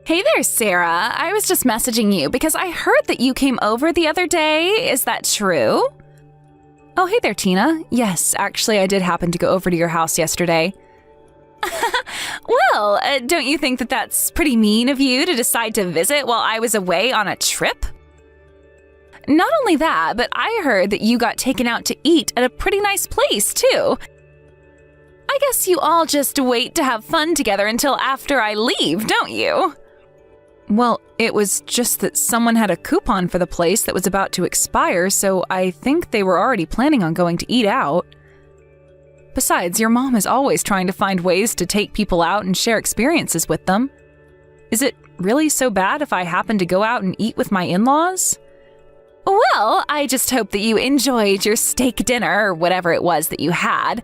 Hey there, Sarah. I was just messaging you because I heard that you came over the other day. Is that true? Oh, hey there, Tina. Yes, actually, I did happen to go over to your house yesterday. Well, don't you think that that's pretty mean of you to decide to visit while I was away on a trip? Not only that, but I heard that you got taken out to eat at a pretty nice place, too. I guess you all just wait to have fun together until after I leave, don't you? Well, it was just that someone had a coupon for the place that was about to expire, so I think they were already planning on going to eat out. Besides, your mom is always trying to find ways to take people out and share experiences with them. Is it really so bad if I happen to go out and eat with my in-laws? Well, I just hope that you enjoyed your steak dinner or whatever it was that you had.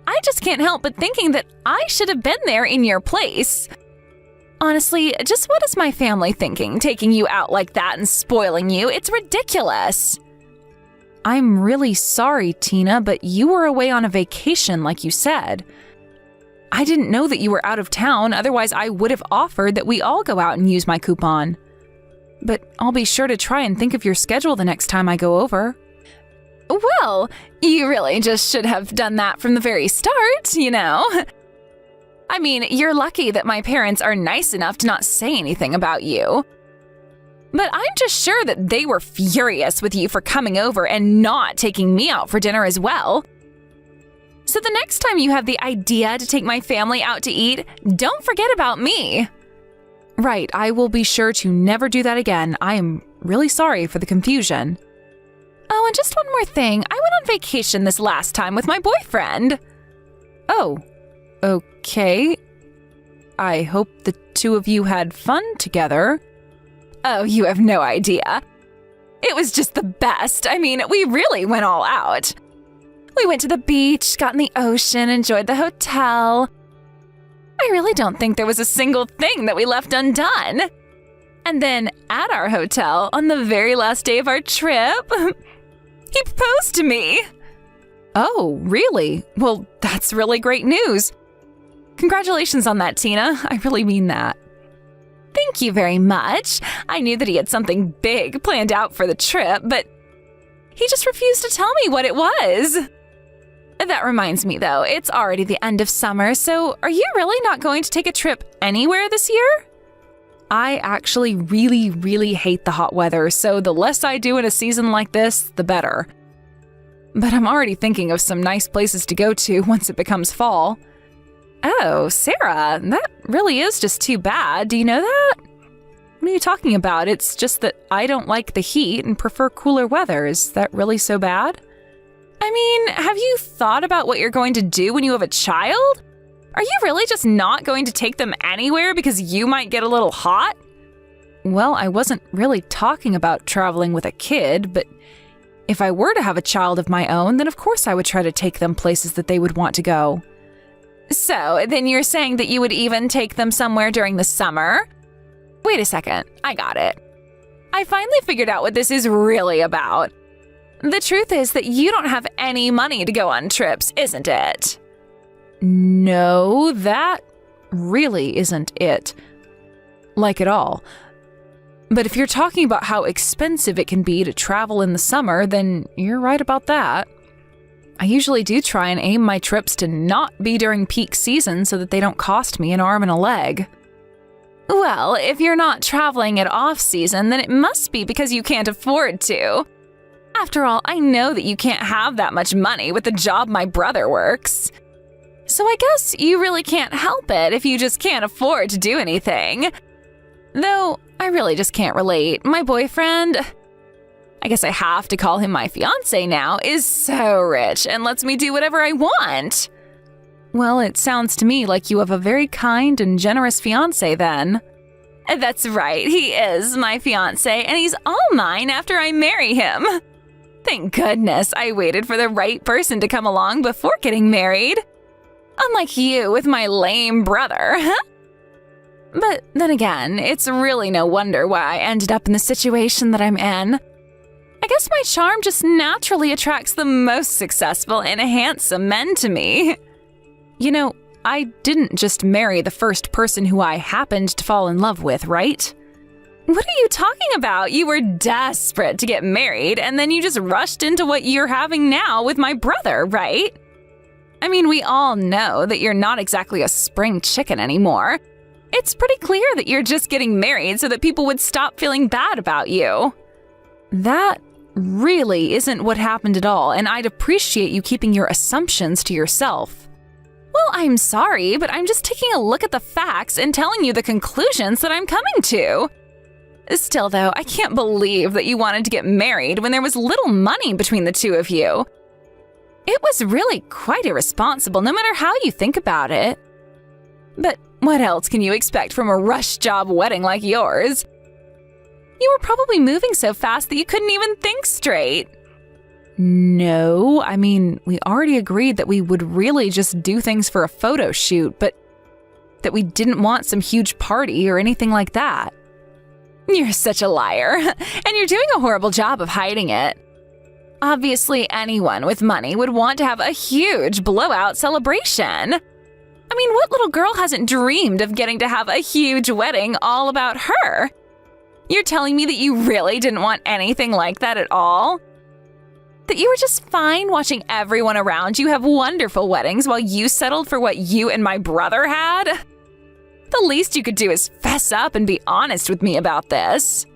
I just can't help but thinking that I should have been there in your place. Honestly, just what is my family thinking, taking you out like that and spoiling you? It's ridiculous. I'm really sorry, Tina, but you were away on a vacation like you said. I didn't know that you were out of town, otherwise I would have offered that we all go out and use my coupon. But I'll be sure to try and think of your schedule the next time I go over. Well, you really just should have done that from the very start, you know? I mean, you're lucky that my parents are nice enough to not say anything about you. But I'm just sure that they were furious with you for coming over and not taking me out for dinner as well. So the next time you have the idea to take my family out to eat, don't forget about me. Right, I will be sure to never do that again. I am really sorry for the confusion. Oh, and just one more thing. I went on vacation this last time with my boyfriend. Oh, okay. I hope the two of you had fun together. Oh, you have no idea. It was just the best. I mean, we really went all out. We went to the beach, got in the ocean, enjoyed the hotel. I really don't think there was a single thing that we left undone. And then at our hotel, on the very last day of our trip, he proposed to me. Oh, really? Well, that's really great news. Congratulations on that, Tina. I really mean that. Thank you very much. I knew that he had something big planned out for the trip, but he just refused to tell me what it was. That reminds me, though, it's already the end of summer, so are you really not going to take a trip anywhere this year? I actually really hate the hot weather, so the less I do in a season like this, the better. But I'm already thinking of some nice places to go to once it becomes fall. Oh, Sarah, that really is just too bad. Do you know that? What are you talking about? It's just that I don't like the heat and prefer cooler weather. Is that really so bad? I mean, have you thought about what you're going to do when you have a child? Are you really just not going to take them anywhere because you might get a little hot? Well, I wasn't really talking about traveling with a kid, but if I were to have a child of my own, then of course I would try to take them places that they would want to go. So, then you're saying that you would even take them somewhere during the summer? Wait a second, I got it. I finally figured out what this is really about. The truth is that you don't have any money to go on trips, isn't it? No, that really isn't it. Like at all. But if you're talking about how expensive it can be to travel in the summer, then you're right about that. I usually do try and aim my trips to not be during peak season so that they don't cost me an arm and a leg. Well, if you're not traveling at off-season, then it must be because you can't afford to. After all, I know that you can't have that much money with the job my brother works. So I guess you really can't help it if you just can't afford to do anything. Though, I really just can't relate. My boyfriend, I guess I have to call him my fiancé now, is so rich and lets me do whatever I want. Well, it sounds to me like you have a very kind and generous fiancé then. That's right, he is my fiancé, and he's all mine after I marry him. Thank goodness I waited for the right person to come along before getting married. Unlike you with my lame brother. But then again, it's really no wonder why I ended up in the situation that I'm in. I guess my charm just naturally attracts the most successful and handsome men to me. You know, I didn't just marry the first person who I happened to fall in love with, right? What are you talking about? You were desperate to get married, and then you just rushed into what you're having now with my brother, right? I mean, we all know that you're not exactly a spring chicken anymore. It's pretty clear that you're just getting married so that people would stop feeling bad about you. That really isn't what happened at all, and I'd appreciate you keeping your assumptions to yourself. Well, I'm sorry, but I'm just taking a look at the facts and telling you the conclusions that I'm coming to. Still, though, I can't believe that you wanted to get married when there was little money between the two of you. It was really quite irresponsible, no matter how you think about it. But what else can you expect from a rush job wedding like yours? You were probably moving so fast that you couldn't even think straight. No, I mean, we already agreed that we would really just do things for a photo shoot, but that we didn't want some huge party or anything like that. You're such a liar, and you're doing a horrible job of hiding it. Obviously, anyone with money would want to have a huge blowout celebration. I mean, what little girl hasn't dreamed of getting to have a huge wedding all about her? You're telling me that you really didn't want anything like that at all? That you were just fine watching everyone around you have wonderful weddings while you settled for what you and my brother had? The least you could do is fess up and be honest with me about this.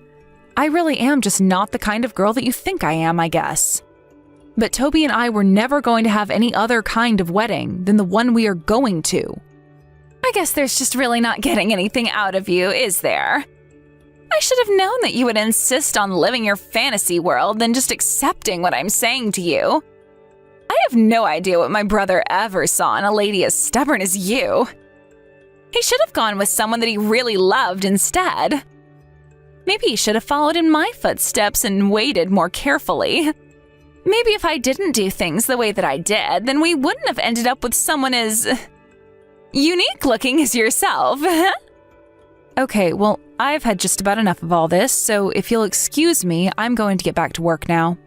I really am just not the kind of girl that you think I am, I guess. But Toby and I were never going to have any other kind of wedding than the one we are going to. I guess there's just really not getting anything out of you, is there? I should have known that you would insist on living your fantasy world than just accepting what I'm saying to you. I have no idea what my brother ever saw in a lady as stubborn as you. He should have gone with someone that he really loved instead. Maybe he should have followed in my footsteps and waited more carefully. Maybe if I didn't do things the way that I did, then we wouldn't have ended up with someone as unique looking as yourself. Okay, well, I've had just about enough of all this, so if you'll excuse me, I'm going to get back to work now.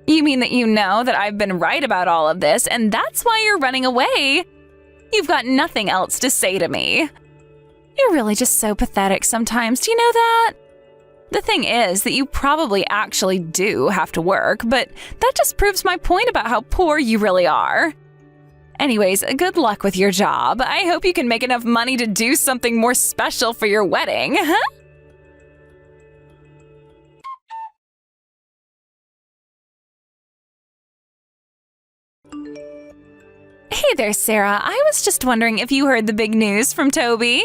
You mean that you know that I've been right about all of this, and that's why you're running away? You've got nothing else to say to me. You're really just so pathetic sometimes, do you know that? The thing is that you probably actually do have to work, but that just proves my point about how poor you really are. Anyways, good luck with your job. I hope you can make enough money to do something more special for your wedding, huh? Hey there, Sarah. I was just wondering if you heard the big news from Toby.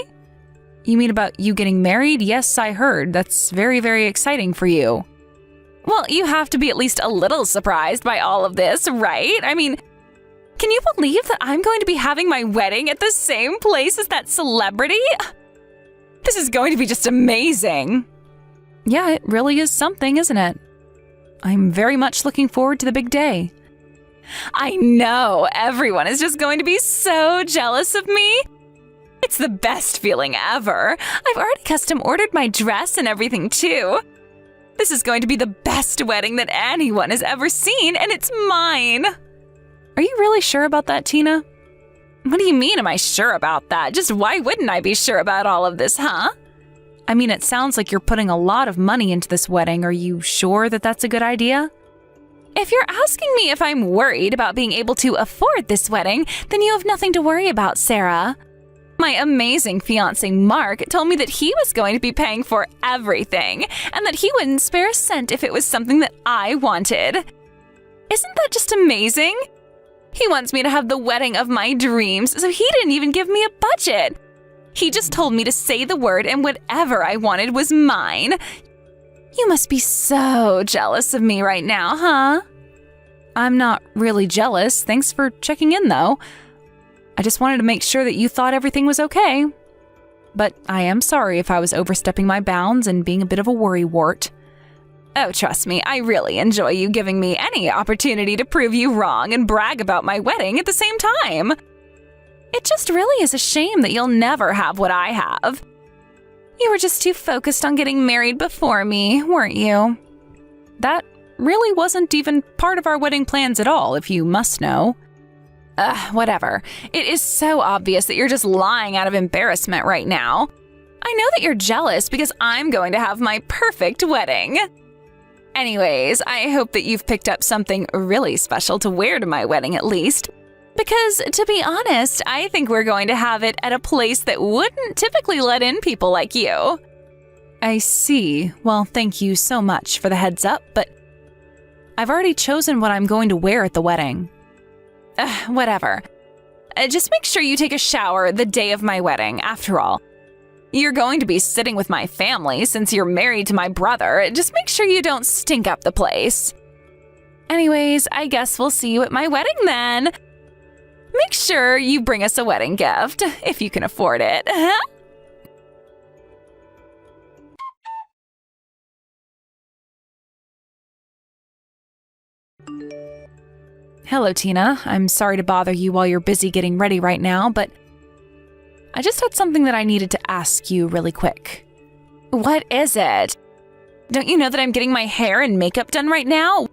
You mean about you getting married? Yes, I heard. That's very, very exciting for you. Well, you have to be at least a little surprised by all of this, right? I mean, can you believe that I'm going to be having my wedding at the same place as that celebrity? This is going to be just amazing. Yeah, it really is something, isn't it? I'm very much looking forward to the big day. I know, everyone is just going to be so jealous of me. It's the best feeling ever. I've already custom ordered my dress and everything too. This is going to be the best wedding that anyone has ever seen, and it's mine. Are you really sure about that, Tina? What do you mean, am I sure about that? Just why wouldn't I be sure about all of this, huh? I mean, it sounds like you're putting a lot of money into this wedding. Are you sure that that's a good idea? If you're asking me if I'm worried about being able to afford this wedding, then you have nothing to worry about, Sarah. My amazing fiancé, Mark, told me that he was going to be paying for everything, and that he wouldn't spare a cent if it was something that I wanted. Isn't that just amazing? He wants me to have the wedding of my dreams, so he didn't even give me a budget. He just told me to say the word and whatever I wanted was mine. You must be so jealous of me right now, huh? I'm not really jealous. Thanks for checking in, though. I just wanted to make sure that you thought everything was okay. But I am sorry if I was overstepping my bounds and being a bit of a worrywart. Oh, trust me, I really enjoy you giving me any opportunity to prove you wrong and brag about my wedding at the same time. It just really is a shame that you'll never have what I have. You were just too focused on getting married before me, weren't you? That really wasn't even part of our wedding plans at all, if you must know. Whatever. It is so obvious that you're just lying out of embarrassment right now. I know that you're jealous because I'm going to have my perfect wedding. Anyways, I hope that you've picked up something really special to wear to my wedding at least. Because, to be honest, I think we're going to have it at a place that wouldn't typically let in people like you. I see. Well, thank you so much for the heads up, but I've already chosen what I'm going to wear at the wedding. Whatever. Just make sure you take a shower the day of my wedding, after all. You're going to be sitting with my family since you're married to my brother. Just make sure you don't stink up the place. Anyways, I guess we'll see you at my wedding then. Make sure you bring us a wedding gift, if you can afford it. Hello, Tina. I'm sorry to bother you while you're busy getting ready right now, but I just had something that I needed to ask you really quick. What is it? Don't you know that I'm getting my hair and makeup done right now?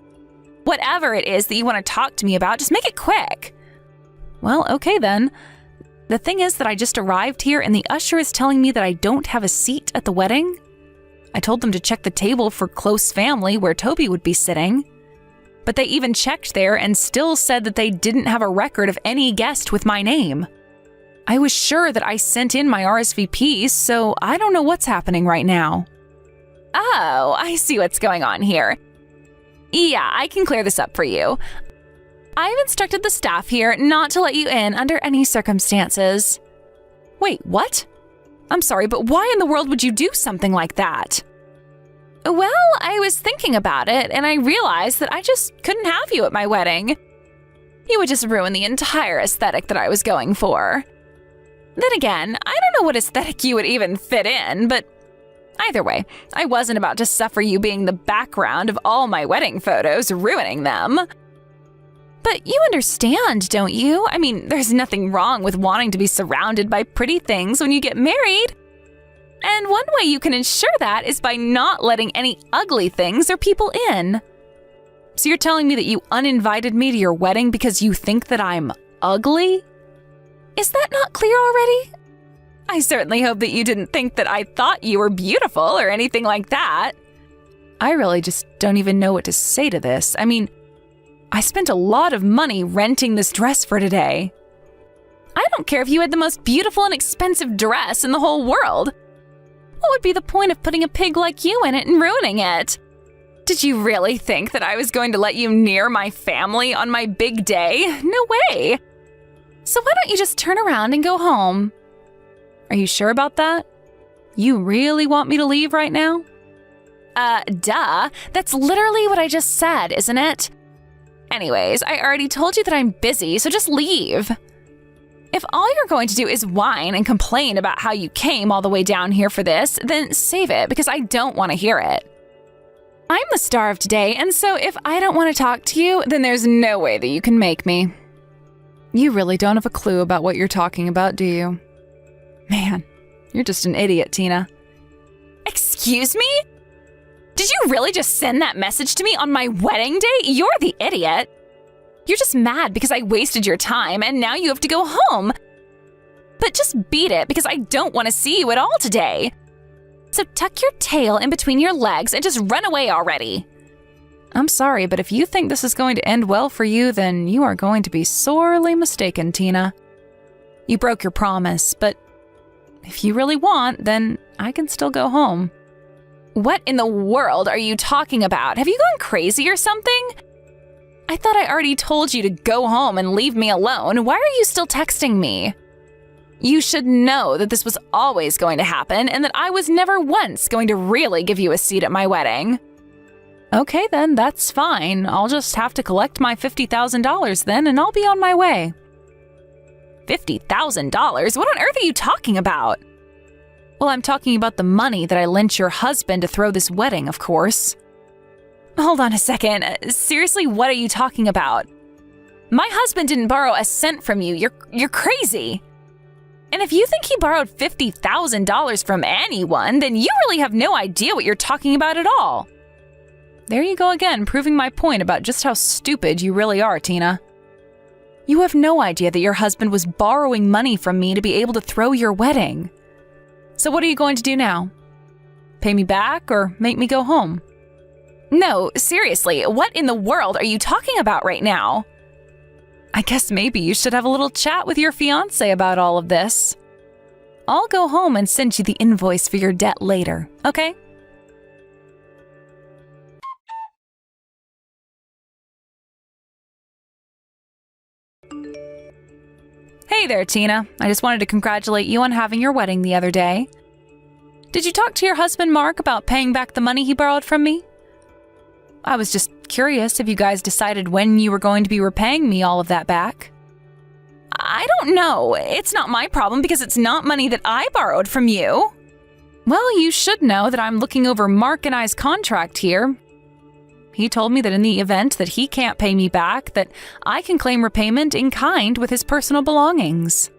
Whatever it is that you want to talk to me about, just make it quick. Well, okay then. The thing is that I just arrived here and the usher is telling me that I don't have a seat at the wedding. I told them to check the table for close family where Toby would be sitting. But they even checked there and still said that they didn't have a record of any guest with my name. I was sure that I sent in my RSVPs, so I don't know what's happening right now. Oh, I see what's going on here. Yeah, I can clear this up for you. I've instructed the staff here not to let you in under any circumstances. Wait, what? I'm sorry, but why in the world would you do something like that? Well, I was thinking about it, and I realized that I just couldn't have you at my wedding. You would just ruin the entire aesthetic that I was going for. Then again, I don't know what aesthetic you would even fit in, but either way, I wasn't about to suffer you being the background of all my wedding photos, ruining them. But you understand, don't you? I mean, there's nothing wrong with wanting to be surrounded by pretty things when you get married. And one way you can ensure that is by not letting any ugly things or people in. So you're telling me that you uninvited me to your wedding because you think that I'm ugly? Is that not clear already? I certainly hope that you didn't think that I thought you were beautiful or anything like that. I really just don't even know what to say to this. I mean, I spent a lot of money renting this dress for today. I don't care if you had the most beautiful and expensive dress in the whole world. What would be the point of putting a pig like you in it and ruining it? Did you really think that I was going to let you near my family on my big day? No way. So why don't you just turn around and go home? Are you sure about that? You really want me to leave right now? Duh. That's literally what I just said, isn't it? Anyways, I already told you that I'm busy, so just leave. If all you're going to do is whine and complain about how you came all the way down here for this, then save it because I don't want to hear it. I'm the star of today, and so if I don't want to talk to you, then there's no way that you can make me. You really don't have a clue about what you're talking about, do you? Man, you're just an idiot, Tina. Excuse me? Did you really just send that message to me on my wedding day? You're the idiot. You're just mad because I wasted your time and now you have to go home. But just beat it because I don't want to see you at all today. So tuck your tail in between your legs and just run away already. I'm sorry, but if you think this is going to end well for you, then you are going to be sorely mistaken, Tina. You broke your promise, but if you really want, then I can still go home. What in the world are you talking about? Have you gone crazy or something? I thought I already told you to go home and leave me alone. Why are you still texting me? You should know that this was always going to happen and that I was never once going to really give you a seat at my wedding. Okay then, that's fine. I'll just have to collect my $50,000 then and I'll be on my way. $50,000? What on earth are you talking about? Well, I'm talking about the money that I lent your husband to throw this wedding, of course. Hold on a second. Seriously, what are you talking about? My husband didn't borrow a cent from you. You're crazy. And if you think he borrowed $50,000 from anyone, then you really have no idea what you're talking about at all. There you go again, proving my point about just how stupid you really are, Tina. You have no idea that your husband was borrowing money from me to be able to throw your wedding. So what are you going to do now? Pay me back or make me go home? No, seriously, what in the world are you talking about right now? I guess maybe you should have a little chat with your fiancé about all of this. I'll go home and send you the invoice for your debt later, okay? Hey there, Tina. I just wanted to congratulate you on having your wedding the other day. Did you talk to your husband, Mark, about paying back the money he borrowed from me? I was just curious if you guys decided when you were going to be repaying me all of that back. I don't know. It's not my problem because it's not money that I borrowed from you. Well, you should know that I'm looking over Mark and I's contract here. He told me that in the event that he can't pay me back, that I can claim repayment in kind with his personal belongings.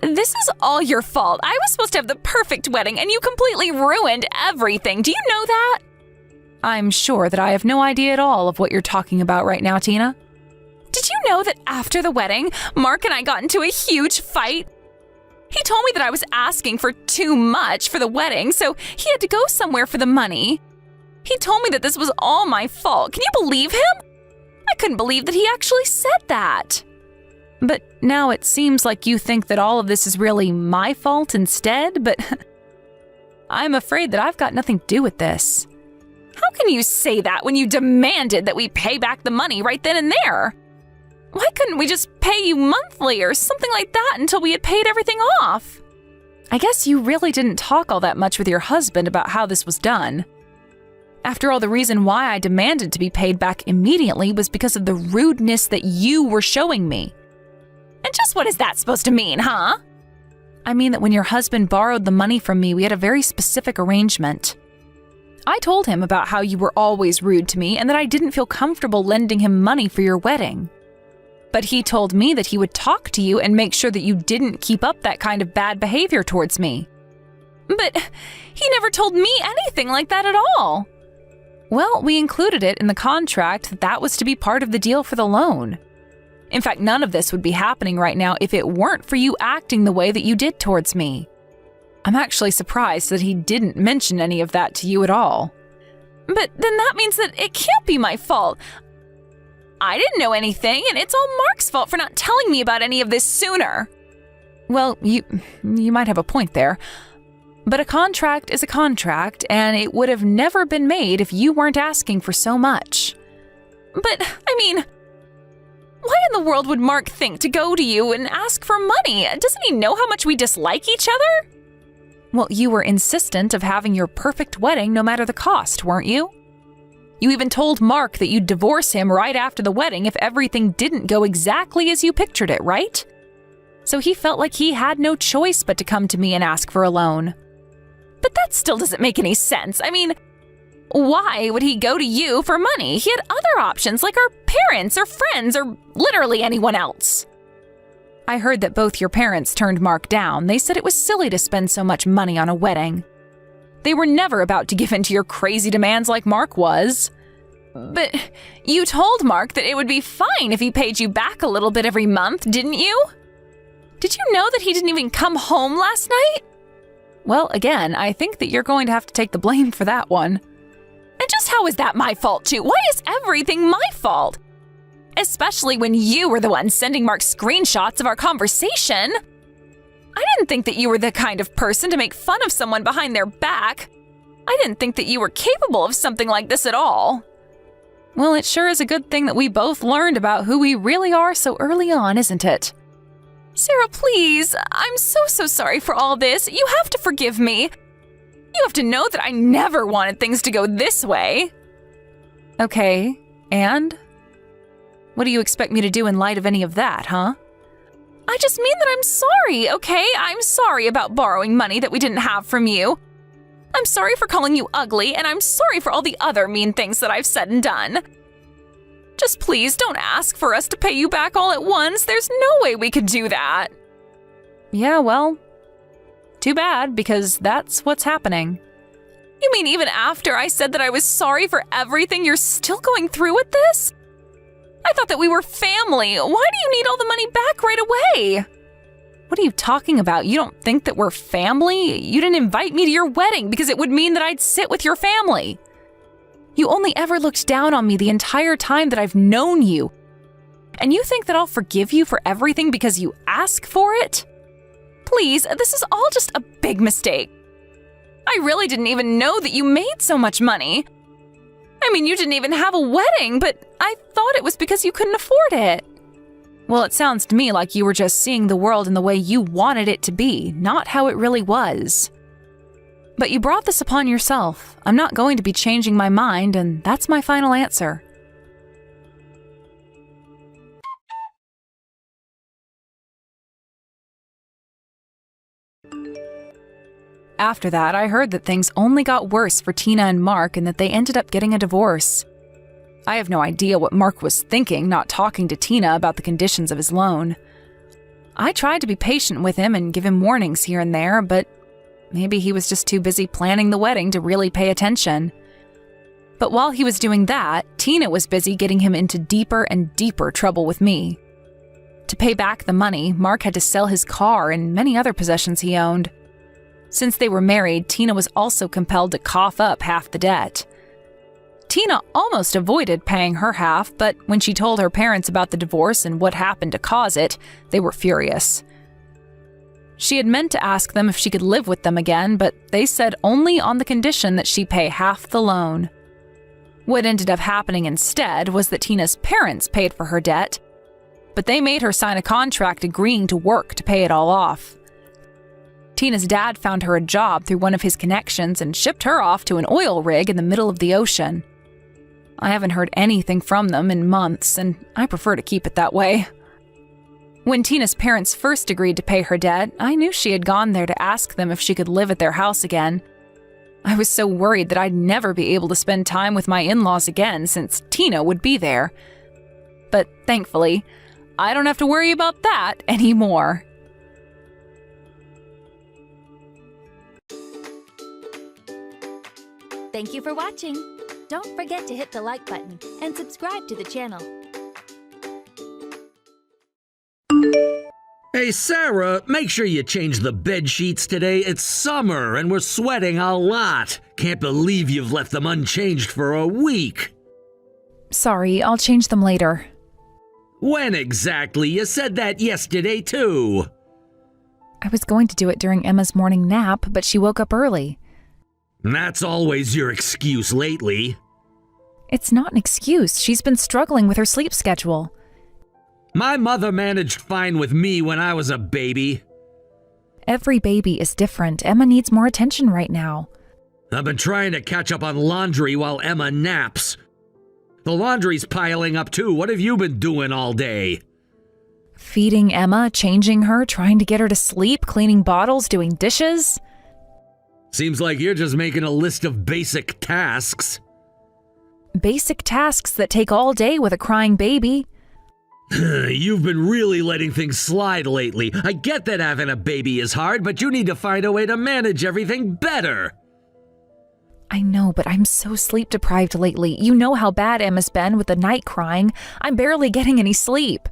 This is all your fault. I was supposed to have the perfect wedding and you completely ruined everything. Do you know that? I'm sure that I have no idea at all of what you're talking about right now, Tina. Did you know that after the wedding, Mark and I got into a huge fight? He told me that I was asking for too much for the wedding, so he had to go somewhere for the money. He told me that this was all my fault. Can you believe him? I couldn't believe that he actually said that. But now it seems like you think that all of this is really my fault instead, but I'm afraid that I've got nothing to do with this. How can you say that when you demanded that we pay back the money right then and there? Why couldn't we just pay you monthly or something like that until we had paid everything off? I guess you really didn't talk all that much with your husband about how this was done. After all, the reason why I demanded to be paid back immediately was because of the rudeness that you were showing me. And just what is that supposed to mean, huh? I mean that when your husband borrowed the money from me, we had a very specific arrangement. I told him about how you were always rude to me and that I didn't feel comfortable lending him money for your wedding. But he told me that he would talk to you and make sure that you didn't keep up that kind of bad behavior towards me. But he never told me anything like that at all. Well, we included it in the contract that that was to be part of the deal for the loan. In fact, none of this would be happening right now if it weren't for you acting the way that you did towards me. I'm actually surprised that he didn't mention any of that to you at all. But then that means that it can't be my fault. I didn't know anything, and it's all Mark's fault for not telling me about any of this sooner. Well, you might have a point there. But a contract is a contract, and it would have never been made if you weren't asking for so much. But, I mean, why in the world would Mark think to go to you and ask for money? Doesn't he know how much we dislike each other? Well, you were insistent of having your perfect wedding no matter the cost, weren't you? You even told Mark that you'd divorce him right after the wedding if everything didn't go exactly as you pictured it, right? So he felt like he had no choice but to come to me and ask for a loan. But that still doesn't make any sense. I mean, why would he go to you for money? He had other options like our parents or friends or literally anyone else. I heard that both your parents turned Mark down. They said it was silly to spend so much money on a wedding. They were never about to give in to your crazy demands like Mark was. But you told Mark that it would be fine if he paid you back a little bit every month, didn't you? Did you know that he didn't even come home last night? Well, again, I think that you're going to have to take the blame for that one. And just how is that my fault too? Why is everything my fault? Especially when you were the one sending Mark screenshots of our conversation. I didn't think that you were the kind of person to make fun of someone behind their back. I didn't think that you were capable of something like this at all. Well, it sure is a good thing that we both learned about who we really are so early on, isn't it? Sarah, please, I'm so sorry for all this. You have to forgive me. You have to know that I never wanted things to go this way. Okay, and? What do you expect me to do in light of any of that, huh? I just mean that I'm sorry, okay? I'm sorry about borrowing money that we didn't have from you. I'm sorry for calling you ugly, and I'm sorry for all the other mean things that I've said and done. Just please don't ask for us to pay you back all at once. There's no way we could do that. Yeah, well, too bad, because that's what's happening. You mean even after I said that I was sorry for everything, you're still going through with this? I thought that we were family. Why do you need all the money back right away? What are you talking about? You don't think that we're family? You didn't invite me to your wedding because it would mean that I'd sit with your family. You only ever looked down on me the entire time that I've known you. And you think that I'll forgive you for everything because you ask for it? Please, this is all just a big mistake. I really didn't even know that you made so much money. I mean, you didn't even have a wedding, but I thought it was because you couldn't afford it. Well, it sounds to me like you were just seeing the world in the way you wanted it to be, not how it really was. But you brought this upon yourself. I'm not going to be changing my mind, and that's my final answer. After that, I heard that things only got worse for Tina and Mark and that they ended up getting a divorce. I have no idea what Mark was thinking, not talking to Tina about the conditions of his loan. I tried to be patient with him and give him warnings here and there, but maybe he was just too busy planning the wedding to really pay attention. But while he was doing that, Tina was busy getting him into deeper and deeper trouble with me. To pay back the money, Mark had to sell his car and many other possessions he owned. Since they were married, Tina was also compelled to cough up half the debt. Tina almost avoided paying her half, but when she told her parents about the divorce and what happened to cause it, they were furious. She had meant to ask them if she could live with them again, but they said only on the condition that she pay half the loan. What ended up happening instead was that Tina's parents paid for her debt, but they made her sign a contract agreeing to work to pay it all off. Tina's dad found her a job through one of his connections and shipped her off to an oil rig in the middle of the ocean. I haven't heard anything from them in months, and I prefer to keep it that way. When Tina's parents first agreed to pay her debt, I knew she had gone there to ask them if she could live at their house again. I was so worried that I'd never be able to spend time with my in-laws again since Tina would be there. But thankfully, I don't have to worry about that anymore. Thank you for watching. Don't forget to hit the like button and subscribe to the channel. Hey, Sarah, make sure you change the bed sheets today. It's summer and we're sweating a lot. Can't believe you've left them unchanged for a week. Sorry, I'll change them later. When exactly? You said that yesterday, too. I was going to do it during Emma's morning nap, but she woke up early. That's always your excuse lately. It's not an excuse. She's been struggling with her sleep schedule. My mother managed fine with me when I was a baby. Every baby is different. Emma needs more attention right now. I've been trying to catch up on laundry while Emma naps. The laundry's piling up too. What have you been doing all day? Feeding Emma, changing her, trying to get her to sleep, cleaning bottles, doing dishes. Seems like you're just making a list of basic tasks. Basic tasks that take all day with a crying baby. You've been really letting things slide lately. I get that having a baby is hard, but you need to find a way to manage everything better. I know, but I'm so sleep deprived lately. You know how bad Emma's been with the night crying. I'm barely getting any sleep.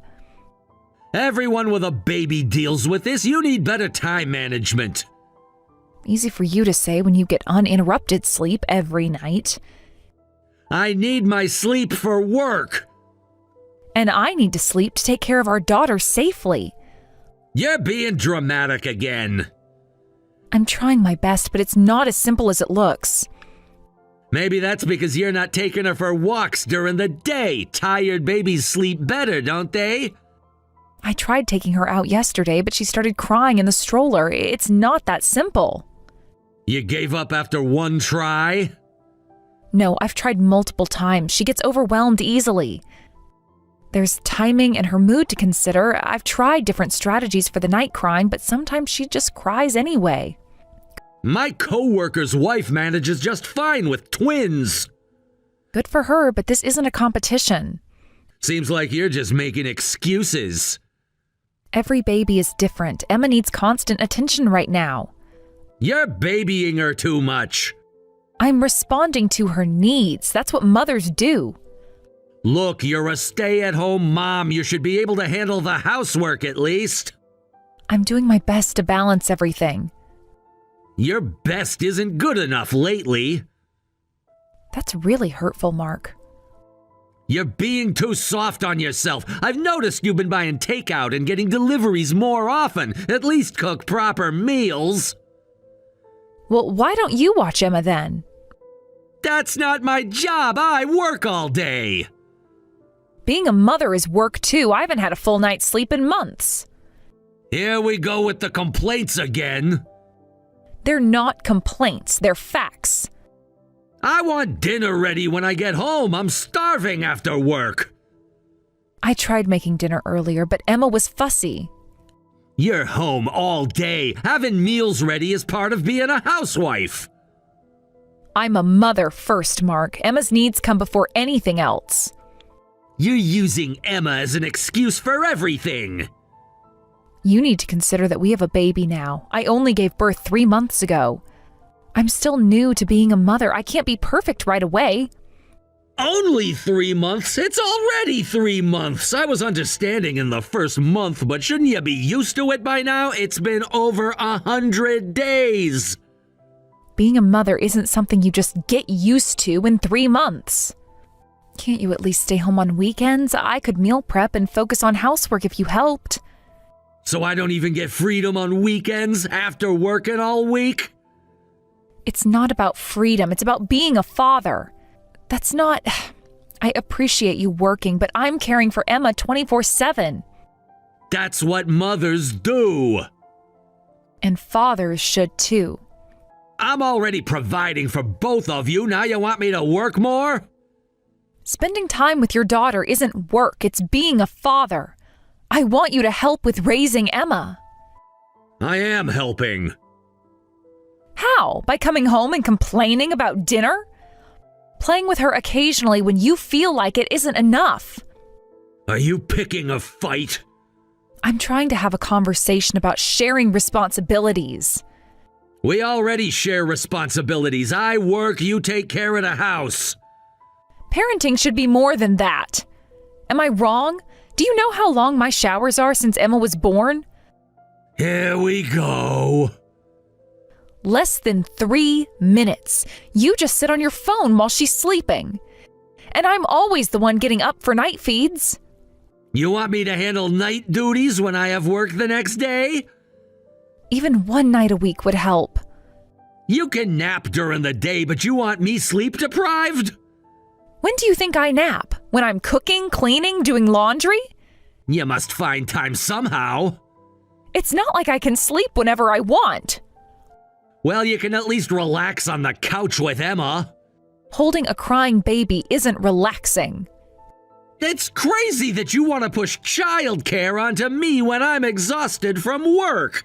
Everyone with a baby deals with this. You need better time management. Easy for you to say when you get uninterrupted sleep every night. I need my sleep for work. And I need to sleep to take care of our daughter safely. You're being dramatic again. I'm trying my best, but it's not as simple as it looks. Maybe that's because you're not taking her for walks during the day. Tired babies sleep better, don't they? I tried taking her out yesterday, but she started crying in the stroller. It's not that simple. You gave up after one try? No, I've tried multiple times. She gets overwhelmed easily. There's timing and her mood to consider. I've tried different strategies for the night crying, but sometimes she just cries anyway. My coworker's wife manages just fine with twins. Good for her, but this isn't a competition. Seems like you're just making excuses. Every baby is different. Emma needs constant attention right now. You're babying her too much. I'm responding to her needs. That's what mothers do. Look, you're a stay-at-home mom. You should be able to handle the housework at least. I'm doing my best to balance everything. Your best isn't good enough lately. That's really hurtful, Mark. You're being too soft on yourself. I've noticed you've been buying takeout and getting deliveries more often. At least cook proper meals. Well, why don't you watch Emma then? That's not my job. I work all day. Being a mother is work too. I haven't had a full night's sleep in months. Here we go with the complaints again. They're not complaints, they're facts. I want dinner ready when I get home. I'm starving after work. I tried making dinner earlier, but Emma was fussy. You're home all day. Having meals ready is part of being a housewife. I'm a mother first, Mark. Emma's needs come before anything else. You're using Emma as an excuse for everything. You need to consider that we have a baby now. I only gave birth 3 months ago. I'm still new to being a mother. I can't be perfect right away. Only 3 months? It's already 3 months. I was understanding in the first month, but shouldn't you be used to it by now? It's been over 100 days. Being a mother isn't something you just get used to in 3 months. Can't you at least stay home on weekends? I could meal prep and focus on housework if you helped. So I don't even get freedom on weekends after working all week? It's not about freedom. It's about being a father. That's not... I appreciate you working, but I'm caring for Emma 24/7. That's what mothers do. And fathers should too. I'm already providing for both of you. Now you want me to work more? Spending time with your daughter isn't work. It's being a father. I want you to help with raising Emma. I am helping. How? By coming home and complaining about dinner? Playing with her occasionally when you feel like it isn't enough. Are you picking a fight? I'm trying to have a conversation about sharing responsibilities. We already share responsibilities. I work, you take care of the house. Parenting should be more than that. Am I wrong? Do you know how long my showers are since Emma was born? Here we go. Less than 3 minutes. You just sit on your phone while she's sleeping. And I'm always the one getting up for night feeds. You want me to handle night duties when I have work the next day? Even 1 night a week would help. You can nap during the day, but you want me sleep deprived? When do you think I nap? When I'm cooking, cleaning, doing laundry? You must find time somehow. It's not like I can sleep whenever I want. Well, you can at least relax on the couch with Emma. Holding a crying baby isn't relaxing. It's crazy that you want to push childcare onto me when I'm exhausted from work.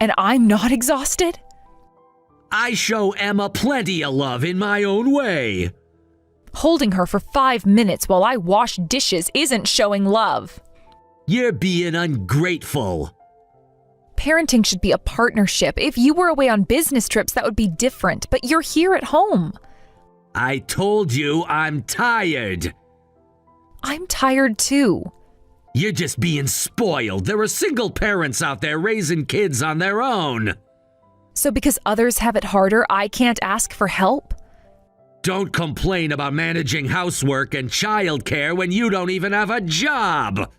And I'm not exhausted? I show Emma plenty of love in my own way. Holding her for 5 minutes while I wash dishes isn't showing love. You're being ungrateful. Parenting should be a partnership. If you were away on business trips, that would be different, but you're here at home. I told you I'm tired. I'm tired too. You're just being spoiled. There are single parents out there raising kids on their own. So because others have it harder, I can't ask for help? Don't complain about managing housework and childcare when you don't even have a job.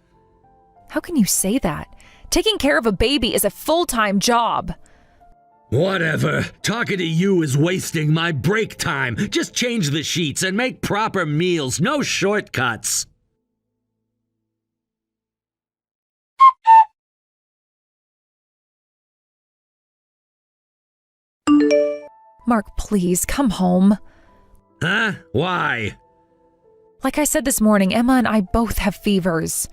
How can you say that? Taking care of a baby is a full-time job. Whatever. Talking to you is wasting my break time. Just change the sheets and make proper meals. No shortcuts. Mark, please, come home. Huh? Why? Like I said this morning, Emma and I both have fevers.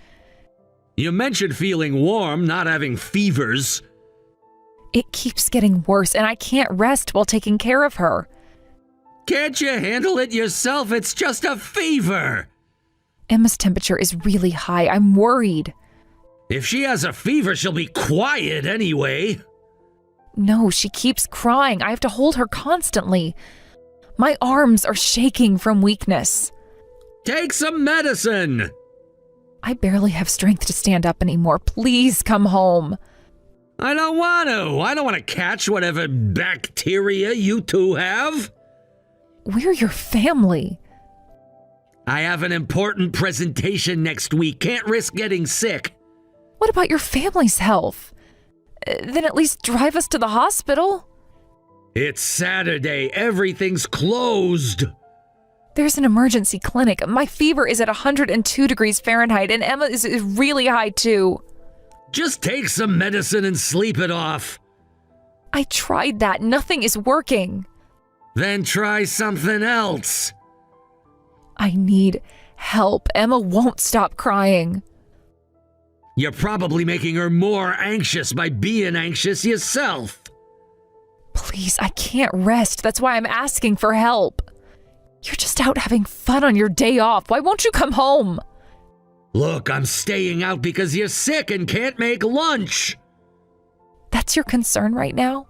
You mentioned feeling warm, not having fevers. It keeps getting worse, and I can't rest while taking care of her. Can't you handle it yourself? It's just a fever. Emma's temperature is really high. I'm worried. If she has a fever, she'll be quiet anyway. No, she keeps crying. I have to hold her constantly. My arms are shaking from weakness. Take some medicine. I barely have strength to stand up anymore. Please come home. I don't want to. I don't want to catch whatever bacteria you two have. We're your family. I have an important presentation next week. Can't risk getting sick. What about your family's health? Then at least drive us to the hospital. It's Saturday. Everything's closed. There's an emergency clinic. My fever is at 102 degrees Fahrenheit, and Emma is really high too. Just take some medicine and sleep it off. I tried that. Nothing is working. Then try something else. I need help. Emma won't stop crying. You're probably making her more anxious by being anxious yourself. Please, I can't rest. That's why I'm asking for help. You're just out having fun on your day off. Why won't you come home? Look, I'm staying out because you're sick and can't make lunch. That's your concern right now?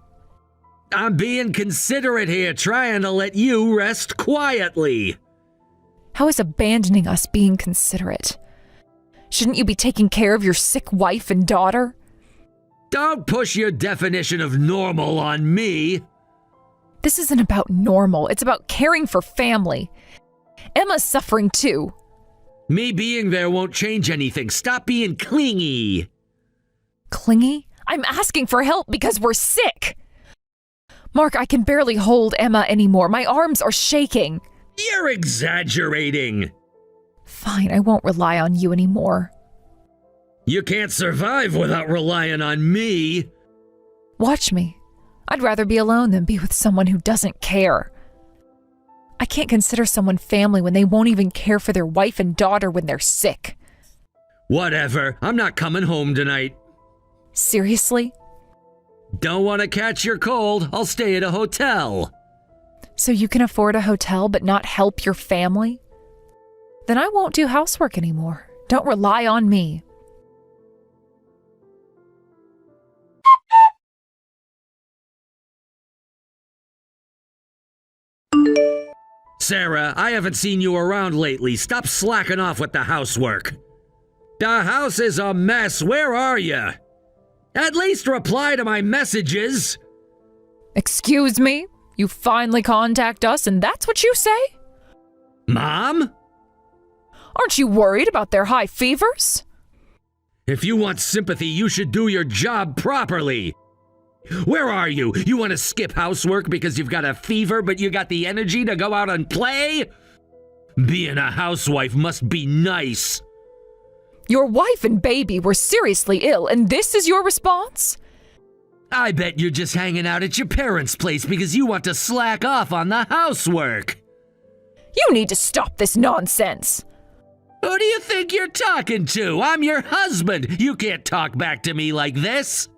I'm being considerate here, trying to let you rest quietly. How is abandoning us being considerate? Shouldn't you be taking care of your sick wife and daughter? Don't push your definition of normal on me. This isn't about normal. It's about caring for family. Emma's suffering too. Me being there won't change anything. Stop being clingy. Clingy? I'm asking for help because we're sick. Mark, I can barely hold Emma anymore. My arms are shaking. You're exaggerating. Fine, I won't rely on you anymore. You can't survive without relying on me. Watch me. I'd rather be alone than be with someone who doesn't care. I can't consider someone family when they won't even care for their wife and daughter when they're sick. Whatever. I'm not coming home tonight. Seriously? Don't want to catch your cold. I'll stay at a hotel. So you can afford a hotel but not help your family? Then I won't do housework anymore. Don't rely on me. Sarah, I haven't seen you around lately. Stop slacking off with the housework. The house is a mess. Where are you? At least reply to my messages. Excuse me? You finally contact us and that's what you say? Mom? Aren't you worried about their high fevers? If you want sympathy, you should do your job properly. Where are you? You want to skip housework because you've got a fever, but you got the energy to go out and play? Being a housewife must be nice. Your wife and baby were seriously ill, and this is your response? I bet you're just hanging out at your parents' place because you want to slack off on the housework. You need to stop this nonsense. Who do you think you're talking to? I'm your husband. You can't talk back to me like this.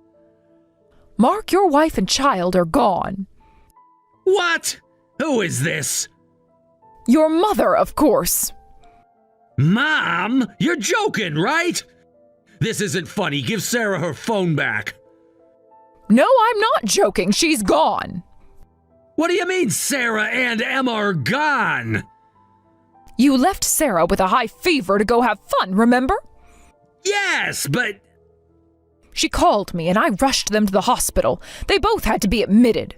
Mark, your wife and child are gone. What? Who is this? Your mother, of course. Mom? You're joking, right? This isn't funny. Give Sarah her phone back. No, I'm not joking. She's gone. What do you mean Sarah and Emma are gone? You left Sarah with a high fever to go have fun, remember? Yes, but... She called me and I rushed them to the hospital. They both had to be admitted.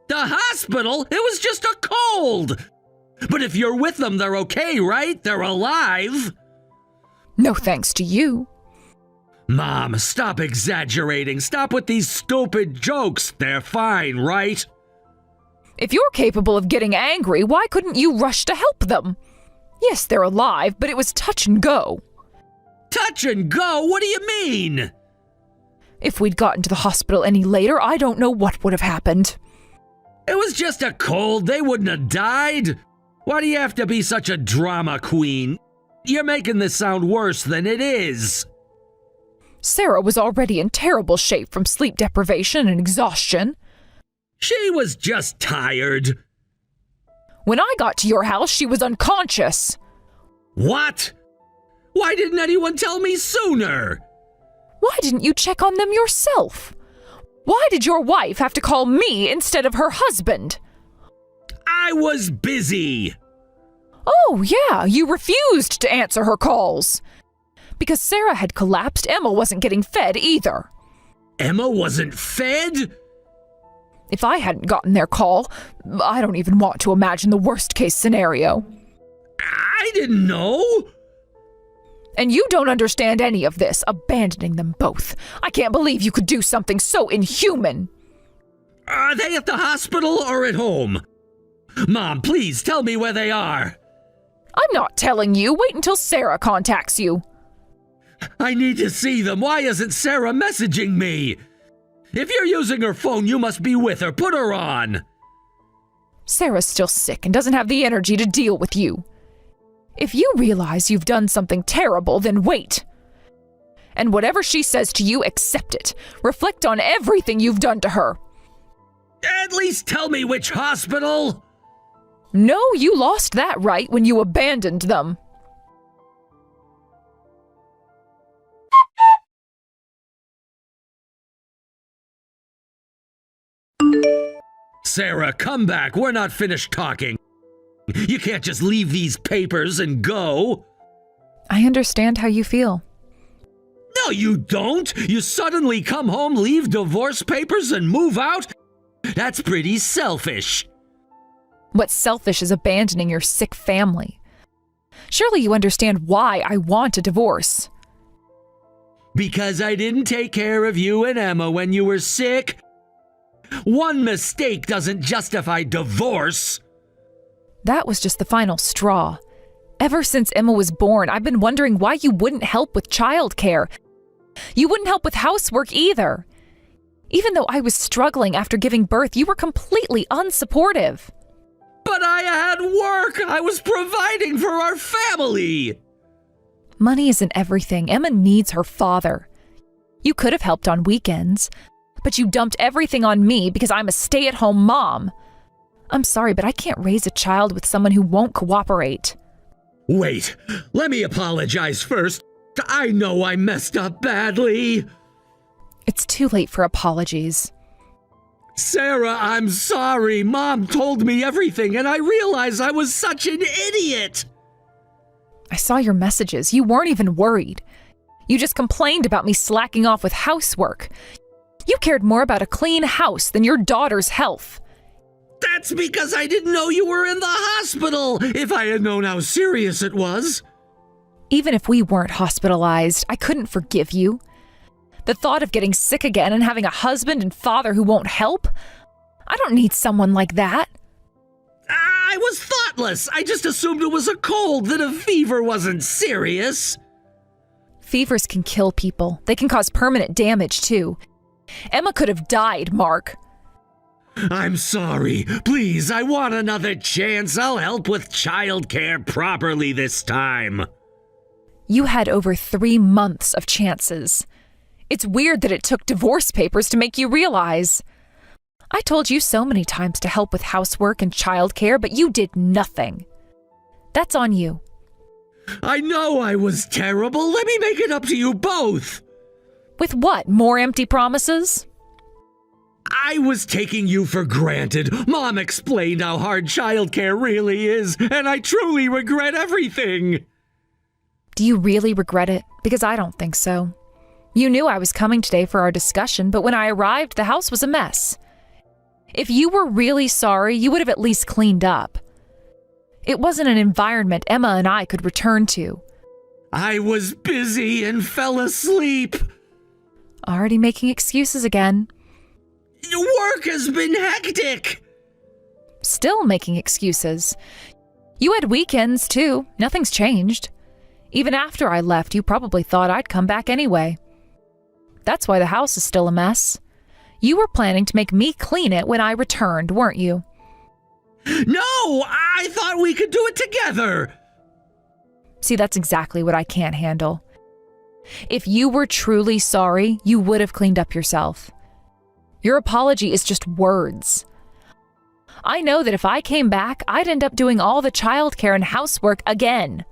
The hospital? It was just a cold! But if you're with them, they're okay, right? They're alive. No thanks to you. Mom, stop exaggerating. Stop with these stupid jokes. They're fine, right? If you're capable of getting angry, why couldn't you rush to help them? Yes, they're alive, but it was touch and go. Touch and go? What do you mean? If we'd gotten to the hospital any later, I don't know what would have happened. It was just a cold. They wouldn't have died. Why do you have to be such a drama queen? You're making this sound worse than it is. Sarah was already in terrible shape from sleep deprivation and exhaustion. She was just tired. When I got to your house, she was unconscious. What? Why didn't anyone tell me sooner? Why didn't you check on them yourself? Why did your wife have to call me instead of her husband? I was busy. Oh, yeah, you refused to answer her calls. Because Sarah had collapsed, Emma wasn't getting fed either. Emma wasn't fed? If I hadn't gotten their call, I don't even want to imagine the worst-case scenario. I didn't know. And you don't understand any of this, abandoning them both. I can't believe you could do something so inhuman. Are they at the hospital or at home? Mom, please tell me where they are. I'm not telling you. Wait until Sarah contacts you. I need to see them. Why isn't Sarah messaging me? If you're using her phone, you must be with her. Put her on. Sarah's still sick and doesn't have the energy to deal with you. If you realize you've done something terrible, then wait. And whatever she says to you, accept it. Reflect on everything you've done to her. At least tell me which hospital. No, you lost that right when you abandoned them. Sarah, come back. We're not finished talking. You can't just leave these papers and go. I understand how you feel. No, you don't. You suddenly come home, leave divorce papers, and move out? That's pretty selfish. What's selfish is abandoning your sick family. Surely you understand why I want a divorce. Because I didn't take care of you and Emma when you were sick. One mistake doesn't justify divorce. That was just the final straw. Ever since Emma was born, I've been wondering why you wouldn't help with childcare. You wouldn't help with housework either. Even though I was struggling after giving birth, you were completely unsupportive. But I had work. I was providing for our family. Money isn't everything. Emma needs her father. You could have helped on weekends, but you dumped everything on me because I'm a stay-at-home mom. I'm sorry, but I can't raise a child with someone who won't cooperate. Wait, let me apologize first. I know I messed up badly. It's too late for apologies. Sarah, I'm sorry. Mom told me everything, and I realized I was such an idiot. I saw your messages. You weren't even worried. You just complained about me slacking off with housework. You cared more about a clean house than your daughter's health. That's because I didn't know you were in the hospital. If I had known how serious it was. Even if we weren't hospitalized, I couldn't forgive you. The thought of getting sick again and having a husband and father who won't help? I don't need someone like that. I was thoughtless. I just assumed it was a cold, that a fever wasn't serious. Fevers can kill people. They can cause permanent damage, too. Emma could have died, Mark. I'm sorry. Please, I want another chance. I'll help with childcare properly this time. You had over 3 months of chances. It's weird that it took divorce papers to make you realize. I told you so many times to help with housework and childcare, but you did nothing. That's on you. I know I was terrible. Let me make it up to you both. With what? More empty promises? I was taking you for granted. Mom explained how hard childcare really is, and I truly regret everything. Do you really regret it? Because I don't think so. You knew I was coming today for our discussion, but when I arrived, the house was a mess. If you were really sorry, you would have at least cleaned up. It wasn't an environment Emma and I could return to. I was busy and fell asleep. Already making excuses again. Work has been hectic. Still making excuses. You had weekends, too. Nothing's changed. Even after I left, you probably thought I'd come back anyway. That's why the house is still a mess. You were planning to make me clean it when I returned, weren't you? No, I thought we could do it together. See, that's exactly what I can't handle. If you were truly sorry, you would have cleaned up yourself. Your apology is just words. I know that if I came back, I'd end up doing all the childcare and housework again.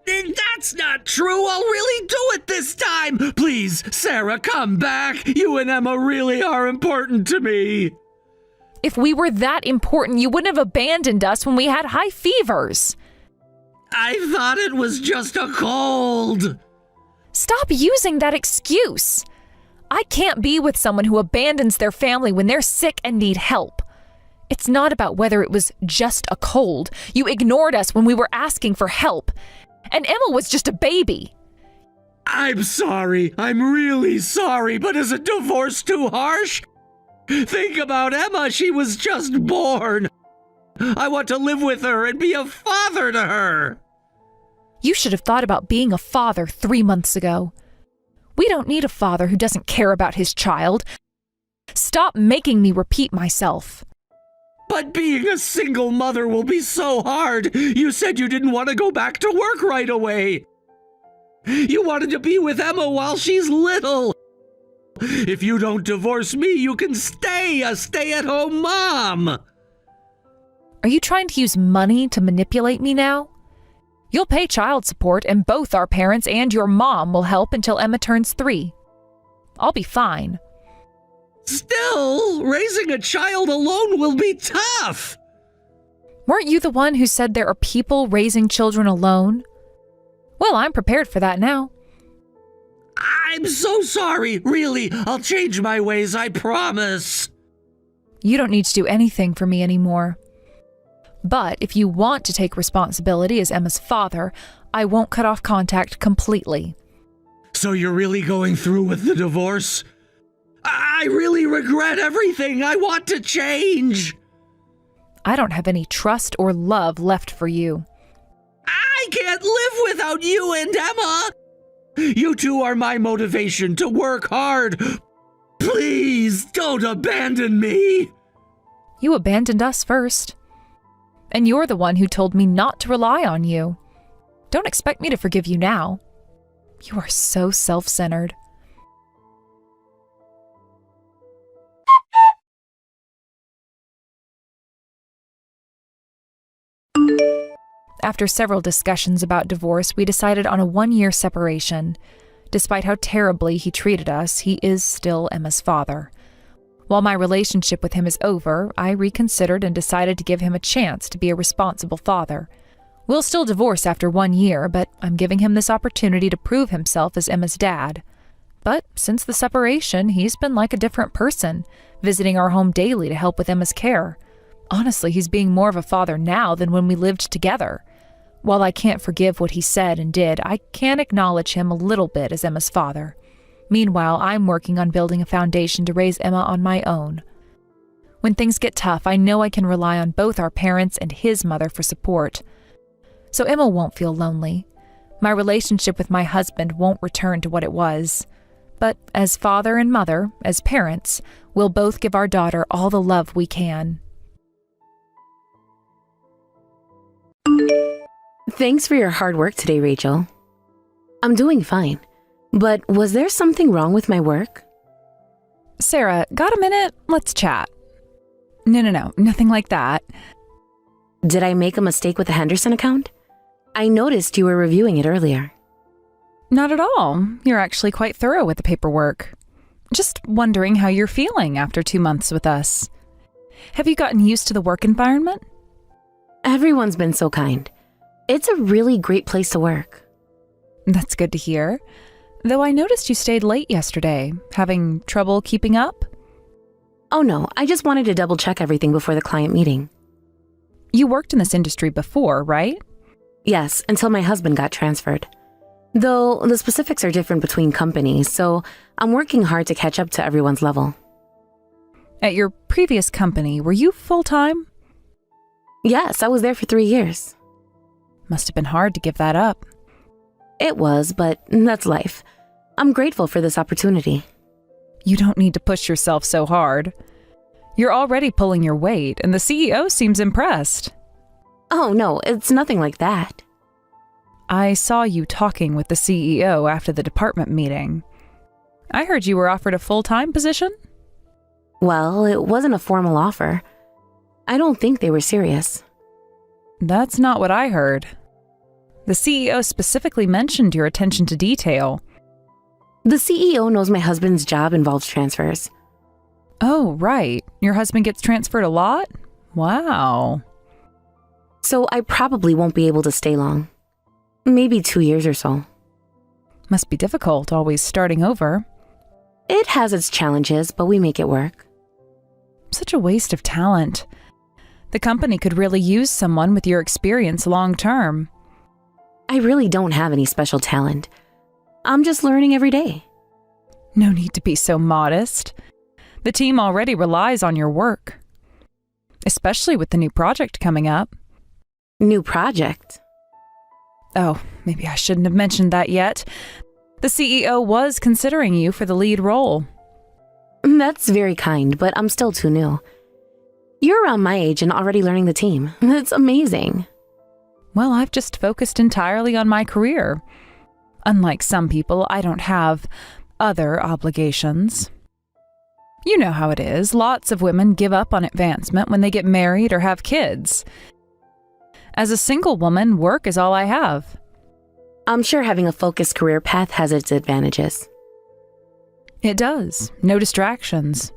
That's not true. I'll really do it this time. Please, Sarah, come back. You and Emma really are important to me. If we were that important, you wouldn't have abandoned us when we had high fevers. I thought it was just a cold. Stop using that excuse. I can't be with someone who abandons their family when they're sick and need help. It's not about whether it was just a cold. You ignored us when we were asking for help. And Emma was just a baby. I'm sorry. I'm really sorry, but is a divorce too harsh? Think about Emma. She was just born. I want to live with her and be a father to her. You should have thought about being a father 3 months ago. We don't need a father who doesn't care about his child. Stop making me repeat myself. But being a single mother will be so hard. You said you didn't want to go back to work right away. You wanted to be with Emma while she's little. If you don't divorce me, you can stay a stay-at-home mom. Are you trying to use money to manipulate me now? You'll pay child support, and both our parents and your mom will help until Emma turns 3. I'll be fine. Still, raising a child alone will be tough. Weren't you the one who said there are people raising children alone? Well, I'm prepared for that now. I'm so sorry. Really, I'll change my ways, I promise. You don't need to do anything for me anymore. But if you want to take responsibility as Emma's father, I won't cut off contact completely. So you're really going through with the divorce? I really regret everything. I want to change. I don't have any trust or love left for you. I can't live without you and Emma. You two are my motivation to work hard. Please don't abandon me. You abandoned us first. And you're the one who told me not to rely on you. Don't expect me to forgive you now. You are so self-centered. After several discussions about divorce, we decided on a 1-year separation. Despite how terribly he treated us, he is still Emma's father. While my relationship with him is over, I reconsidered and decided to give him a chance to be a responsible father. We'll still divorce after 1 year, but I'm giving him this opportunity to prove himself as Emma's dad. But since the separation, he's been like a different person, visiting our home daily to help with Emma's care. Honestly, he's being more of a father now than when we lived together. While I can't forgive what he said and did, I can acknowledge him a little bit as Emma's father. Meanwhile, I'm working on building a foundation to raise Emma on my own. When things get tough, I know I can rely on both our parents and his mother for support. So Emma won't feel lonely. My relationship with my husband won't return to what it was. But as father and mother, as parents, we'll both give our daughter all the love we can. Thanks for your hard work today, Rachel. I'm doing fine. But was there something wrong with my work? Sarah, got a minute? Let's chat. No, nothing like that. Did I make a mistake with the Henderson account? I noticed you were reviewing it earlier. Not at all. You're actually quite thorough with the paperwork. Just wondering how you're feeling after 2 months with us. Have you gotten used to the work environment? Everyone's been so kind. It's a really great place to work. That's good to hear. Though I noticed you stayed late yesterday. Having trouble keeping up? Oh no, I just wanted to double check everything before the client meeting. You worked in this industry before, right? Yes, until my husband got transferred. Though the specifics are different between companies, so I'm working hard to catch up to everyone's level. At your previous company, were you full-time? Yes, I was there for 3 years. Must have been hard to give that up. It was, but that's life. I'm grateful for this opportunity. You don't need to push yourself so hard. You're already pulling your weight, and the CEO seems impressed. Oh no, it's nothing like that. I saw you talking with the CEO after the department meeting. I heard you were offered a full-time position? Well, it wasn't a formal offer. I don't think they were serious. That's not what I heard. The CEO specifically mentioned your attention to detail. The CEO knows my husband's job involves transfers. Oh, right. Your husband gets transferred a lot? Wow. So I probably won't be able to stay long. Maybe 2 years or so. Must be difficult, always starting over. It has its challenges, but we make it work. Such a waste of talent. The company could really use someone with your experience long term. I really don't have any special talent. I'm just learning every day. No need to be so modest. The team already relies on your work. Especially with the new project coming up. New project? Oh, maybe I shouldn't have mentioned that yet. The CEO was considering you for the lead role. That's very kind, but I'm still too new. You're around my age and already learning the team. That's amazing. Well, I've just focused entirely on my career. Unlike some people, I don't have other obligations. You know how it is. Lots of women give up on advancement when they get married or have kids. As a single woman, work is all I have. I'm sure having a focused career path has its advantages. It does. No distractions.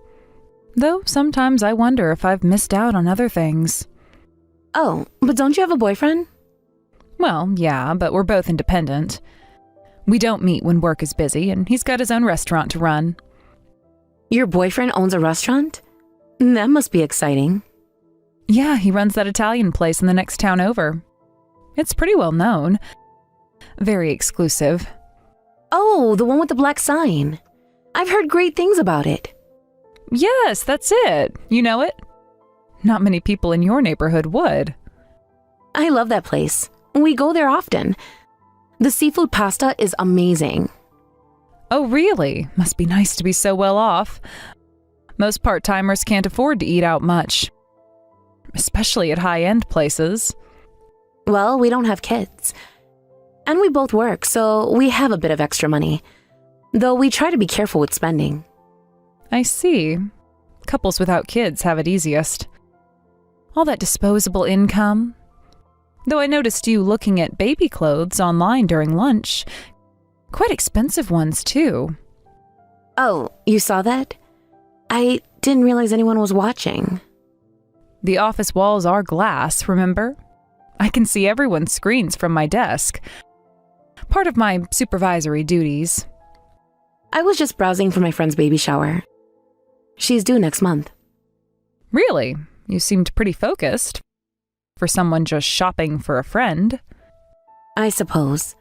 Though sometimes I wonder if I've missed out on other things. Oh, but don't you have a boyfriend? Well, yeah, but we're both independent. We don't meet when work is busy, and he's got his own restaurant to run. Your boyfriend owns a restaurant? That must be exciting. Yeah, he runs that Italian place in the next town over. It's pretty well known. Very exclusive. Oh, the one with the black sign. I've heard great things about it. Yes, that's it. You know it? Not many people in your neighborhood would. I love that place. We go there often. The seafood pasta is amazing. Oh, really? Must be nice to be so well off. Most part-timers can't afford to eat out much. Especially at high-end places. Well, we don't have kids. And we both work, so we have a bit of extra money. Though we try to be careful with spending. I see. Couples without kids have it easiest. All that disposable income. Though I noticed you looking at baby clothes online during lunch. Quite expensive ones, too. Oh, you saw that? I didn't realize anyone was watching. The office walls are glass, remember? I can see everyone's screens from my desk. Part of my supervisory duties. I was just browsing for my friend's baby shower. She's due next month. Really? You seemed pretty focused. For someone just shopping for a friend. I suppose.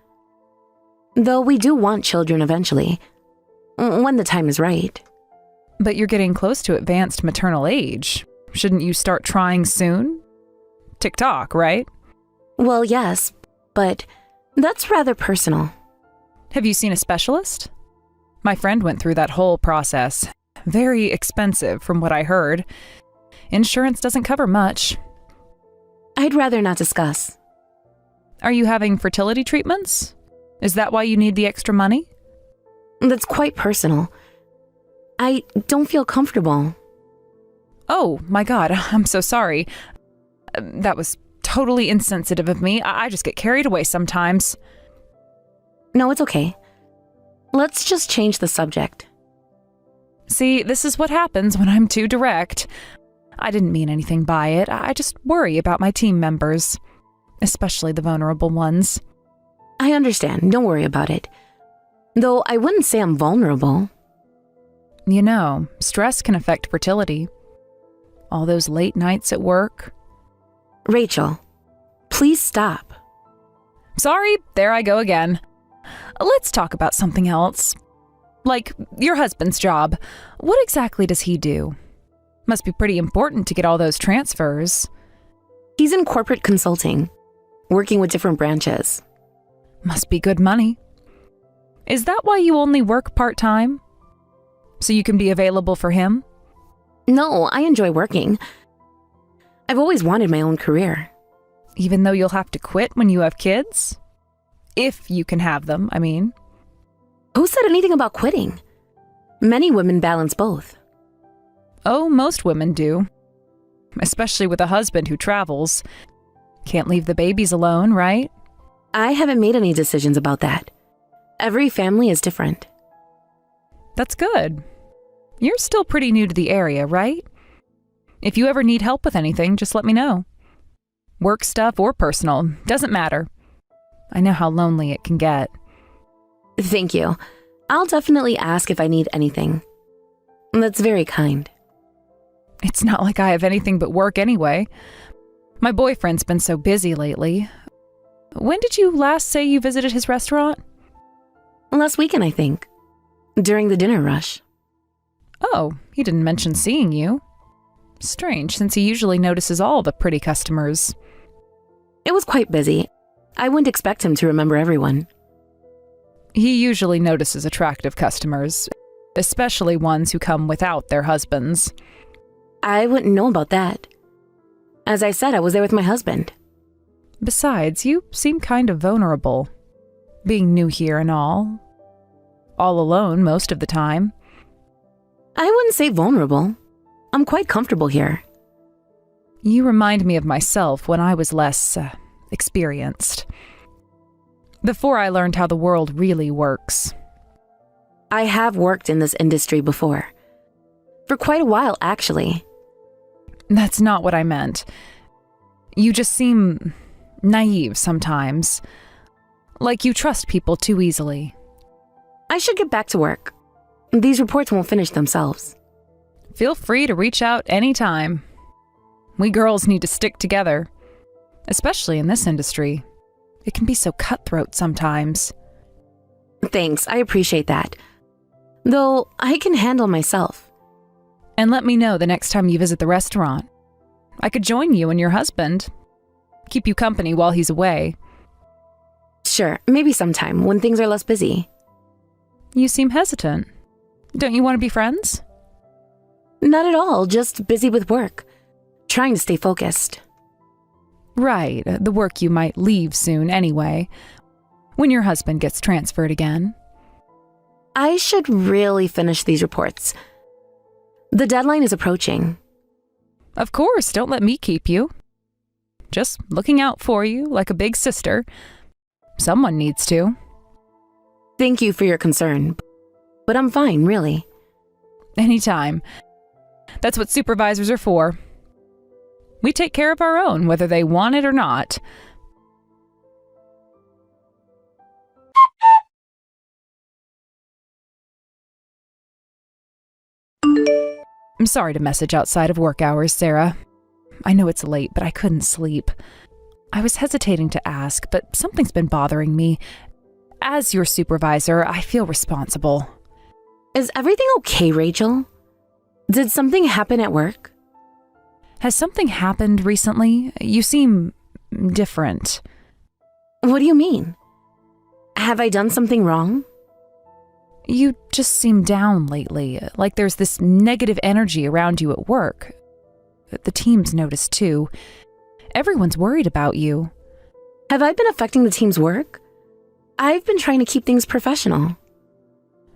Though we do want children eventually. When the time is right. But you're getting close to advanced maternal age. Shouldn't you start trying soon? TikTok, right? Well, yes, but that's rather personal. Have you seen a specialist? My friend went through that whole process. Very expensive, from what I heard. Insurance doesn't cover much. I'd rather not discuss. Are you having fertility treatments? Is that why you need the extra money? That's quite personal. I don't feel comfortable. Oh, my God, I'm so sorry. That was totally insensitive of me. I just get carried away sometimes. No, it's okay. Let's just change the subject. See, this is what happens when I'm too direct. I didn't mean anything by it. I just worry about my team members, especially the vulnerable ones. I understand. Don't worry about it. Though I wouldn't say I'm vulnerable. You know, stress can affect fertility. All those late nights at work. Rachel, please stop. Sorry, there I go again. Let's talk about something else. Like your husband's job. What exactly does he do? Must be pretty important to get all those transfers. He's in corporate consulting, working with different branches. Must be good money. Is that why you only work part-time? So you can be available for him? No, I enjoy working. I've always wanted my own career. Even though you'll have to quit when you have kids? If you can have them, I mean. Who said anything about quitting? Many women balance both. Oh, most women do. Especially with a husband who travels. Can't leave the babies alone, right? I haven't made any decisions about that. Every family is different. That's good. You're still pretty new to the area, right? If you ever need help with anything, just let me know. Work stuff or personal, doesn't matter. I know how lonely it can get. Thank you. I'll definitely ask if I need anything. That's very kind. It's not like I have anything but work anyway. My boyfriend's been so busy lately. When did you last say you visited his restaurant? Last weekend, I think. During the dinner rush. Oh, he didn't mention seeing you. Strange, since he usually notices all the pretty customers. It was quite busy. I wouldn't expect him to remember everyone. He usually notices attractive customers, especially ones who come without their husbands. I wouldn't know about that. As I said, I was there with my husband. Besides, you seem kind of vulnerable. Being new here and all. All alone most of the time. I wouldn't say vulnerable. I'm quite comfortable here. You remind me of myself when I was less experienced. Before I learned how the world really works. I have worked in this industry before. For quite a while, actually. That's not what I meant. You just seem naive sometimes. Like you trust people too easily. I should get back to work. These reports won't finish themselves. Feel free to reach out anytime. We girls need to stick together. Especially in this industry. It can be so cutthroat sometimes. Thanks, I appreciate that. Though, I can handle myself. And let me know the next time you visit the restaurant. I could join you and your husband. Keep you company while he's away. Sure, maybe sometime, when things are less busy. You seem hesitant. Don't you want to be friends? Not at all, just busy with work. Trying to stay focused. Right, the work you might leave soon anyway. When your husband gets transferred again. I should really finish these reports. The deadline is approaching. Of course, don't let me keep you. Just looking out for you like a big sister. Someone needs to. Thank you for your concern, but I'm fine, really. Anytime. That's what supervisors are for. We take care of our own, whether they want it or not. I'm sorry to message outside of work hours, Sarah. I know it's late, but I couldn't sleep. I was hesitating to ask, but something's been bothering me. As your supervisor, I feel responsible. Is everything okay, Rachel? Did something happen at work? Has something happened recently? You seem different. What do you mean? Have I done something wrong? You just seem down lately, like there's this negative energy around you at work. The team's noticed too. Everyone's worried about you. Have I been affecting the team's work? I've been trying to keep things professional.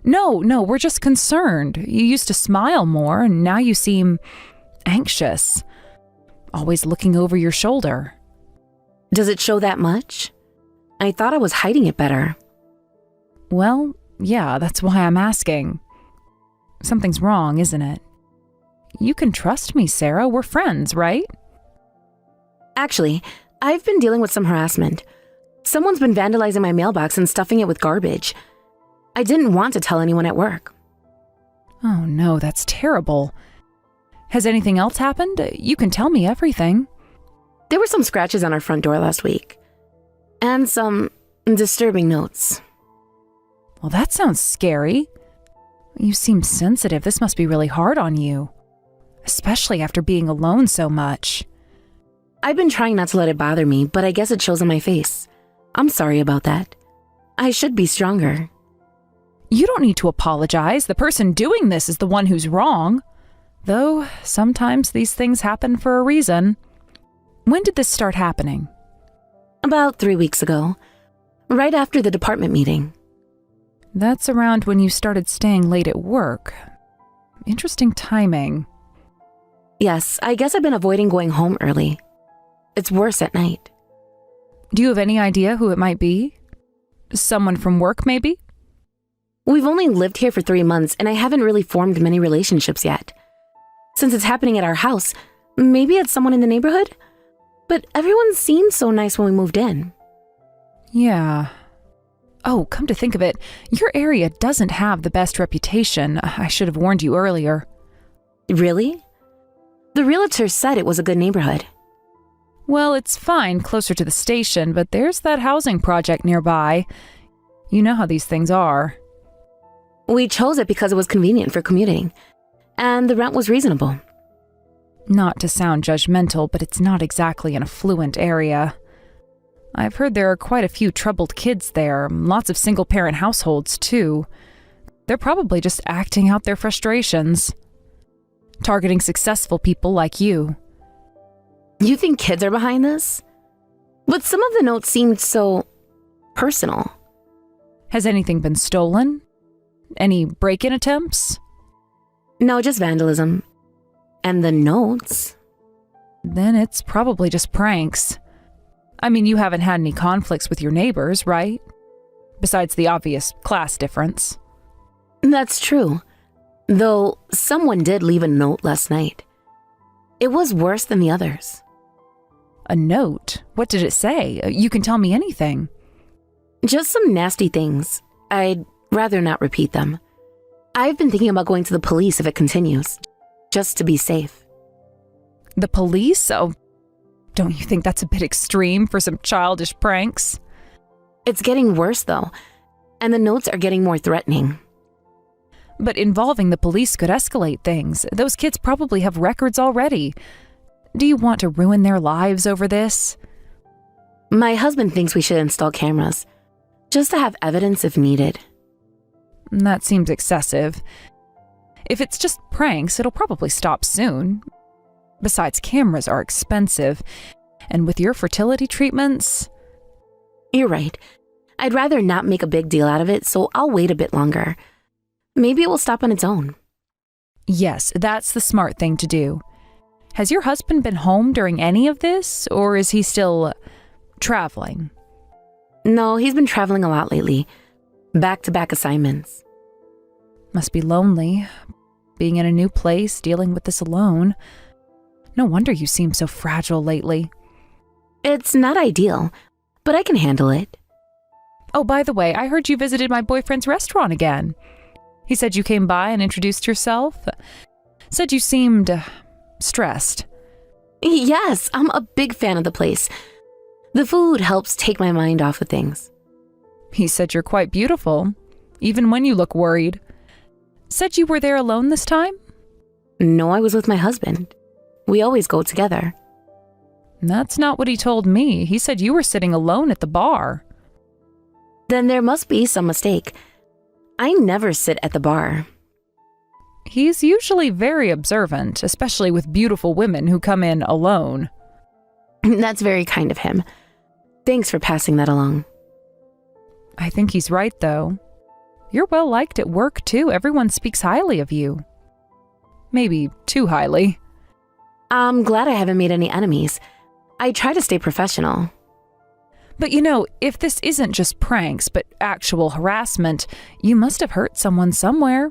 No, we're just concerned. You used to smile more, and now you seem anxious. Always looking over your shoulder. Does it show that much? I thought I was hiding it better. Well, yeah, that's why I'm asking. Something's wrong, isn't it? You can trust me, Sarah. We're friends, right? Actually, I've been dealing with some harassment. Someone's been vandalizing my mailbox and stuffing it with garbage. I didn't want to tell anyone at work. Oh no, that's terrible. Has anything else happened? You can tell me everything. There were some scratches on our front door last week. And some disturbing notes. Well, that sounds scary. You seem sensitive. This must be really hard on you. Especially after being alone so much. I've been trying not to let it bother me, but I guess it shows on my face. I'm sorry about that. I should be stronger. You don't need to apologize. The person doing this is the one who's wrong. Though, sometimes these things happen for a reason. When did this start happening? About 3 weeks ago. Right after the department meeting. That's around when you started staying late at work. Interesting timing. Yes, I guess I've been avoiding going home early. It's worse at night. Do you have any idea who it might be? Someone from work, maybe? We've only lived here for 3 months, and I haven't really formed many relationships yet. Since it's happening at our house, maybe it's someone in the neighborhood? But everyone seemed so nice when we moved in. Yeah. Oh, come to think of it, your area doesn't have the best reputation. I should have warned you earlier. Really? The realtor said it was a good neighborhood. Well, it's fine closer to the station, but there's that housing project nearby. You know how these things are. We chose it because it was convenient for commuting, and the rent was reasonable. Not to sound judgmental, but it's not exactly an affluent area. I've heard there are quite a few troubled kids there, lots of single-parent households, too. They're probably just acting out their frustrations. Targeting successful people like you. You think kids are behind this? But some of the notes seemed so personal. Has anything been stolen? Any break-in attempts? No, just vandalism. And the notes. Then it's probably just pranks. I mean, you haven't had any conflicts with your neighbors, right? Besides the obvious class difference. That's true. Though someone did leave a note last night. It was worse than the others. A note? What did it say? You can tell me anything. Just some nasty things. I'd rather not repeat them. I've been thinking about going to the police if it continues, just to be safe. The police? Oh, don't you think that's a bit extreme for some childish pranks? It's getting worse, though, and the notes are getting more threatening. But involving the police could escalate things. Those kids probably have records already. Do you want to ruin their lives over this? My husband thinks we should install cameras, just to have evidence if needed. That seems excessive. If it's just pranks, it'll probably stop soon. Besides, cameras are expensive. And with your fertility treatments... You're right. I'd rather not make a big deal out of it, so I'll wait a bit longer. Maybe it will stop on its own. Yes, that's the smart thing to do. Has your husband been home during any of this, or is he still traveling? No, he's been traveling a lot lately. Back-to-back assignments. Must be lonely, being in a new place, dealing with this alone. No wonder you seem so fragile lately. It's not ideal, but I can handle it. Oh, by the way, I heard you visited my boyfriend's restaurant again. He said you came by and introduced yourself. Said you seemed stressed. Yes, I'm a big fan of the place. The food helps take my mind off of things. He said you're quite beautiful, even when you look worried. Said you were there alone this time? No, I was with my husband. We always go together. That's not what he told me. He said you were sitting alone at the bar. Then there must be some mistake. I never sit at the bar. He's usually very observant, especially with beautiful women who come in alone. That's very kind of him. Thanks for passing that along. I think he's right, though. You're well liked at work, too. Everyone speaks highly of you. Maybe too highly. I'm glad I haven't made any enemies. I try to stay professional. But you know, if this isn't just pranks, but actual harassment, you must have hurt someone somewhere.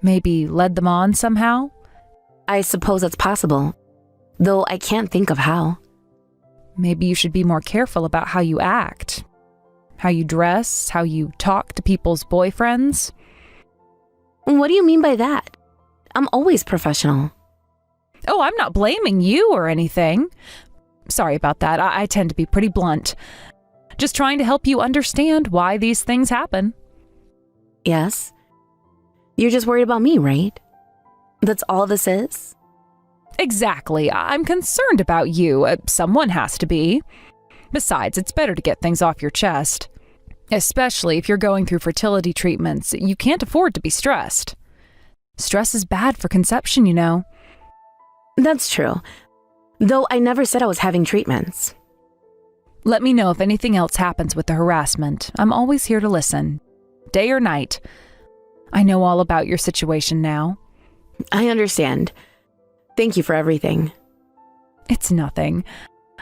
Maybe led them on somehow? I suppose it's possible, though I can't think of how. Maybe you should be more careful about how you act, how you dress, how you talk to people's boyfriends. What do you mean by that? I'm always professional. Oh, I'm not blaming you or anything. Sorry about that. I tend to be pretty blunt. Just trying to help you understand why these things happen. Yes? You're just worried about me, right? That's all this is? Exactly. I'm concerned about you. Someone has to be. Besides, it's better to get things off your chest. Especially if you're going through fertility treatments. You can't afford to be stressed. Stress is bad for conception, you know. That's true. Though I never said I was having treatments. Let me know if anything else happens with the harassment. I'm always here to listen. Day or night. I know all about your situation now. I understand. Thank you for everything. It's nothing.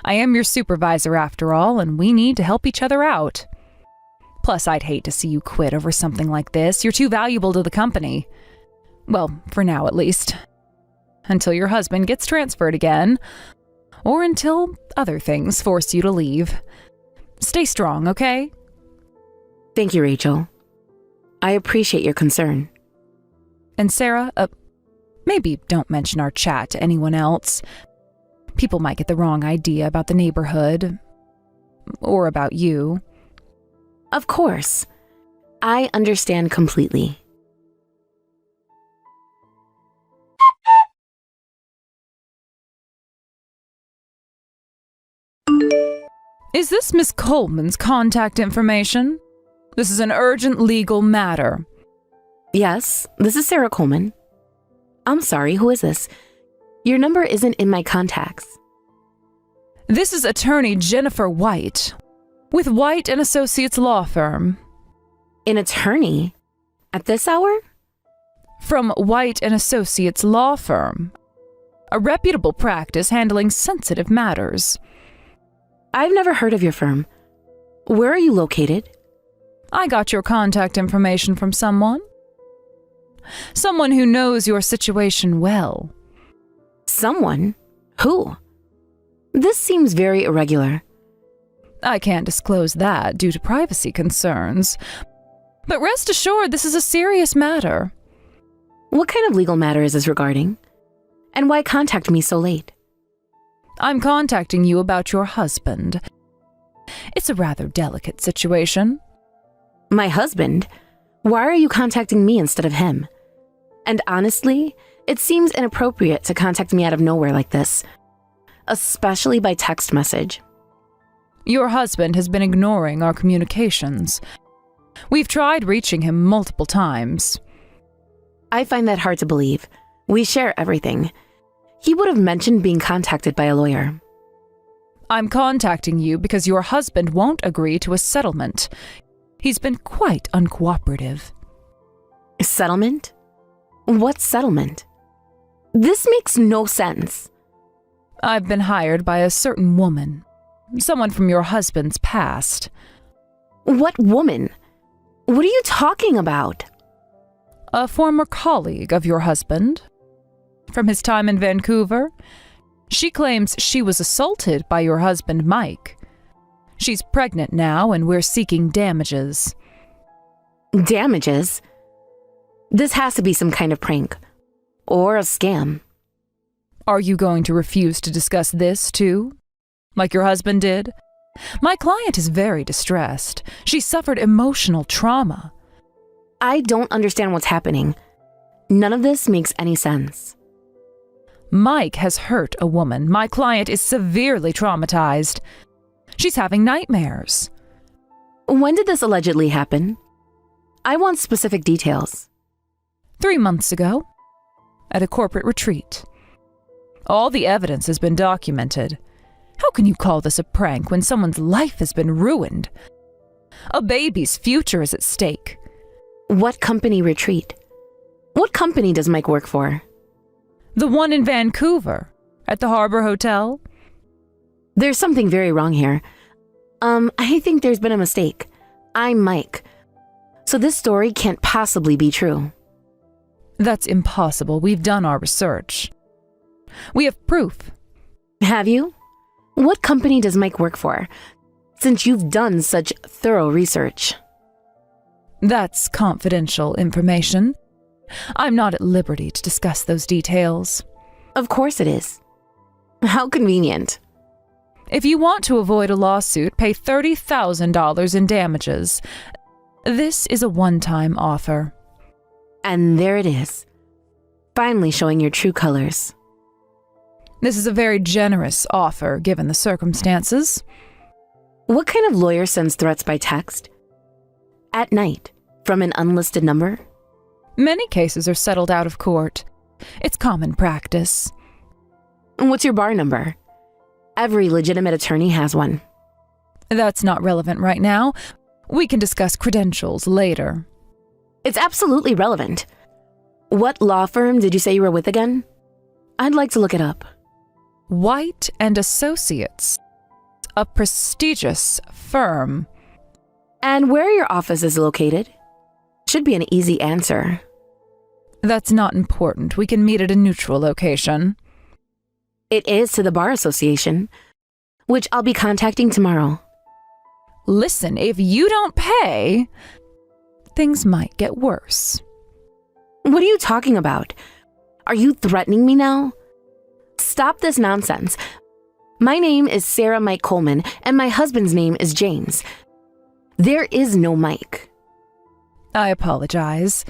I am your supervisor after all, and we need to help each other out. Plus, I'd hate to see you quit over something like this. You're too valuable to the company. Well, for now at least. Until your husband gets transferred again. Or until other things force you to leave. Stay strong, okay? Thank you, Rachel. I appreciate your concern. And Sarah, maybe don't mention our chat to anyone else. People might get the wrong idea about the neighborhood. Or about you. Of course. I understand completely. Is this Miss Coleman's contact information? This is an urgent legal matter. Yes, this is Sarah Coleman. I'm sorry, who is this? Your number isn't in my contacts. This is attorney Jennifer White, with White and Associates Law Firm. An attorney? At this hour? From White and Associates Law Firm, a reputable practice handling sensitive matters. I've never heard of your firm. Where are you located? I got your contact information from someone. Someone who knows your situation well. Someone? Who? This seems very irregular. I can't disclose that due to privacy concerns. But rest assured, this is a serious matter. What kind of legal matter is this regarding? And why contact me so late? I'm contacting you about your husband. It's a rather delicate situation. My husband? Why are you contacting me instead of him? And honestly, it seems inappropriate to contact me out of nowhere like this, especially by text message. Your husband has been ignoring our communications. We've tried reaching him multiple times. I find that hard to believe. We share everything. He would have mentioned being contacted by a lawyer. I'm contacting you because your husband won't agree to a settlement. He's been quite uncooperative. Settlement? What settlement? This makes no sense. I've been hired by a certain woman. Someone from your husband's past. What woman? What are you talking about? A former colleague of your husband. From his time in Vancouver. She claims she was assaulted by your husband, Mike. She's pregnant now, and we're seeking damages. Damages? This has to be some kind of prank. Or a scam. Are you going to refuse to discuss this, too? Like your husband did? My client is very distressed. She suffered emotional trauma. I don't understand what's happening. None of this makes any sense. Mike has hurt a woman. My client is severely traumatized. She's having nightmares. When did this allegedly happen? I want specific details. 3 months ago, at a corporate retreat. All the evidence has been documented. How can you call this a prank when someone's life has been ruined? A baby's future is at stake. What company retreat? What company does Mike work for? The one in Vancouver, at the Harbor Hotel. There's something very wrong here. I think there's been a mistake. I'm Mike. So this story can't possibly be true. That's impossible. We've done our research. We have proof. Have you? What company does Mike work for, since you've done such thorough research? That's confidential information. I'm not at liberty to discuss those details. Of course it is. How convenient. If you want to avoid a lawsuit, pay $30,000 in damages. This is a one-time offer. And there it is. Finally showing your true colors. This is a very generous offer, given the circumstances. What kind of lawyer sends threats by text? At night, from an unlisted number? Many cases are settled out of court. It's common practice. What's your bar number? Every legitimate attorney has one. That's not relevant right now. We can discuss credentials later. It's absolutely relevant. What law firm did you say you were with again? I'd like to look it up. White and Associates, a prestigious firm. And where are your offices located? Should be an easy answer. That's not important. We can meet at a neutral location. It is to the Bar Association, which I'll be contacting tomorrow. Listen, if you don't pay, things might get worse. What are you talking about? Are you threatening me now? Stop this nonsense. My name is Sarah Mike Coleman, and my husband's name is James. There is no Mike. I apologize.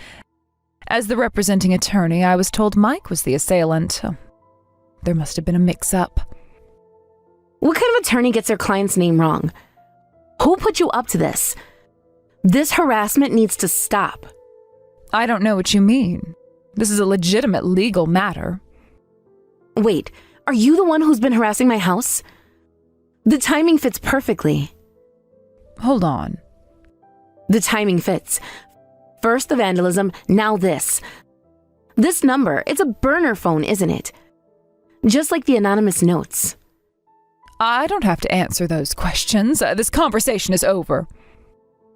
As the representing attorney, I was told Mike was the assailant. There must have been a mix-up. What kind of attorney gets their client's name wrong? Who put you up to this? This harassment needs to stop. I don't know what you mean. This is a legitimate legal matter. Wait, are you the one who's been harassing my house? The timing fits perfectly. Hold on. The timing fits. First the vandalism, now this. This number, it's a burner phone, isn't it? Just like the anonymous notes. I don't have to answer those questions. This conversation is over.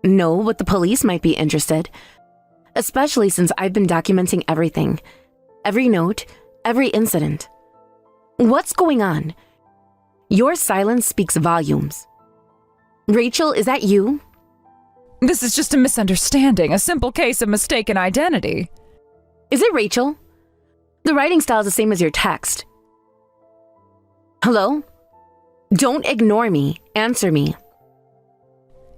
No, but the police might be interested. Especially since I've been documenting everything. Every note, every incident. What's going on? Your silence speaks volumes. Rachel, is that you? This is just a misunderstanding, a simple case of mistaken identity. Is it Rachel? The writing style is the same as your text. Hello? Don't ignore me. Answer me.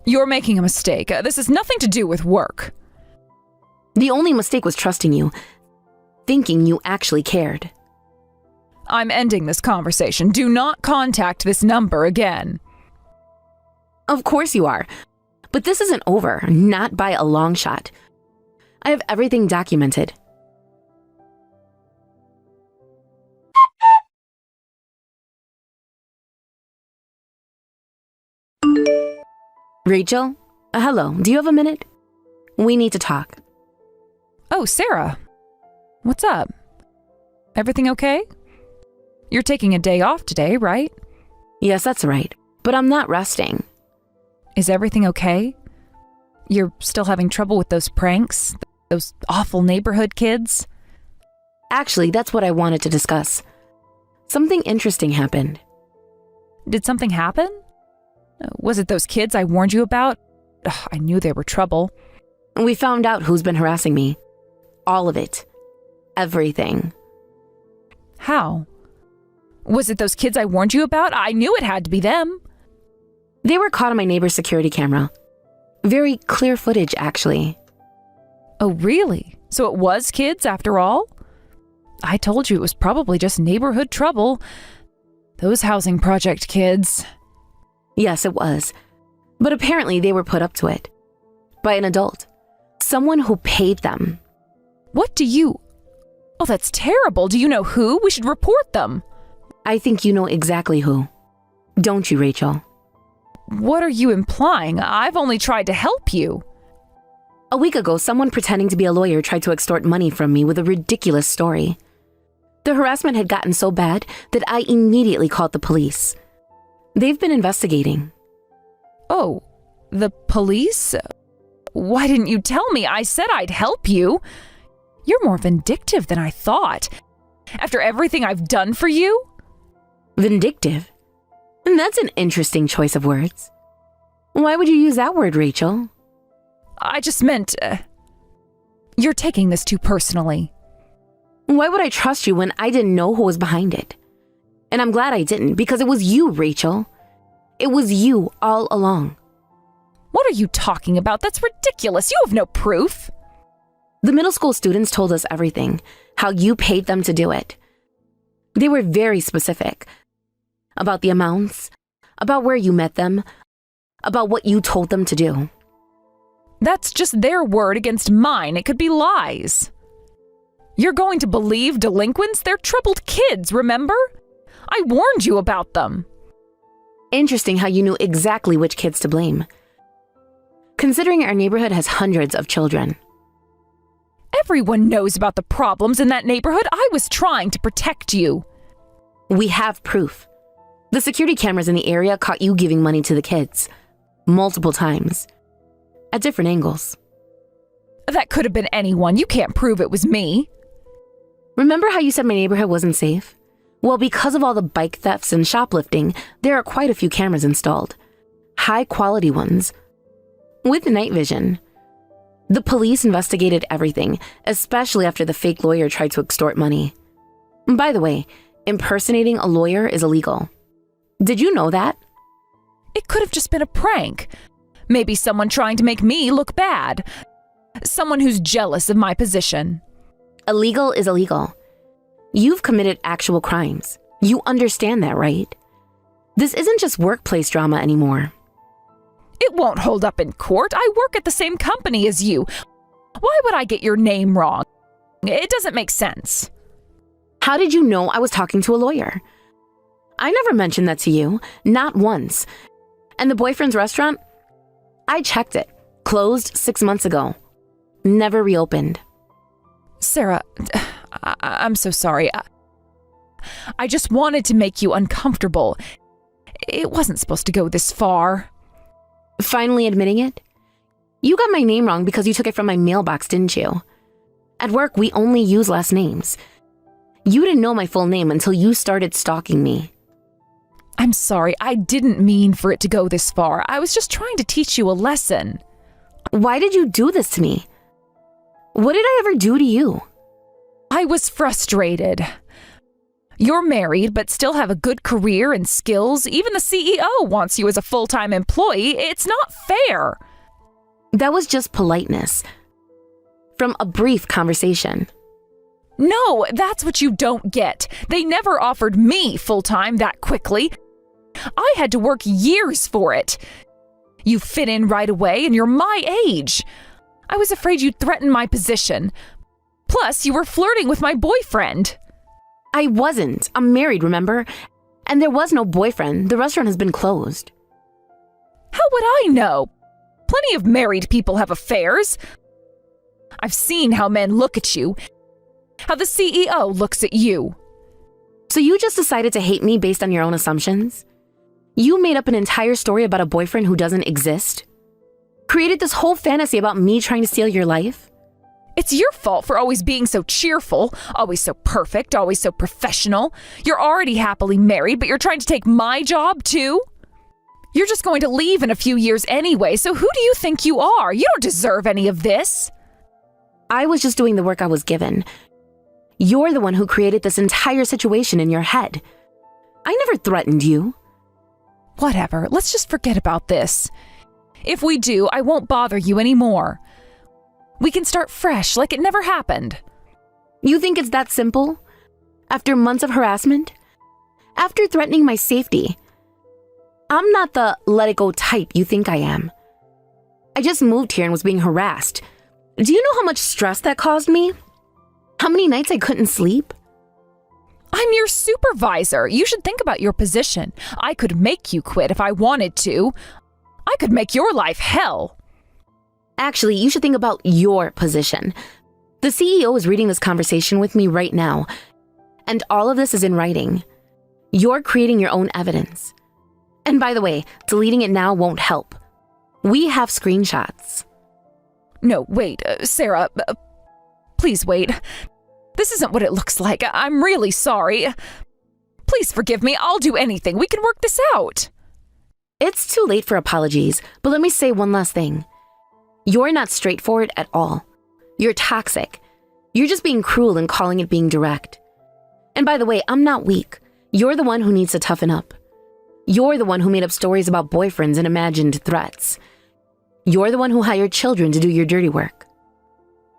You're making a mistake. This has nothing to do with work. The only mistake was trusting you, thinking you actually cared. I'm ending this conversation. Do not contact this number again. Of course you are. But this isn't over, not by a long shot. I have everything documented. Rachel? Hello, do you have a minute? We need to talk. Oh, Sarah. What's up? Everything okay? You're taking a day off today, right? Yes, that's right. But I'm not resting. Is everything okay? You're still having trouble with those pranks? Those awful neighborhood kids? Actually, that's what I wanted to discuss. Something interesting happened. Did something happen? Was it those kids I warned you about? Ugh, I knew they were trouble. We found out who's been harassing me. All of it. Everything. How? Was it those kids I warned you about? I knew it had to be them. They were caught on my neighbor's security camera. Very clear footage, actually. Oh, really? So it was kids after all? I told you it was probably just neighborhood trouble. Those housing project kids. Yes, it was. But apparently they were put up to it. By an adult. Someone who paid them. What do you... Oh, that's terrible. Do you know who? We should report them. I think you know exactly who. Don't you, Rachel? What are you implying? I've only tried to help you. A week ago, someone pretending to be a lawyer tried to extort money from me with a ridiculous story. The harassment had gotten so bad that I immediately called the police. They've been investigating. Oh, the police? Why didn't you tell me? I said I'd help you. You're more vindictive than I thought. After everything I've done for you? Vindictive? And that's an interesting choice of words. Why would you use that word, Rachel? I just meant... you're taking this too personally. Why would I trust you when I didn't know who was behind it? And I'm glad I didn't, because it was you, Rachel. It was you all along. What are you talking about? That's ridiculous. You have no proof. The middle school students told us everything, how you paid them to do it. They were very specific. About the amounts, about where you met them, about what you told them to do. That's just their word against mine. It could be lies. You're going to believe delinquents? They're troubled kids, remember? I warned you about them. Interesting how you knew exactly which kids to blame. Considering our neighborhood has hundreds of children. Everyone knows about the problems in that neighborhood. I was trying to protect you. We have proof. The security cameras in the area caught you giving money to the kids. Multiple times. At different angles. That could have been anyone. You can't prove it was me. Remember how you said my neighborhood wasn't safe? Well, because of all the bike thefts and shoplifting, there are quite a few cameras installed. high-quality ones. With night vision. The police investigated everything, especially after the fake lawyer tried to extort money. By the way, impersonating a lawyer is illegal. Did you know that? It could have just been a prank. Maybe someone trying to make me look bad. Someone who's jealous of my position. Illegal is illegal. You've committed actual crimes. You understand that, right? This isn't just workplace drama anymore. It won't hold up in court. I work at the same company as you. Why would I get your name wrong? It doesn't make sense. How did you know I was talking to a lawyer? I never mentioned that to you, not once. And the boyfriend's restaurant? I checked it. Closed 6 months ago. Never reopened. Sarah, I'm so sorry. I just wanted to make you uncomfortable. It wasn't supposed to go this far. Finally admitting it? You got my name wrong because you took it from my mailbox, didn't you? At work, we only use last names. You didn't know my full name until you started stalking me. I'm sorry. I didn't mean for it to go this far. I was just trying to teach you a lesson. Why did you do this to me? What did I ever do to you? I was frustrated. You're married, but still have a good career and skills. Even the CEO wants you as a full-time employee. It's not fair. That was just politeness. From a brief conversation. No, that's what you don't get. They never offered me full-time that quickly. I had to work years for it. You fit in right away, and you're my age. I was afraid you'd threaten my position. Plus, you were flirting with my boyfriend. I wasn't. I'm married, remember? And there was no boyfriend. The restaurant has been closed. How would I know? Plenty of married people have affairs. I've seen how men look at you. How the CEO looks at you. So you just decided to hate me based on your own assumptions? You made up an entire story about a boyfriend who doesn't exist? Created this whole fantasy about me trying to steal your life? It's your fault for always being so cheerful, always so perfect, always so professional. You're already happily married, but you're trying to take my job too? You're just going to leave in a few years anyway, so who do you think you are? You don't deserve any of this. I was just doing the work I was given. You're the one who created this entire situation in your head. I never threatened you. Whatever, let's just forget about this. If we do, I won't bother you anymore. We can start fresh, like it never happened. You think it's that simple? After months of harassment? After threatening my safety? I'm not the let-it-go type you think I am. I just moved here and was being harassed. Do you know how much stress that caused me? How many nights I couldn't sleep? I'm your supervisor. You should think about your position. I could make you quit if I wanted to. I could make your life hell. Actually, you should think about your position. The CEO is reading this conversation with me right now, and all of this is in writing. You're creating your own evidence. And by the way, deleting it now won't help. We have screenshots. No, wait, Sarah, please wait. This isn't what it looks like. I'm really sorry. Please forgive me. I'll do anything. We can work this out. It's too late for apologies, but let me say one last thing. You're not straightforward at all. You're toxic. You're just being cruel and calling it being direct. And by the way, I'm not weak. You're the one who needs to toughen up. You're the one who made up stories about boyfriends and imagined threats. You're the one who hired children to do your dirty work.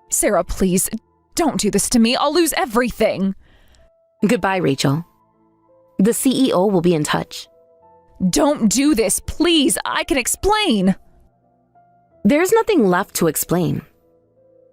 Sarah, please, don't do this to me. I'll lose everything. Goodbye, Rachel. The CEO will be in touch. Don't do this, please. I can explain. There's nothing left to explain.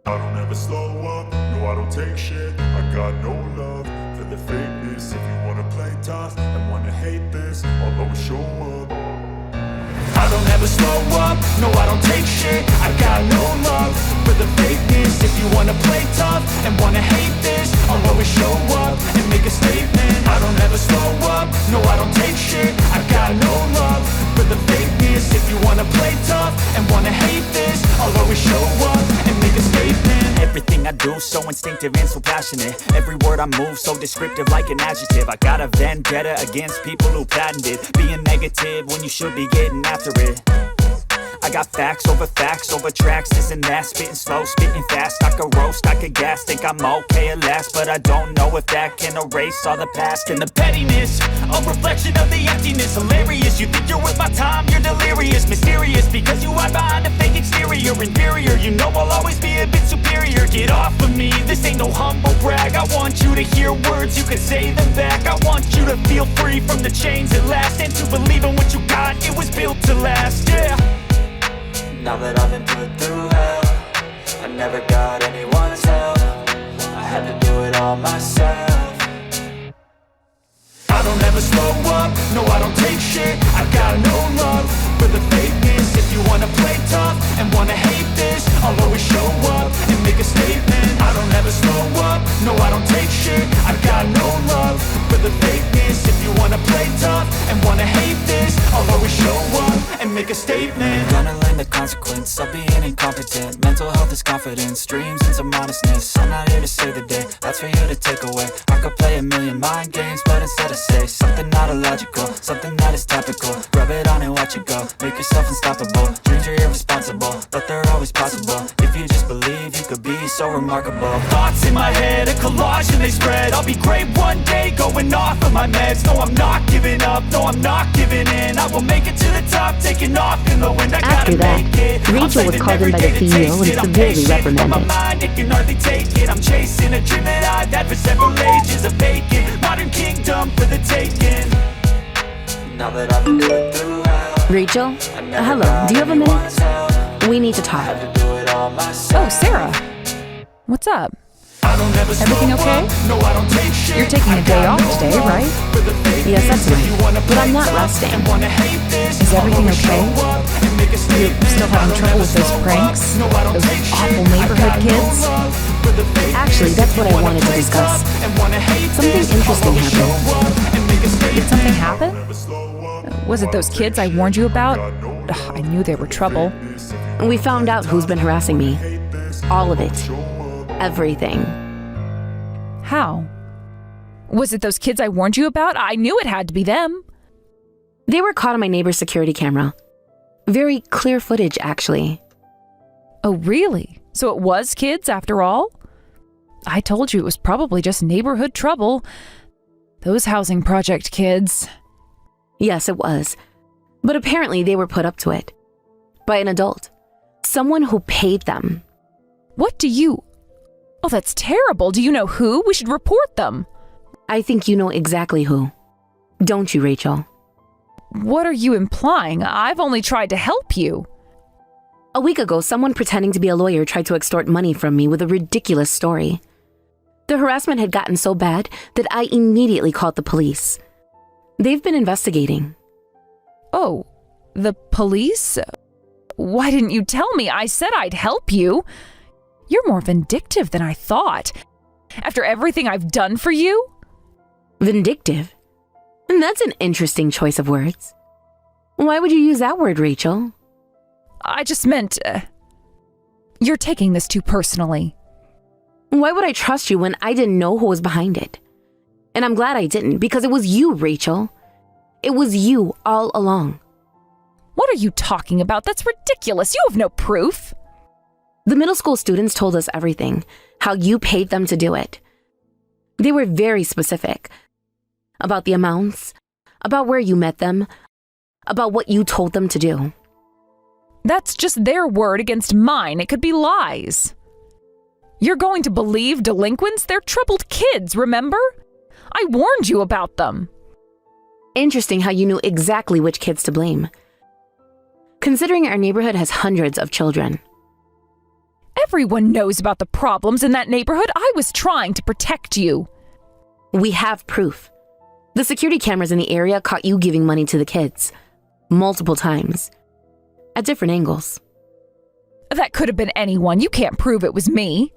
I don't ever slow up, no I don't take shit. I got no love for the fakeness. If you wanna play tough and wanna hate this, I'll always show up. I don't ever slow up, no I don't take shit. I got no love for the fakeness. If you wanna play tough and wanna hate this, I'll always show up and make a statement. I don't ever slow up, no I don't take shit. I got no love for the fakeness. fakeness. If you wanna play tough and wanna hate this, I'll always show up and make a statement. Everything I do so instinctive and so passionate. Every word I move so descriptive like an adjective. I got a vendetta against people who patented being negative when you should be getting after it. I got facts over tracks, this and that. Spitting slow, spitting fast, I could roast, I could gas. Think I'm okay at last, but I don't know if that can erase all the past. And the pettiness, a reflection of the emptiness. Hilarious, you think you're worth my time, you're delirious. Mysterious, because you hide behind a fake exterior. Inferior, you know I'll always be a bit superior. Get off of me, this ain't no humble brag. I want you to hear words, you can say them back. I want you to feel free from the chains at last, and to believe in what you got, it was built to last, yeah. Now that I've been put through hell, I never got anyone's help. I had to do it all myself. I don't ever slow up, no I don't take shit. I got no love for the fakeness. If you wanna play tough and wanna hate this, I'll always show up and make a statement. I don't ever slow up, no I don't take shit. I got no love for the fakeness. If you wanna play tough and wanna hate this, I'll always show up and make a statement. Gonna learn the consequence of being incompetent. Mental health is confidence, dreams and some modestness. I'm not here to save the day, that's for you to take away. I could play a million mind games, but instead I say something not illogical, something that is topical. Rub it on and watch it go, make yourself unstoppable. Dreams are irresponsible, but they're always possible. If you just believe, you could be so remarkable. Thoughts in my head, a collage and they spread. I'll be great one day, going off of my meds. No, I'm not giving up, no, I'm not giving in. I will make it to the top, taking off in the wind. I After gotta that, make it. Rachel was called in by the CEO and severely reprimanded. My mind, it can hardly take it. I'm chasing a dream that I've had for several ages. A vacant modern kingdom for the taking. Now that I've been put through hell, Rachel, hello, do you have a minute? We need to talk. Oh, Sarah. What's up? Everything okay? You're taking a day off today, right? Yes, that's right. But I'm not resting. Is everything okay? You're still having trouble with those pranks? Those awful neighborhood kids? Actually, that's what I wanted to discuss. Something interesting happened. Did something happen? Was it those kids I warned you about? Ugh, I knew they were trouble. We found out who's been harassing me. All of it. Everything. How? Was it those kids I warned you about? I knew it had to be them. They were caught on my neighbor's security camera. Very clear footage, actually. Oh, really? So it was kids after all? I told you it was probably just neighborhood trouble. Those housing project kids. Yes, it was. But apparently they were put up to it. By an adult. Someone who paid them. What do you... Oh, that's terrible. Do you know who? We should report them. I think you know exactly who. Don't you, Rachel? What are you implying? I've only tried to help you. A week ago, someone pretending to be a lawyer tried to extort money from me with a ridiculous story. The harassment had gotten so bad that I immediately called the police. They've been investigating. Oh, the police? Why didn't you tell me? I said I'd help you. You're more vindictive than I thought. After everything I've done for you? Vindictive? That's an interesting choice of words. Why would you use that word, Rachel? I just meant... you're taking this too personally. Why would I trust you when I didn't know who was behind it? And I'm glad I didn't, because it was you, Rachel. It was you all along. What are you talking about? That's ridiculous. You have no proof. The middle school students told us everything, how you paid them to do it. They were very specific. About the amounts, about where you met them, about what you told them to do. That's just their word against mine. It could be lies. You're going to believe delinquents? They're troubled kids, remember? I warned you about them. Interesting how you knew exactly which kids to blame. Considering our neighborhood has hundreds of children. Everyone knows about the problems in that neighborhood. I was trying to protect you. We have proof. The security cameras in the area caught you giving money to the kids. Multiple times. At different angles. That could have been anyone. You can't prove it was me.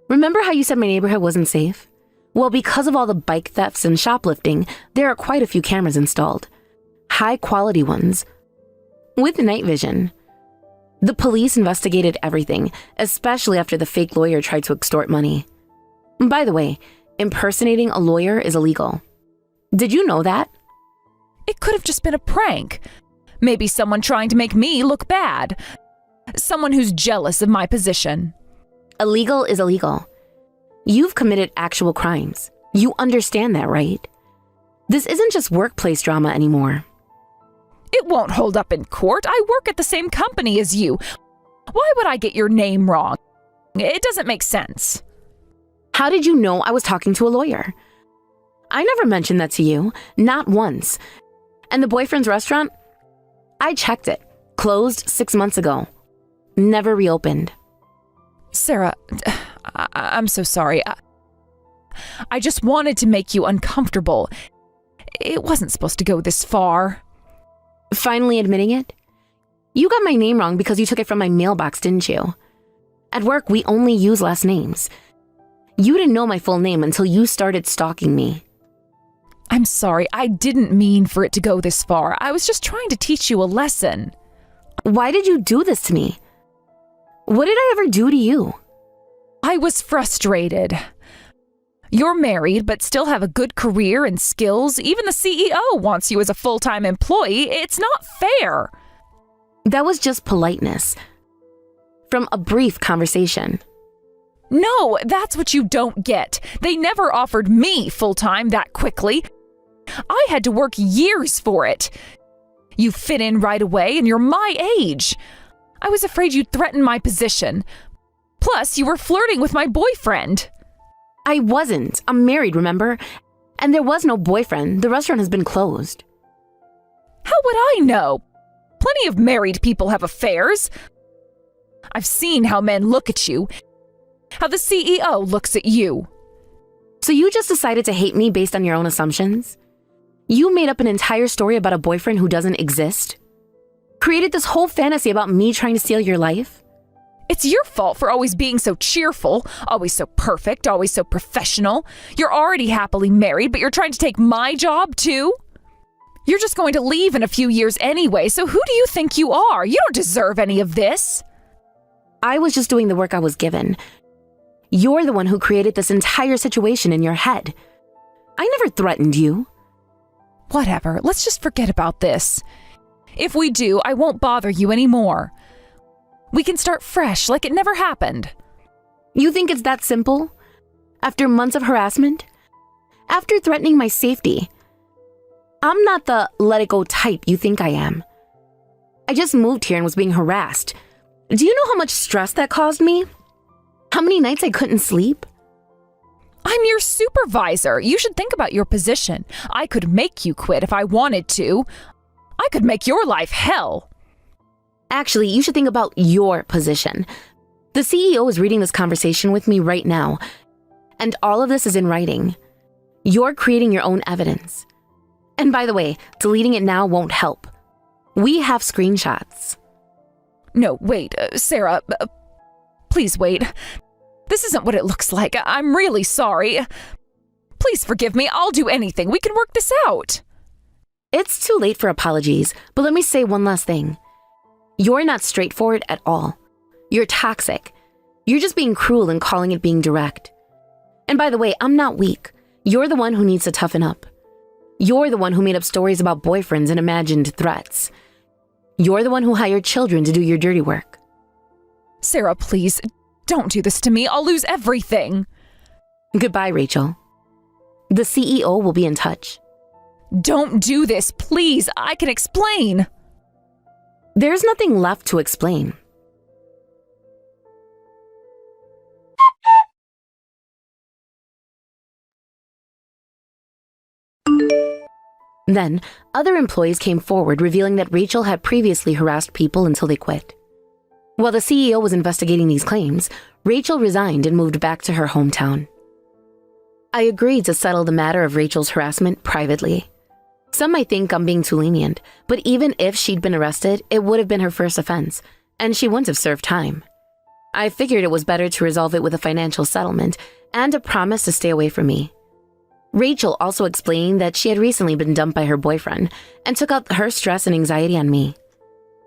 Remember how you said my neighborhood wasn't safe? Well, because of all the bike thefts and shoplifting, there are quite a few cameras installed. High quality ones. with night vision. The police investigated everything, especially after the fake lawyer tried to extort money. By the way, impersonating a lawyer is illegal. Did you know that? It could have just been a prank. Maybe someone trying to make me look bad. Someone who's jealous of my position. Illegal is illegal. You've committed actual crimes. You understand that, right? This isn't just workplace drama anymore. It won't hold up in court. I work at the same company as you. Why would I get your name wrong? It doesn't make sense. How did you know I was talking to a lawyer? I never mentioned that to you, not once. And the boyfriend's restaurant? I checked it. Closed 6 months ago. Never reopened. Sarah, I'm so sorry. I just wanted to make you uncomfortable. It wasn't supposed to go this far. Finally admitting it? You got my name wrong because you took it from my mailbox, didn't you? At work, we only use last names. You didn't know my full name until you started stalking me. I'm sorry, I didn't mean for it to go this far. I was just trying to teach you a lesson. Why did you do this to me? What did I ever do to you? I was frustrated. You're married, but still have a good career and skills. Even the CEO wants you as a full-time employee. It's not fair. That was just politeness. From a brief conversation. No, that's what you don't get. They never offered me full-time that quickly. I had to work years for it. You fit in right away and you're my age. I was afraid you'd threaten my position. Plus, you were flirting with my boyfriend. I wasn't. I'm married, remember? And there was no boyfriend. The restaurant has been closed. How would I know? Plenty of married people have affairs. I've seen how men look at you. How the CEO looks at you. So you just decided to hate me based on your own assumptions? You made up an entire story about a boyfriend who doesn't exist? Created this whole fantasy about me trying to steal your life? It's your fault for always being so cheerful, always so perfect, always so professional. You're already happily married, but you're trying to take my job too? You're just going to leave in a few years anyway, so who do you think you are? You don't deserve any of this. I was just doing the work I was given. You're the one who created this entire situation in your head. I never threatened you. Whatever, let's just forget about this. If we do, I won't bother you anymore. We can start fresh, like it never happened. You think it's that simple? After months of harassment? After threatening my safety? I'm not the let it go type you think I am. I just moved here and was being harassed. Do you know how much stress that caused me? How many nights I couldn't sleep? I'm your supervisor. You should think about your position. I could make you quit if I wanted to. I could make your life hell. Actually, you should think about your position. The CEO is reading this conversation with me right now, and all of this is in writing. You're creating your own evidence. And by the way, deleting it now won't help. We have screenshots. No, wait, Sarah, please wait. This isn't what it looks like. I'm really sorry. Please forgive me. I'll do anything. We can work this out. It's too late for apologies, but let me say one last thing. You're not straightforward at all. You're toxic. You're just being cruel and calling it being direct. And by the way, I'm not weak. You're the one who needs to toughen up. You're the one who made up stories about boyfriends and imagined threats. You're the one who hired children to do your dirty work. Sarah, please, don't do this to me. I'll lose everything. Goodbye, Rachel. The CEO will be in touch. Don't do this, please. I can explain. There's nothing left to explain. Then, other employees came forward revealing that Rachel had previously harassed people until they quit. While the CEO was investigating these claims, Rachel resigned and moved back to her hometown. I agreed to settle the matter of Rachel's harassment privately. Some might think I'm being too lenient, but even if she'd been arrested, it would have been her first offense, and she wouldn't have served time. I figured it was better to resolve it with a financial settlement and a promise to stay away from me. Rachel also explained that she had recently been dumped by her boyfriend and took out her stress and anxiety on me.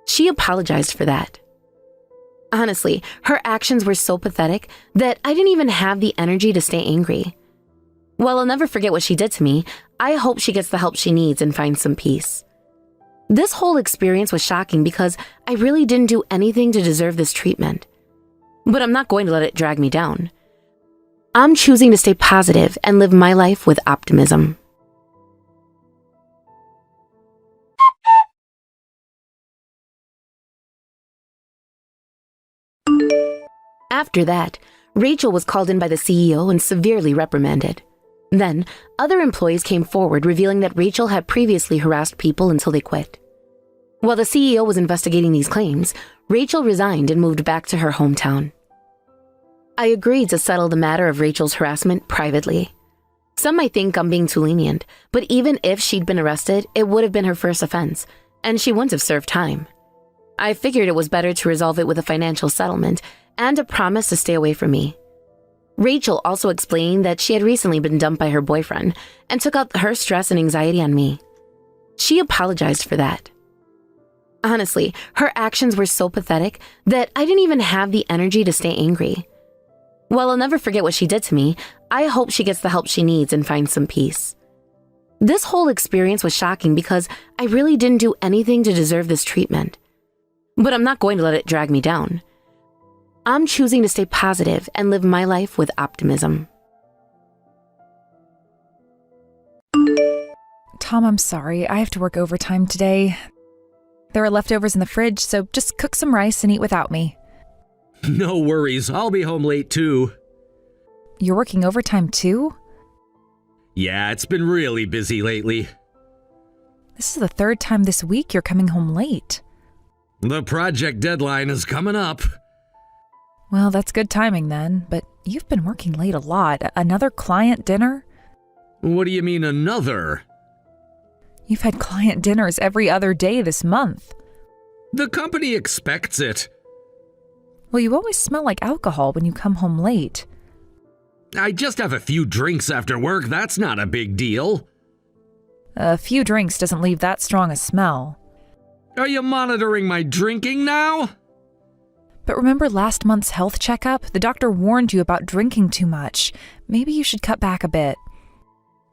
She apologized for that. Honestly, her actions were so pathetic that I didn't even have the energy to stay angry. While I'll never forget what she did to me, I hope she gets the help she needs and finds some peace. This whole experience was shocking because I really didn't do anything to deserve this treatment. But I'm not going to let it drag me down. I'm choosing to stay positive and live my life with optimism. After that, Rachel was called in by the CEO and severely reprimanded. Then, other employees came forward revealing that Rachel had previously harassed people until they quit. While the CEO was investigating these claims, Rachel resigned and moved back to her hometown. I agreed to settle the matter of Rachel's harassment privately. Some might think I'm being too lenient, but even if she'd been arrested, it would have been her first offense, and she wouldn't have served time. I figured it was better to resolve it with a financial settlement and a promise to stay away from me. Rachel also explained that she had recently been dumped by her boyfriend and took out her stress and anxiety on me. She apologized for that. Honestly, her actions were so pathetic that I didn't even have the energy to stay angry. While I'll never forget what she did to me, I hope she gets the help she needs and finds some peace. This whole experience was shocking because I really didn't do anything to deserve this treatment. But I'm not going to let it drag me down. I'm choosing to stay positive and live my life with optimism. Tom, I'm sorry. I have to work overtime today. There are leftovers in the fridge, so just cook some rice and eat without me. No worries, I'll be home late too. You're working overtime too? Yeah, it's been really busy lately. This is the third time this week you're coming home late. The project deadline is coming up. Well, that's good timing then, but you've been working late a lot. Another client dinner? What do you mean another? You've had client dinners every other day this month. The company expects it. Well, you always smell like alcohol when you come home late. I just have a few drinks after work, that's not a big deal. A few drinks doesn't leave that strong a smell. Are you monitoring my drinking now? But remember last month's health checkup? The doctor warned you about drinking too much. Maybe you should cut back a bit.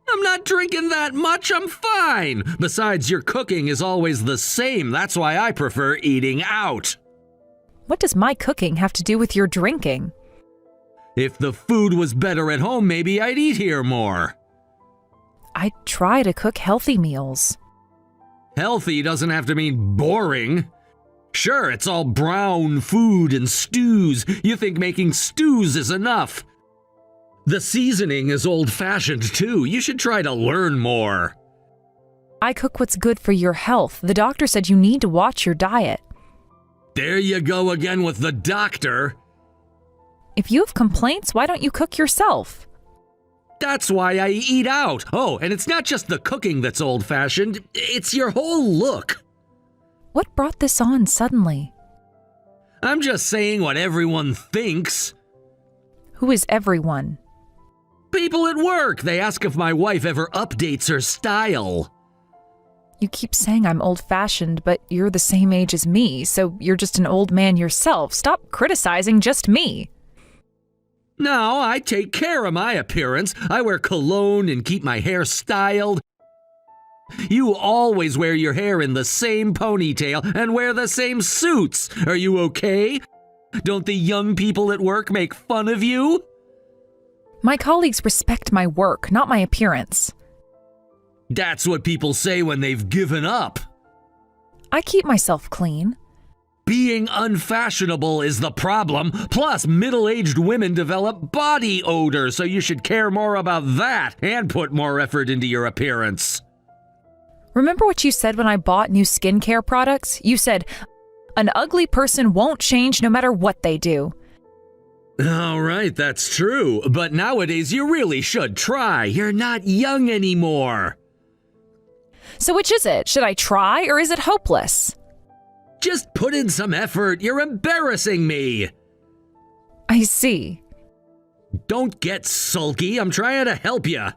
I'm not drinking that much, I'm fine. Besides, your cooking is always the same. That's why I prefer eating out. What does my cooking have to do with your drinking? If the food was better at home, maybe I'd eat here more. I try to cook healthy meals. Healthy doesn't have to mean boring. Sure, it's all brown food and stews. You think making stews is enough. The seasoning is old-fashioned too. You should try to learn more. I cook what's good for your health. The doctor said you need to watch your diet. There you go again with the doctor. If you have complaints, why don't you cook yourself? That's why I eat out. Oh, and it's not just the cooking that's old-fashioned. It's your whole look. What brought this on suddenly? I'm just saying what everyone thinks. Who is everyone? People at work. They ask if my wife ever updates her style. You keep saying I'm old-fashioned, but you're the same age as me, so you're just an old man yourself. Stop criticizing just me. No, I take care of my appearance. I wear cologne and keep my hair styled. You always wear your hair in the same ponytail and wear the same suits. Are you okay? Don't the young people at work make fun of you? My colleagues respect my work, not my appearance. That's what people say when they've given up. I keep myself clean. Being unfashionable is the problem. Plus, middle-aged women develop body odor, so you should care more about that and put more effort into your appearance. Remember what you said when I bought new skincare products? You said, an ugly person won't change no matter what they do. All right, that's true. But nowadays, you really should try. You're not young anymore. So which is it? Should I try or is it hopeless? Just put in some effort. You're embarrassing me. I see. Don't get sulky. I'm trying to help you.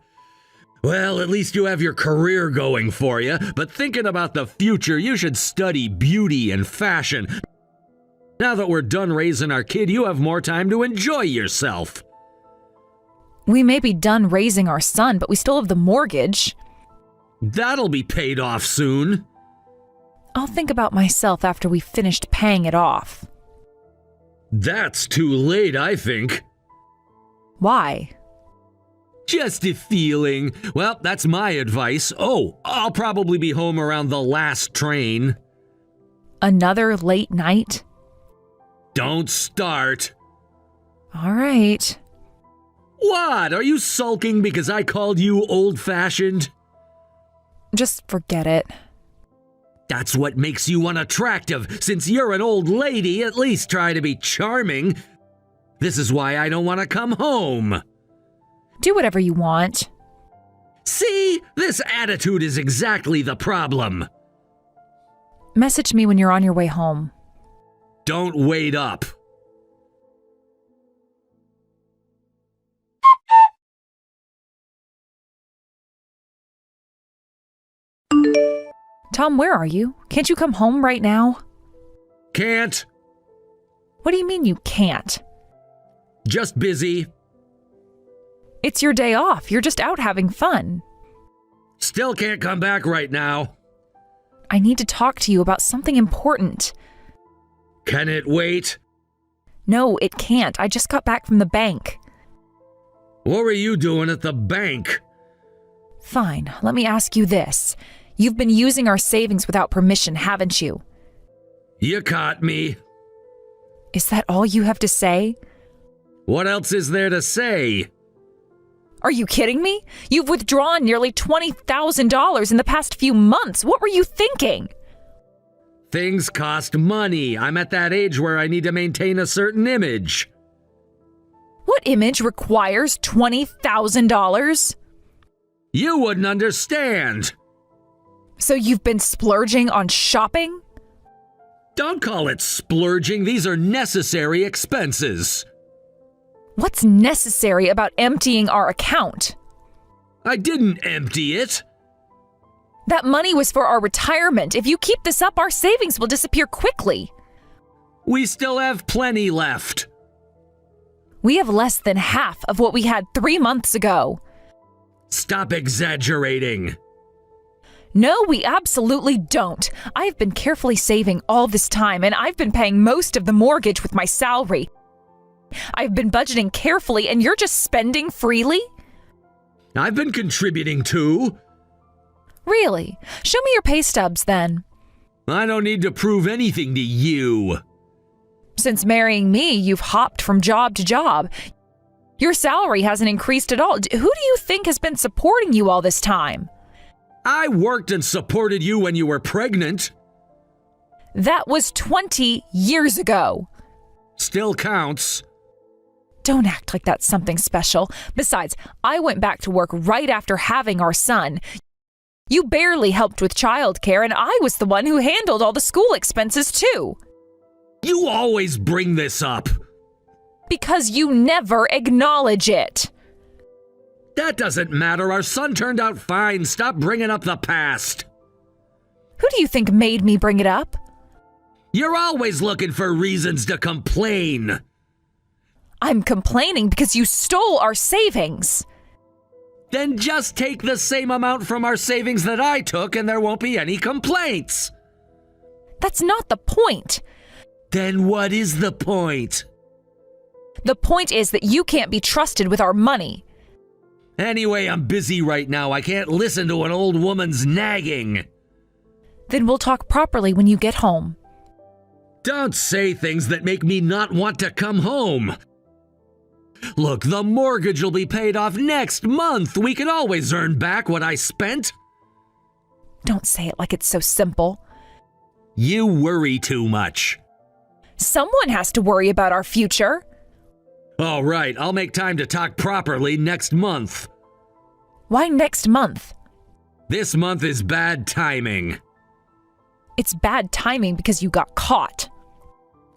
Well, at least you have your career going for you, but thinking about the future, you should study beauty and fashion. Now that we're done raising our kid, you have more time to enjoy yourself. We may be done raising our son, but we still have the mortgage. That'll be paid off soon. I'll think about myself after we've finished paying it off. That's too late, I think. Why? Just a feeling. Well, that's my advice. Oh, I'll probably be home around the last train. Another late night? Don't start. All right. What? Are you sulking because I called you old-fashioned? Just forget it. That's what makes you unattractive. Since you're an old lady, at least try to be charming. This is why I don't want to come home. Do whatever you want. See? This attitude is exactly the problem. Message me when you're on your way home. Don't wait up. Tom, where are you? Can't you come home right now? Can't. What do you mean you can't? Just busy. It's your day off. You're just out having fun. Still can't come back right now. I need to talk to you about something important. Can it wait? No, it can't. I just got back from the bank. What were you doing at the bank? Fine, let me ask you this. You've been using our savings without permission, haven't you? You caught me. Is that all you have to say? What else is there to say? Are you kidding me? You've withdrawn nearly $20,000 in the past few months. What were you thinking? Things cost money. I'm at that age where I need to maintain a certain image. What image requires $20,000? You wouldn't understand. So you've been splurging on shopping? Don't call it splurging. These are necessary expenses. What's necessary about emptying our account? I didn't empty it. That money was for our retirement. If you keep this up, our savings will disappear quickly. We still have plenty left. We have less than half of what we had 3 months ago. Stop exaggerating. No, we absolutely don't. I've been carefully saving all this time, and I've been paying most of the mortgage with my salary. I've been budgeting carefully, and you're just spending freely? I've been contributing too. Really? Show me your pay stubs then. I don't need to prove anything to you. Since marrying me, you've hopped from job to job. Your salary hasn't increased at all. Who do you think has been supporting you all this time? I worked and supported you when you were pregnant. That was 20 years ago. Still counts. Don't act like that's something special. Besides, I went back to work right after having our son. You barely helped with childcare, and I was the one who handled all the school expenses too. You always bring this up. Because you never acknowledge it. That doesn't matter. Our son turned out fine. Stop bringing up the past. Who do you think made me bring it up? You're always looking for reasons to complain. I'm complaining because you stole our savings. Then just take the same amount from our savings that I took and there won't be any complaints. That's not the point. Then what is the point? The point is that you can't be trusted with our money. Anyway, I'm busy right now. I can't listen to an old woman's nagging. Then we'll talk properly when you get home. Don't say things that make me not want to come home. Look, the mortgage will be paid off next month. We can always earn back what I spent. Don't say it like it's so simple. You worry too much. Someone has to worry about our future. All right, I'll make time to talk properly next month. Why next month? This month is bad timing. It's bad timing because you got caught.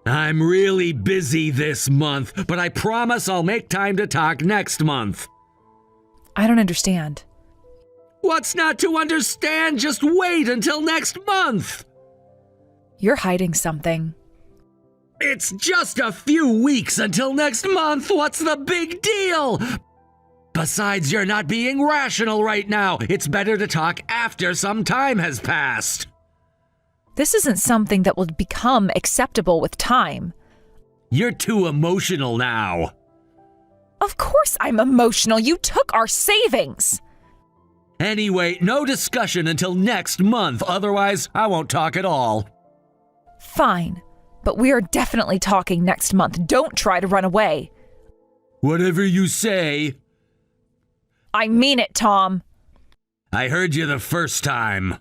I'm really busy this month, but I promise I'll make time to talk next month. I don't understand. What's not to understand? Just wait until next month. You're hiding something. It's just a few weeks until next month. What's the big deal? Besides, you're not being rational right now. It's better to talk after some time has passed. This isn't something that will become acceptable with time. You're too emotional now. Of course I'm emotional. You took our savings. Anyway, no discussion until next month. Otherwise, I won't talk at all. Fine, but we are definitely talking next month. Don't try to run away. Whatever you say. I mean it, Tom. I heard you the first time.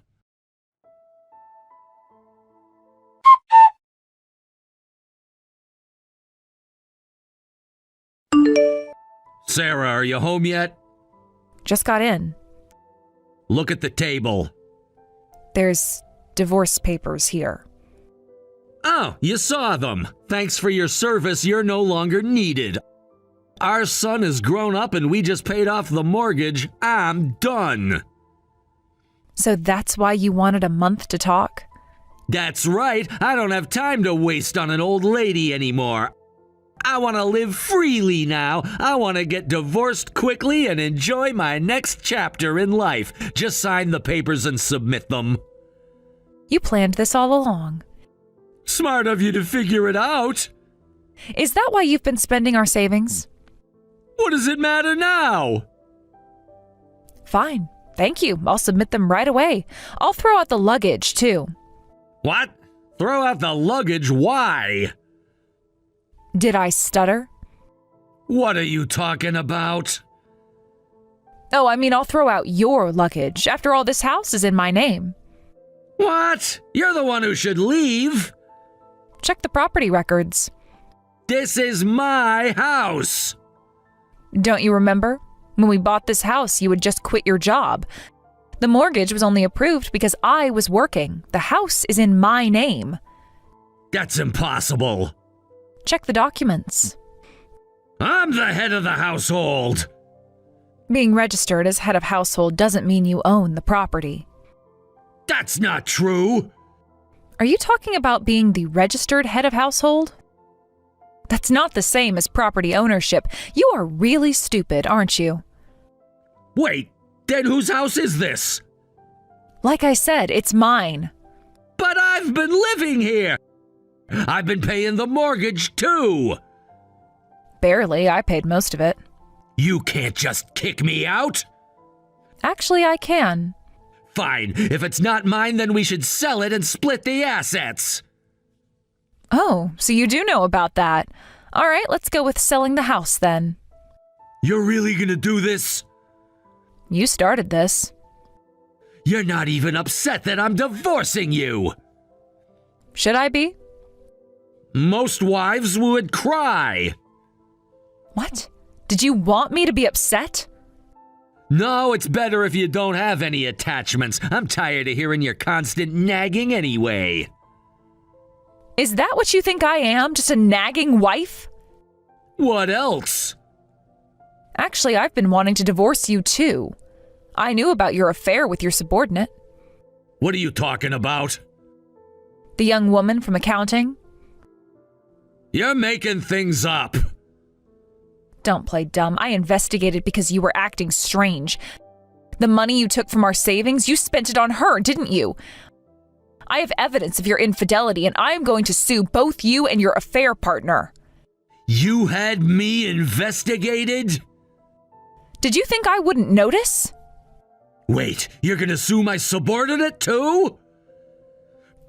Sarah, are you home yet? Just got in. Look at the table. There's divorce papers here. Oh, you saw them. Thanks for your service, you're no longer needed. Our son is grown up and we just paid off the mortgage. I'm done. So that's why you wanted a month to talk? That's right. I don't have time to waste on an old lady anymore. I want to live freely now. I want to get divorced quickly and enjoy my next chapter in life. Just sign the papers and submit them. You planned this all along. Smart of you to figure it out. Is that why you've been spending our savings? What does it matter now? Fine. Thank you. I'll submit them right away. I'll throw out the luggage, too. What? Throw out the luggage? Why? Did I stutter? What are you talking about? Oh, I mean, I'll throw out your luggage. After all, this house is in my name. What? You're the one who should leave. Check the property records. This is my house. Don't you remember? When we bought this house, you had just quit your job. The mortgage was only approved because I was working. The house is in my name. That's impossible. Check the documents. I'm the head of the household. Being registered as head of household doesn't mean you own the property. That's not true. Are you talking about being the registered head of household? That's not the same as property ownership. You are really stupid, aren't you? Wait, then whose house is this? Like I said, it's mine. But I've been living here. I've been paying the mortgage too. Barely. I paid most of it. You can't just kick me out. Actually, I can. Fine. If it's not mine, then we should sell it and split the assets. Oh, so you do know about that. All right, let's go with selling the house then. You're really gonna do this? You started this. You're not even upset that I'm divorcing you. Should I be? Most wives would cry. What? Did you want me to be upset? No, it's better if you don't have any attachments. I'm tired of hearing your constant nagging anyway. Is that what you think I am? Just a nagging wife? What else? Actually, I've been wanting to divorce you too. I knew about your affair with your subordinate. What are you talking about? The young woman from accounting? You're making things up. Don't play dumb. I investigated because you were acting strange. The money you took from our savings, you spent it on her, didn't you? I have evidence of your infidelity, and I am going to sue both you and your affair partner. You had me investigated? Did you think I wouldn't notice? Wait, you're gonna sue my subordinate too?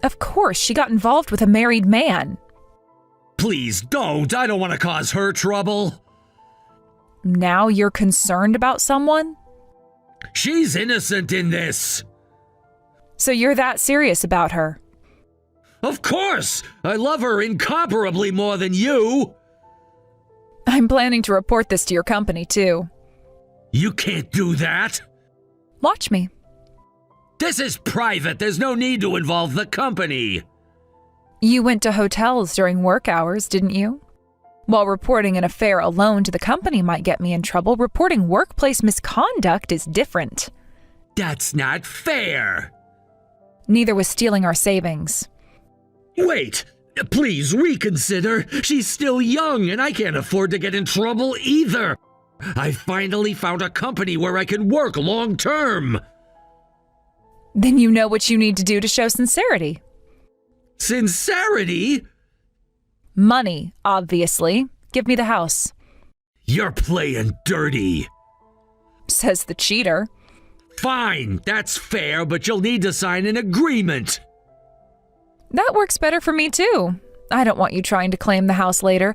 Of course, she got involved with a married man. Please don't. I don't want to cause her trouble. Now you're concerned about someone? She's innocent in this. So you're that serious about her? Of course! I love her incomparably more than you! I'm planning to report this to your company, too. You can't do that! Watch me. This is private. There's no need to involve the company. You went to hotels during work hours, didn't you? While reporting an affair alone to the company might get me in trouble, reporting workplace misconduct is different. That's not fair. Neither was stealing our savings. Wait, please reconsider. She's still young and I can't afford to get in trouble either. I finally found a company where I can work long term. Then you know what you need to do to show sincerity. Sincerity? Money, obviously. Give me the house. You're playing dirty. Says the cheater. Fine, that's fair, but you'll need to sign an agreement. That works better for me too. I don't want you trying to claim the house later.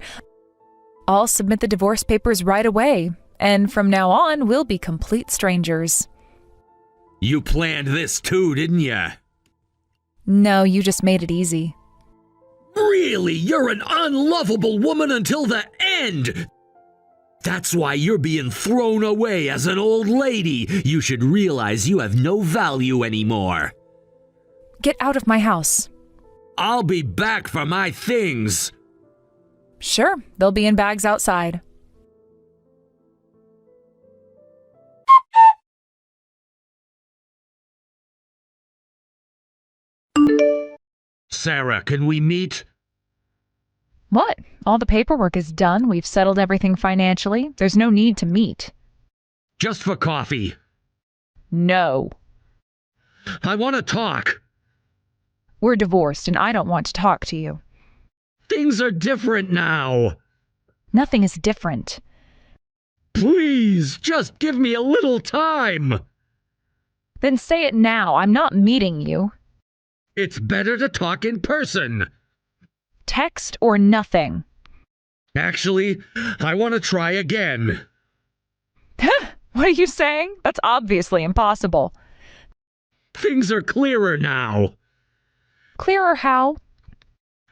I'll submit the divorce papers right away, and from now on, we'll be complete strangers. You planned this too, didn't ya? No, you just made it easy. Really? You're an unlovable woman until the end! That's why you're being thrown away as an old lady. You should realize you have no value anymore. Get out of my house. I'll be back for my things. Sure, they'll be in bags outside. Sarah, can we meet? What? All the paperwork is done. We've settled everything financially. There's no need to meet. Just for coffee. No. I want to talk. We're divorced and I don't want to talk to you. Things are different now. Nothing is different. Please, just give me a little time. Then say it now. I'm not meeting you. It's better to talk in person. Text or nothing. Actually, I want to try again. What are you saying? That's obviously impossible. Things are clearer now. Clearer how?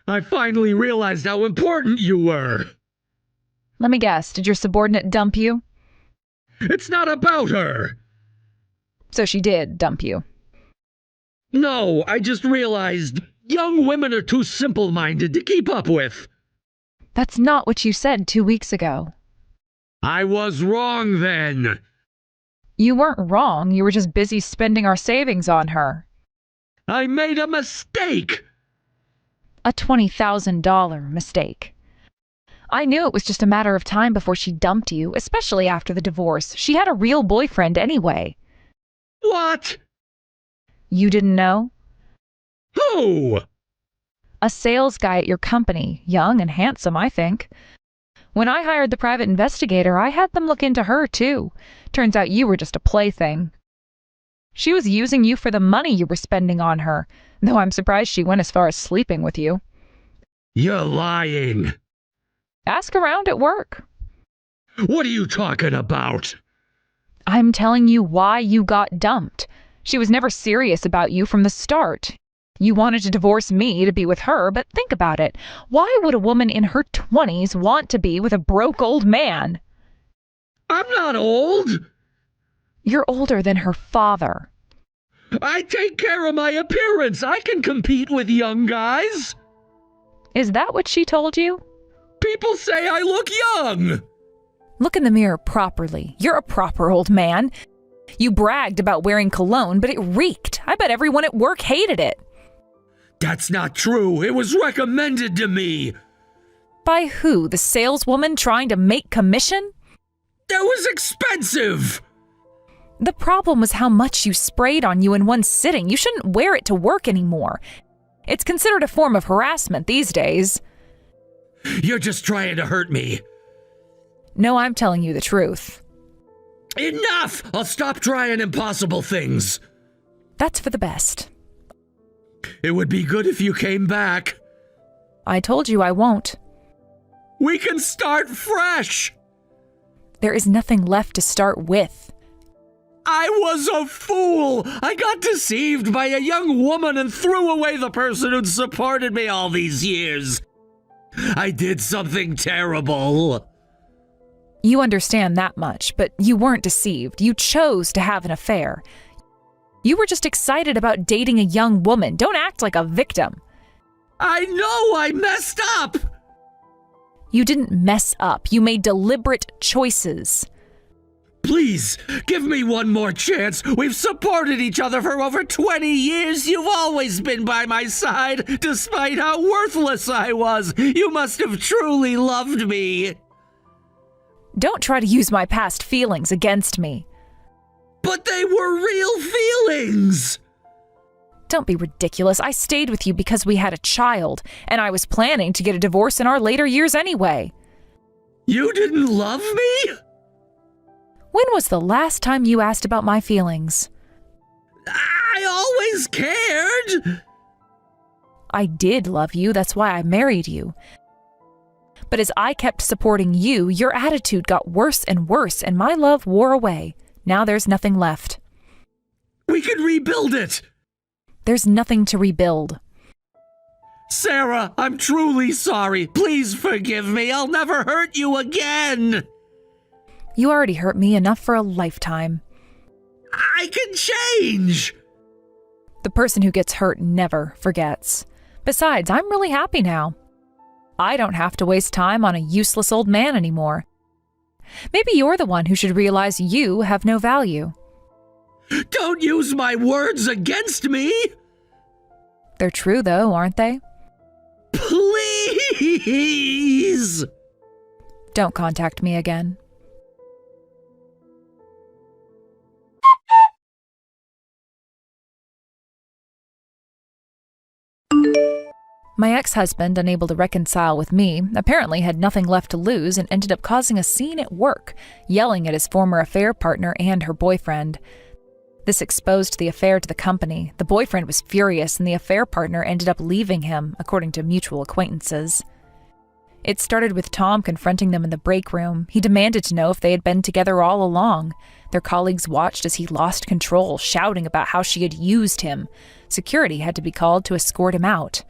I finally realized how important you were. Let me guess. Did your subordinate dump you? It's not about her. So she did dump you. No, I just realized young women are too simple-minded to keep up with. That's not what you said 2 weeks ago. I was wrong then. You weren't wrong. You were just busy spending our savings on her. I made a mistake. A $20,000 mistake. I knew it was just a matter of time before she dumped you, especially after the divorce. She had a real boyfriend anyway. What? You didn't know? Who? A sales guy at your company, young and handsome, I think. When I hired the private investigator, I had them look into her, too. Turns out you were just a plaything. She was using you for the money you were spending on her, though I'm surprised she went as far as sleeping with you. You're lying. Ask around at work. What are you talking about? I'm telling you why you got dumped. She was never serious about you from the start. You wanted to divorce me to be with her, but think about it. Why would a woman in her 20s want to be with a broke old man? I'm not old. You're older than her father. I take care of my appearance. I can compete with young guys. Is that what she told you? People say I look young. Look in the mirror properly. You're a proper old man. You bragged about wearing cologne, but it reeked. I bet everyone at work hated it. That's not true. It was recommended to me. By who? The saleswoman trying to make commission? That was expensive. The problem was how much you sprayed on you in one sitting. You shouldn't wear it to work anymore. It's considered a form of harassment these days. You're just trying to hurt me. No, I'm telling you the truth. Enough! I'll stop trying impossible things. That's for the best. It would be good if you came back. I told you I won't. We can start fresh. There is nothing left to start with. I was a fool. I got deceived by a young woman and threw away the person who'd supported me all these years. I did something terrible. You understand that much, but you weren't deceived. You chose to have an affair. You were just excited about dating a young woman. Don't act like a victim. I know I messed up. You didn't mess up. You made deliberate choices. Please, give me one more chance. We've supported each other for over 20 years. You've always been by my side, despite how worthless I was. You must have truly loved me. Don't try to use my past feelings against me. But they were real feelings. Don't be ridiculous. I stayed with you because we had a child, and I was planning to get a divorce in our later years anyway. You didn't love me? When was the last time you asked about my feelings? I always cared. I did love you, that's why I married you. But as I kept supporting you, your attitude got worse and worse, and my love wore away. Now there's nothing left. We can rebuild it. There's nothing to rebuild. Sarah, I'm truly sorry. Please forgive me. I'll never hurt you again. You already hurt me enough for a lifetime. I can change. The person who gets hurt never forgets. Besides, I'm really happy now. I don't have to waste time on a useless old man anymore. Maybe you're the one who should realize you have no value. Don't use my words against me. They're true, though, aren't they? Please. Don't contact me again. My ex-husband, unable to reconcile with me, apparently had nothing left to lose and ended up causing a scene at work, yelling at his former affair partner and her boyfriend. This exposed the affair to the company. The boyfriend was furious and the affair partner ended up leaving him, according to mutual acquaintances. It started with Tom confronting them in the break room. He demanded to know if they had been together all along. Their colleagues watched as he lost control, shouting about how she had used him. Security had to be called to escort him out.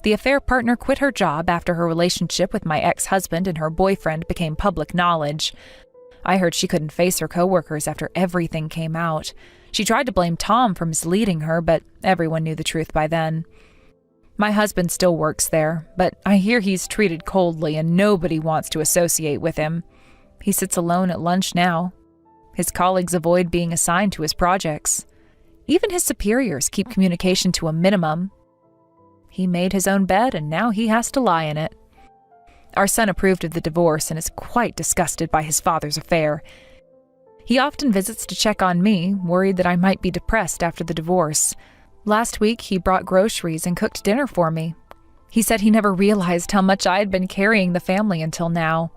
The affair partner quit her job after her relationship with my ex-husband and her boyfriend became public knowledge. I heard she couldn't face her coworkers after everything came out. She tried to blame Tom for misleading her, but everyone knew the truth by then. My husband still works there, but I hear he's treated coldly and nobody wants to associate with him. He sits alone at lunch now. His colleagues avoid being assigned to his projects. Even his superiors keep communication to a minimum. He made his own bed and now he has to lie in it. Our son approved of the divorce and is quite disgusted by his father's affair. He often visits to check on me, worried that I might be depressed after the divorce. Last week, he brought groceries and cooked dinner for me. He said he never realized how much I had been carrying the family until now.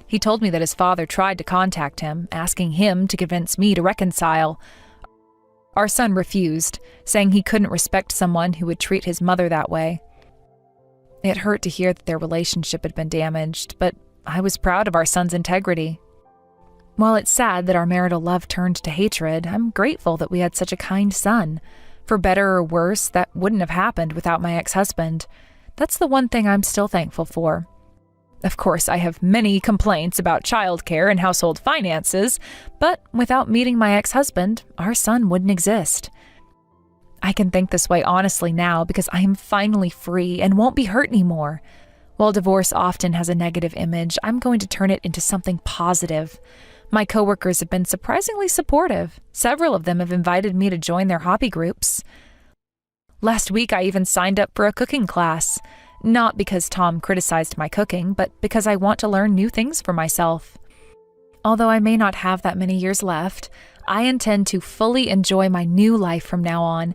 He told me that his father tried to contact him, asking him to convince me to reconcile. Our son refused, saying he couldn't respect someone who would treat his mother that way. It hurt to hear that their relationship had been damaged, but I was proud of our son's integrity. While it's sad that our marital love turned to hatred, I'm grateful that we had such a kind son. For better or worse, that wouldn't have happened without my ex-husband. That's the one thing I'm still thankful for. Of course, I have many complaints about childcare and household finances, but without meeting my ex-husband, our son wouldn't exist. I can think this way honestly now because I am finally free and won't be hurt anymore. While divorce often has a negative image, I'm going to turn it into something positive. My coworkers have been surprisingly supportive. Several of them have invited me to join their hobby groups. Last week, I even signed up for a cooking class. Not because Tom criticized my cooking, but because I want to learn new things for myself. Although I may not have that many years left, I intend to fully enjoy my new life from now on.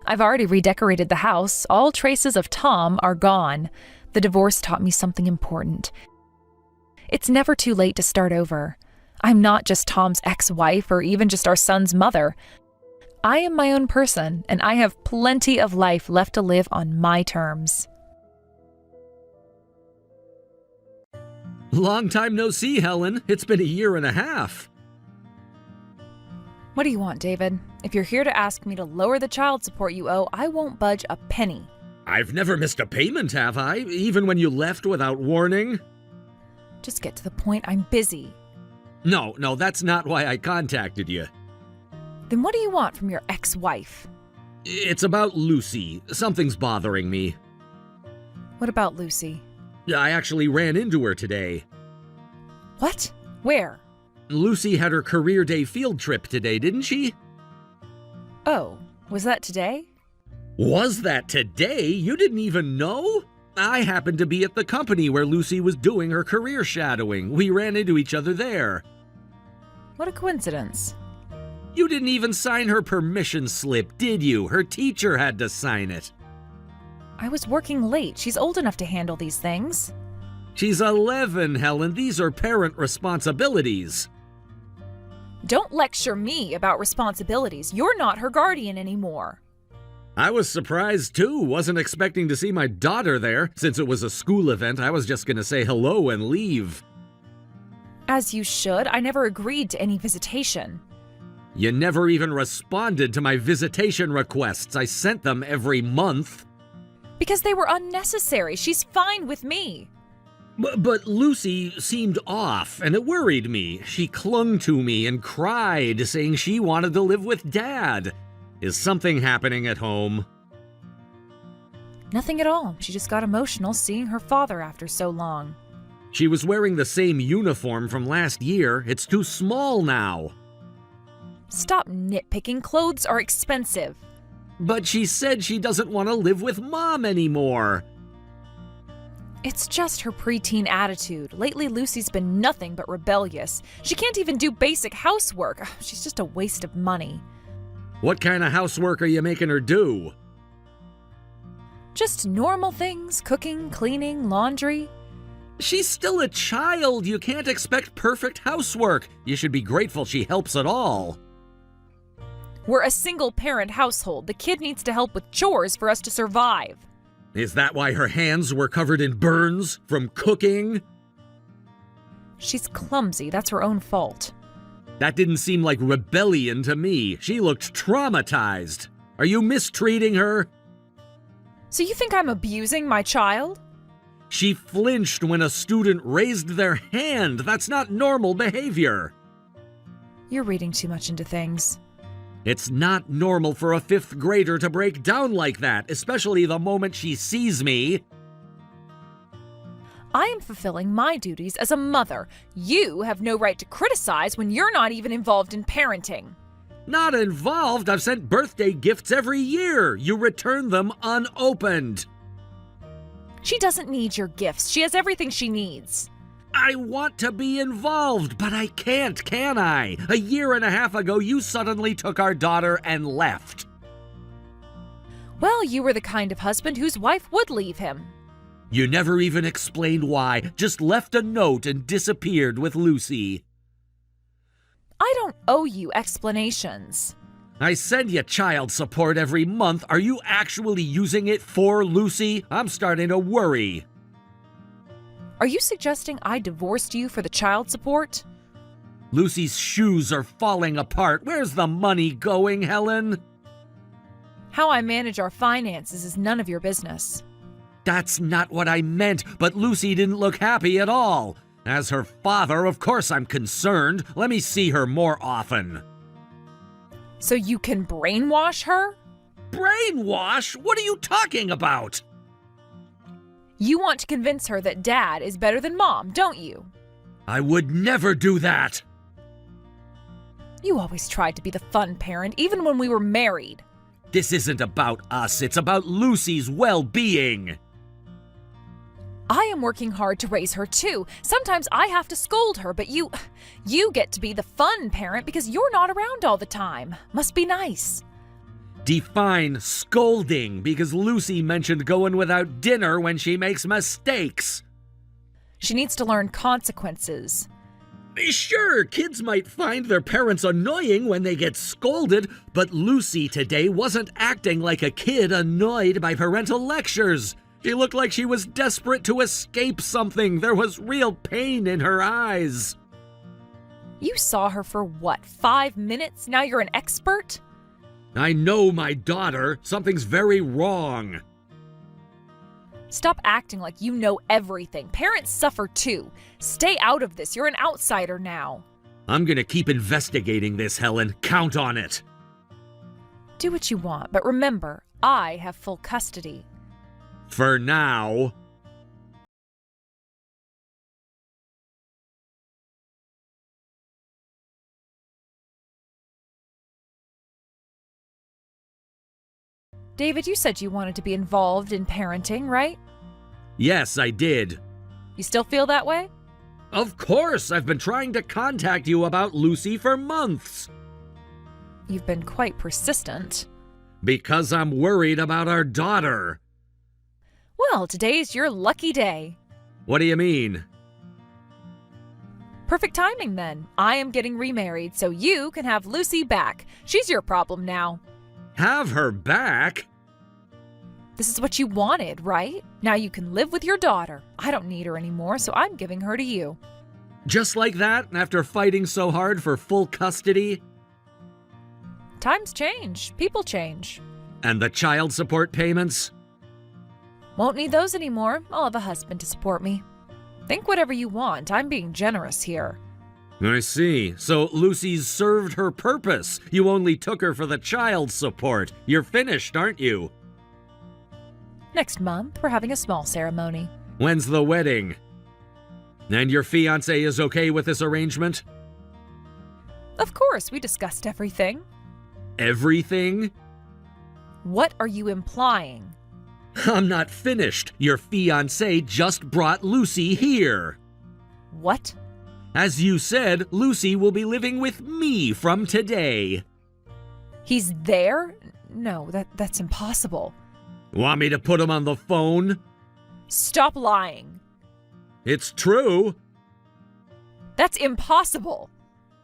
I've already redecorated the house. All traces of Tom are gone. The divorce taught me something important. It's never too late to start over. I'm not just Tom's ex-wife or even just our son's mother. I am my own person, and I have plenty of life left to live on my terms. Long time no see, Helen. It's been a year and a half. What do you want, David? If you're here to ask me to lower the child support you owe, I won't budge a penny. I've never missed a payment, have I? Even when you left without warning? Just get to the point. I'm busy. No, that's not why I contacted you. Then what do you want from your ex-wife? It's about Lucy. Something's bothering me. What about Lucy? I actually ran into her today. What? Where? Lucy had her career day field trip today, didn't she? Oh, was that today? Was that today? You didn't even know? I happened to be at the company where Lucy was doing her career shadowing. We ran into each other there. What a coincidence. You didn't even sign her permission slip, did you? Her teacher had to sign it. I was working late. She's old enough to handle these things. She's 11, Helen. These are parent responsibilities. Don't lecture me about responsibilities. You're not her guardian anymore. I was surprised too. Wasn't expecting to see my daughter there. Since it was a school event, I was just going to say hello and leave. As you should. I never agreed to any visitation. You never even responded to my visitation requests. I sent them every month. Because they were unnecessary. She's fine with me. But Lucy seemed off, and it worried me. She clung to me and cried, saying she wanted to live with Dad. Is something happening at home? Nothing at all. She just got emotional seeing her father after so long. She was wearing the same uniform from last year. It's too small now. Stop nitpicking. Clothes are expensive. But she said she doesn't want to live with Mom anymore. It's just her preteen attitude. Lately, Lucy's been nothing but rebellious. She can't even do basic housework. She's just a waste of money. What kind of housework are you making her do? Just normal things. Cooking, cleaning, laundry. She's still a child. You can't expect perfect housework. You should be grateful she helps at all. We're a single-parent household. The kid needs to help with chores for us to survive. Is that why her hands were covered in burns from cooking? She's clumsy. That's her own fault. That didn't seem like rebellion to me. She looked traumatized. Are you mistreating her? So you think I'm abusing my child? She flinched when a student raised their hand. That's not normal behavior. You're reading too much into things. It's not normal for a 5th grader to break down like that, especially the moment she sees me. I am fulfilling my duties as a mother. You have no right to criticize when you're not even involved in parenting. Not involved. I've sent birthday gifts every year. You return them unopened. She doesn't need your gifts. She has everything she needs. I want to be involved, but I can't, can I? A year and a half ago, you suddenly took our daughter and left. Well, you were the kind of husband whose wife would leave him. You never even explained why, just left a note and disappeared with Lucy. I don't owe you explanations. I send you child support every month. Are you actually using it for Lucy? I'm starting to worry. Are you suggesting I divorced you for the child support? Lucy's shoes are falling apart. Where's the money going, Helen? How I manage our finances is none of your business. That's not what I meant, but Lucy didn't look happy at all. As her father, of course I'm concerned. Let me see her more often. So you can brainwash her? Brainwash? What are you talking about? You want to convince her that Dad is better than Mom, don't you? I would never do that. You always tried to be the fun parent, even when we were married. This isn't about us. It's about Lucy's well-being. I am working hard to raise her too. Sometimes I have to scold her, but you get to be the fun parent because you're not around all the time. Must be nice. Define scolding, because Lucy mentioned going without dinner when she makes mistakes. She needs to learn consequences. Sure, kids might find their parents annoying when they get scolded, but Lucy today wasn't acting like a kid annoyed by parental lectures. She looked like she was desperate to escape something. There was real pain in her eyes. You saw her for what, 5 minutes? Now you're an expert? I know my daughter. Something's very wrong. Stop acting like you know everything. Parents suffer too. Stay out of this. You're an outsider now. I'm gonna keep investigating this, Helen. Count on it. Do what you want, but remember, I have full custody. For now. David, you said you wanted to be involved in parenting, right? Yes, I did. You still feel that way? Of course, I've been trying to contact you about Lucy for months. You've been quite persistent. Because I'm worried about our daughter. Well, today's your lucky day. What do you mean? Perfect timing then. I am getting remarried, so you can have Lucy back. She's your problem now. Have her back? This is what you wanted, right? Now you can live with your daughter. I don't need her anymore, so I'm giving her to you. Just like that, after fighting so hard for full custody? Times change. People change. And the child support payments? Won't need those anymore. I'll have a husband to support me. Think whatever you want. I'm being generous here. I see. So Lucy's served her purpose. You only took her for the child support. You're finished, aren't you? Next month, we're having a small ceremony. When's the wedding? And your fiancé is okay with this arrangement? Of course, we discussed everything. Everything? What are you implying? I'm not finished. Your fiancé just brought Lucy here. What? As you said, Lucy will be living with me from today. He's there? No, that's impossible. Want me to put him on the phone? Stop lying. It's true. That's impossible.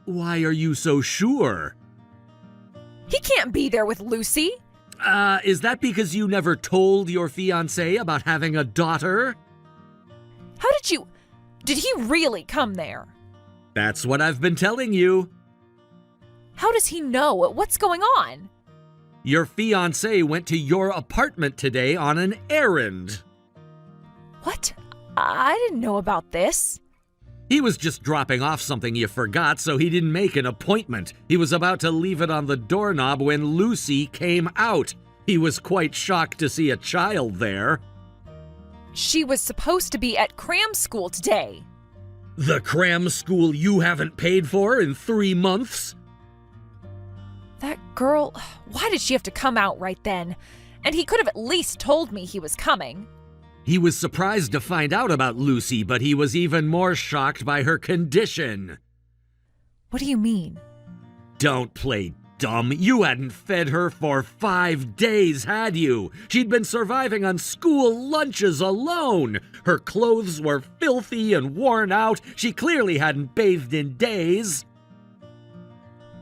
Why are you so sure? He can't be there with Lucy. Is that because you never told your fiancé about having a daughter? How did you... Did he really come there? That's what I've been telling you. How does he know? What's going on? Your fiancé went to your apartment today on an errand. What? I didn't know about this. He was just dropping off something you forgot, so he didn't make an appointment. He was about to leave it on the doorknob when Lucy came out. He was quite shocked to see a child there. She was supposed to be at cram school today. The cram school you haven't paid for in 3 months? That girl, why did she have to come out right then? And he could have at least told me he was coming. He was surprised to find out about Lucy, but he was even more shocked by her condition. What do you mean? Don't play dumb. You hadn't fed her for 5 days, had you? She'd been surviving on school lunches alone. Her clothes were filthy and worn out. She clearly hadn't bathed in days.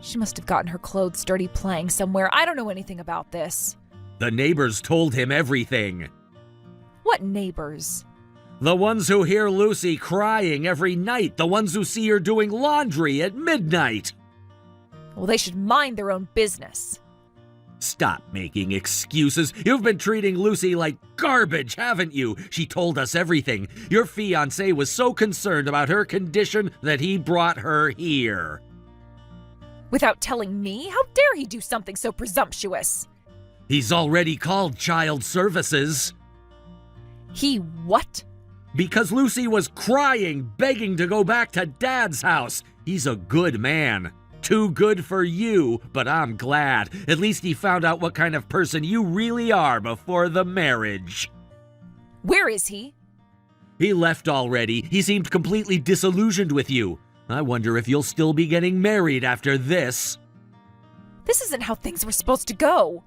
She must have gotten her clothes dirty playing somewhere. I don't know anything about this. The neighbors told him everything. What neighbors? The ones who hear Lucy crying every night. The ones who see her doing laundry at midnight. Well, they should mind their own business. Stop making excuses. You've been treating Lucy like garbage, haven't you? She told us everything. Your fiancé was so concerned about her condition that he brought her here. Without telling me? How dare he do something so presumptuous? He's already called child services. He what? Because Lucy was crying, begging to go back to Dad's house. He's a good man. Too good for you, but I'm glad. At least he found out what kind of person you really are before the marriage. Where is he? He left already. He seemed completely disillusioned with you. I wonder if you'll still be getting married after this. This isn't how things were supposed to go.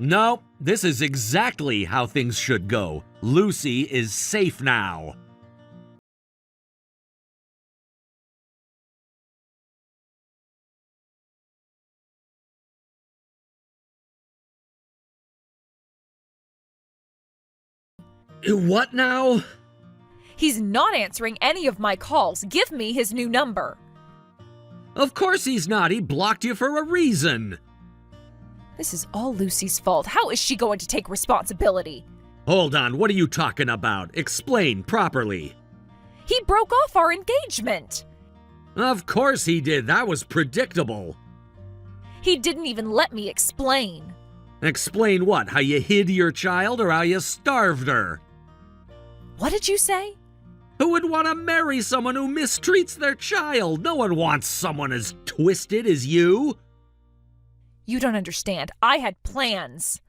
No, this is exactly how things should go. Lucy is safe now. What now? He's not answering any of my calls. Give me his new number. Of course he's not. He blocked you for a reason. This is all Lucy's fault. How is she going to take responsibility? Hold on, what are you talking about? Explain properly. He broke off our engagement. Of course he did. That was predictable. He didn't even let me explain. Explain what? How you hid your child or how you starved her? What did you say? Who would want to marry someone who mistreats their child? No one wants someone as twisted as you. You don't understand. I had plans.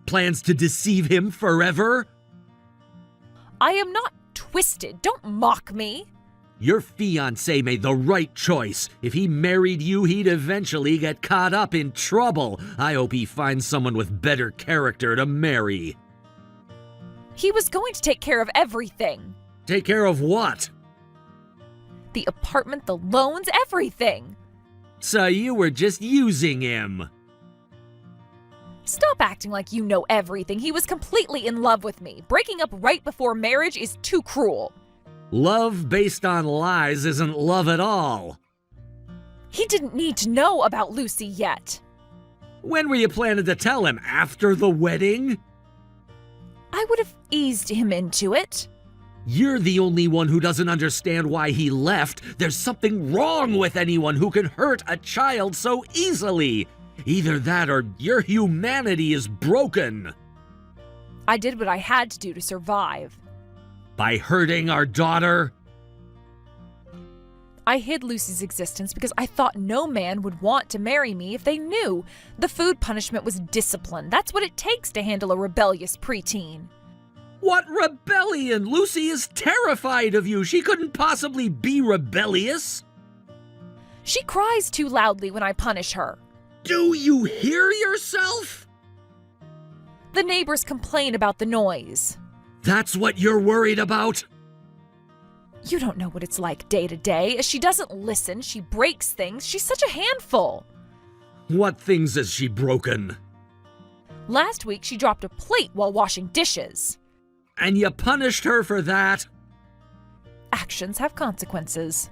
plans to deceive him forever? I am not twisted. Don't mock me. Your fiancé made the right choice. If he married you, he'd eventually get caught up in trouble. I hope he finds someone with better character to marry. He was going to take care of everything. Take care of what? The apartment, the loans, everything. So you were just using him. Stop acting like you know everything. He was completely in love with me. Breaking up right before marriage is too cruel. Love based on lies isn't love at all. He didn't need to know about Lucy yet. When were you planning to tell him? After the wedding? I would have eased him into it. You're the only one who doesn't understand why he left. There's something wrong with anyone who can hurt a child so easily. Either that or your humanity is broken. I did what I had to do to survive. By hurting our daughter? I hid Lucy's existence because I thought no man would want to marry me if they knew. The food punishment was discipline. That's what it takes to handle a rebellious preteen. What rebellion? Lucy is terrified of you. She couldn't possibly be rebellious. She cries too loudly when I punish her. Do you hear yourself? The neighbors complain about the noise. That's what you're worried about? You don't know what it's like day to day. She doesn't listen. She breaks things. She's such a handful. What things has she broken? Last week, she dropped a plate while washing dishes. And you punished her for that? Actions have consequences.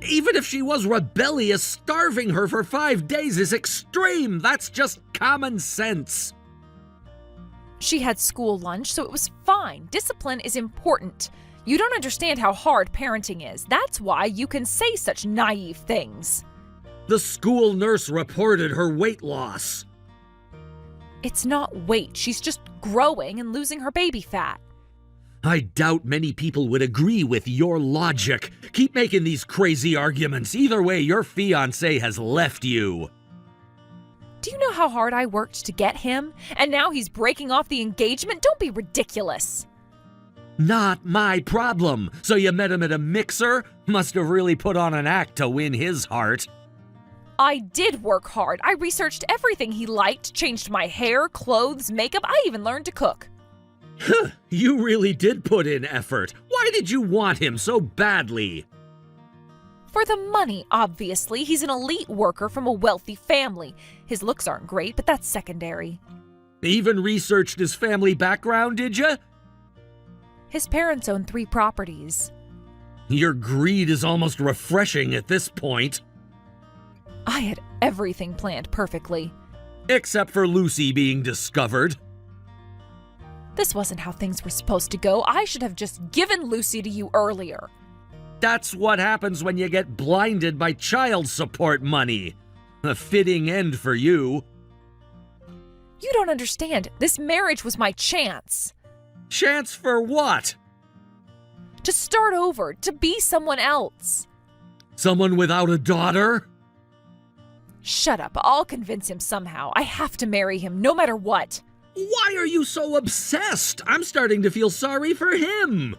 Even if she was rebellious, starving her for 5 days is extreme. That's just common sense. She had school lunch, so it was fine. Discipline is important. You don't understand how hard parenting is. That's why you can say such naive things. The school nurse reported her weight loss. It's not weight. She's just growing and losing her baby fat. I doubt many people would agree with your logic. Keep making these crazy arguments. Either way, your fiancé has left you. Do you know how hard I worked to get him? And now he's breaking off the engagement? Don't be ridiculous. Not my problem. So you met him at a mixer? Must have really put on an act to win his heart. I did work hard. I researched everything he liked, changed my hair, clothes, makeup. I even learned to cook. You really did put in effort. Why did you want him so badly? For the money, obviously. He's an elite worker from a wealthy family. His looks aren't great, but that's secondary. Even researched his family background, did you? His parents own 3 properties. Your greed is almost refreshing at this point. I had everything planned perfectly. Except for Lucy being discovered. This wasn't how things were supposed to go. I should have just given Lucy to you earlier. That's what happens when you get blinded by child support money. A fitting end for you. You don't understand. This marriage was my chance. Chance for what? To start over, to be someone else. Someone without a daughter? Shut up. I'll convince him somehow. I have to marry him, no matter what. Why are you so obsessed? I'm starting to feel sorry for him.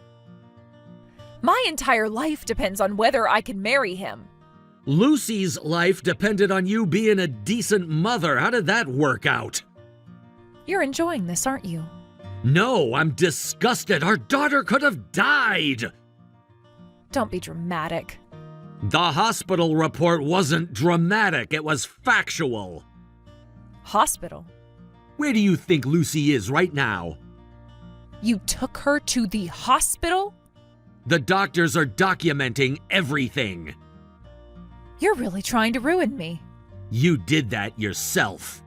My entire life depends on whether I can marry him. Lucy's life depended on you being a decent mother. How did that work out? You're enjoying this, aren't you? No, I'm disgusted. Our daughter could have died. Don't be dramatic. The hospital report wasn't dramatic. It was factual. Hospital? Where do you think Lucy is right now? You took her to the hospital? The doctors are documenting everything. You're really trying to ruin me. You did that yourself.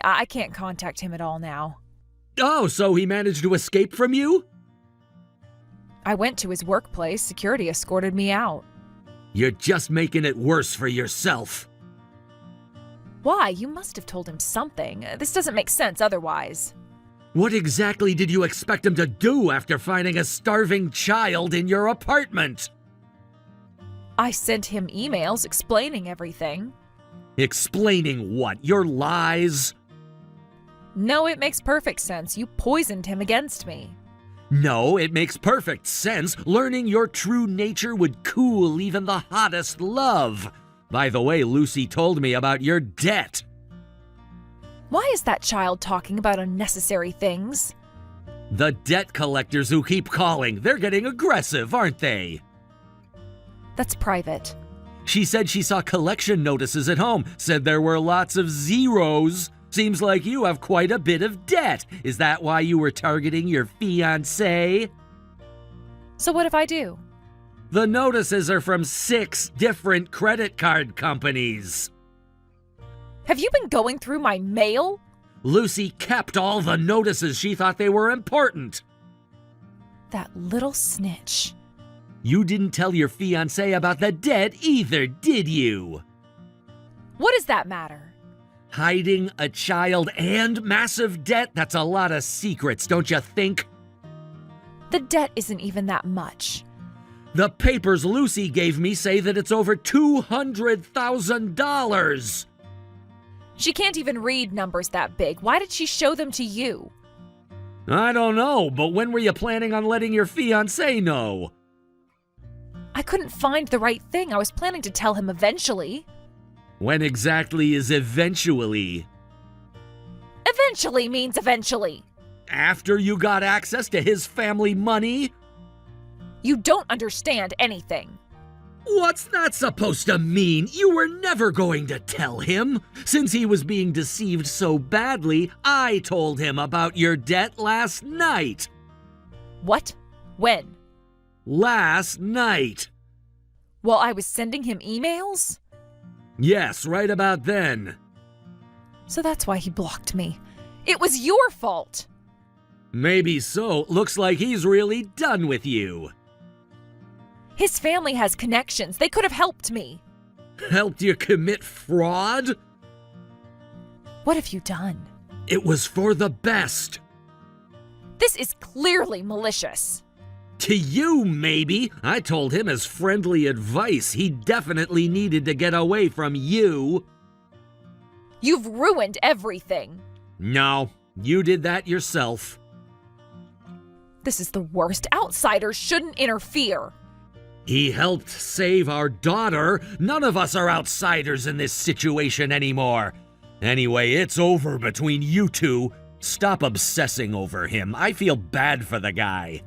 I can't contact him at all now. Oh, so he managed to escape from you? I went to his workplace. Security escorted me out. You're just making it worse for yourself. Why? You must have told him something. This doesn't make sense otherwise. What exactly did you expect him to do after finding a starving child in your apartment? I sent him emails explaining everything. Explaining what? Your lies? No, it makes perfect sense. You poisoned him against me. No, it makes perfect sense. Learning your true nature would cool even the hottest love. By the way, Lucy told me about your debt. Why is that child talking about unnecessary things? The debt collectors who keep calling, they're getting aggressive, aren't they? That's private. She said she saw collection notices at home, said there were lots of zeros. Seems like you have quite a bit of debt. Is that why you were targeting your fiancé? So what if I do? The notices are from 6 different credit card companies. Have you been going through my mail? Lucy kept all the notices. She thought they were important. That little snitch. You didn't tell your fiancé about the debt either, did you? What does that matter? Hiding a child and massive debt? That's a lot of secrets, don't you think? The debt isn't even that much. The papers Lucy gave me say that it's over $200,000. She can't even read numbers that big. Why did she show them to you? I don't know, but when were you planning on letting your fiancé know? I couldn't find the right thing. I was planning to tell him eventually. When exactly is eventually? Eventually means eventually. After you got access to his family money? You don't understand anything. What's that supposed to mean? You were never going to tell him. Since he was being deceived so badly, I told him about your debt last night. What? When? Last night. While I was sending him emails? Yes, right about then. So that's why he blocked me. It was your fault. Maybe so. Looks like he's really done with you. His family has connections. They could have helped me. Helped you commit fraud? What have you done? It was for the best. This is clearly malicious. To you, maybe. I told him as friendly advice. He definitely needed to get away from you. You've ruined everything. No, you did that yourself. This is the worst. Outsiders shouldn't interfere. He helped save our daughter. None of us are outsiders in this situation anymore. Anyway, it's over between you two. Stop obsessing over him. I feel bad for the guy.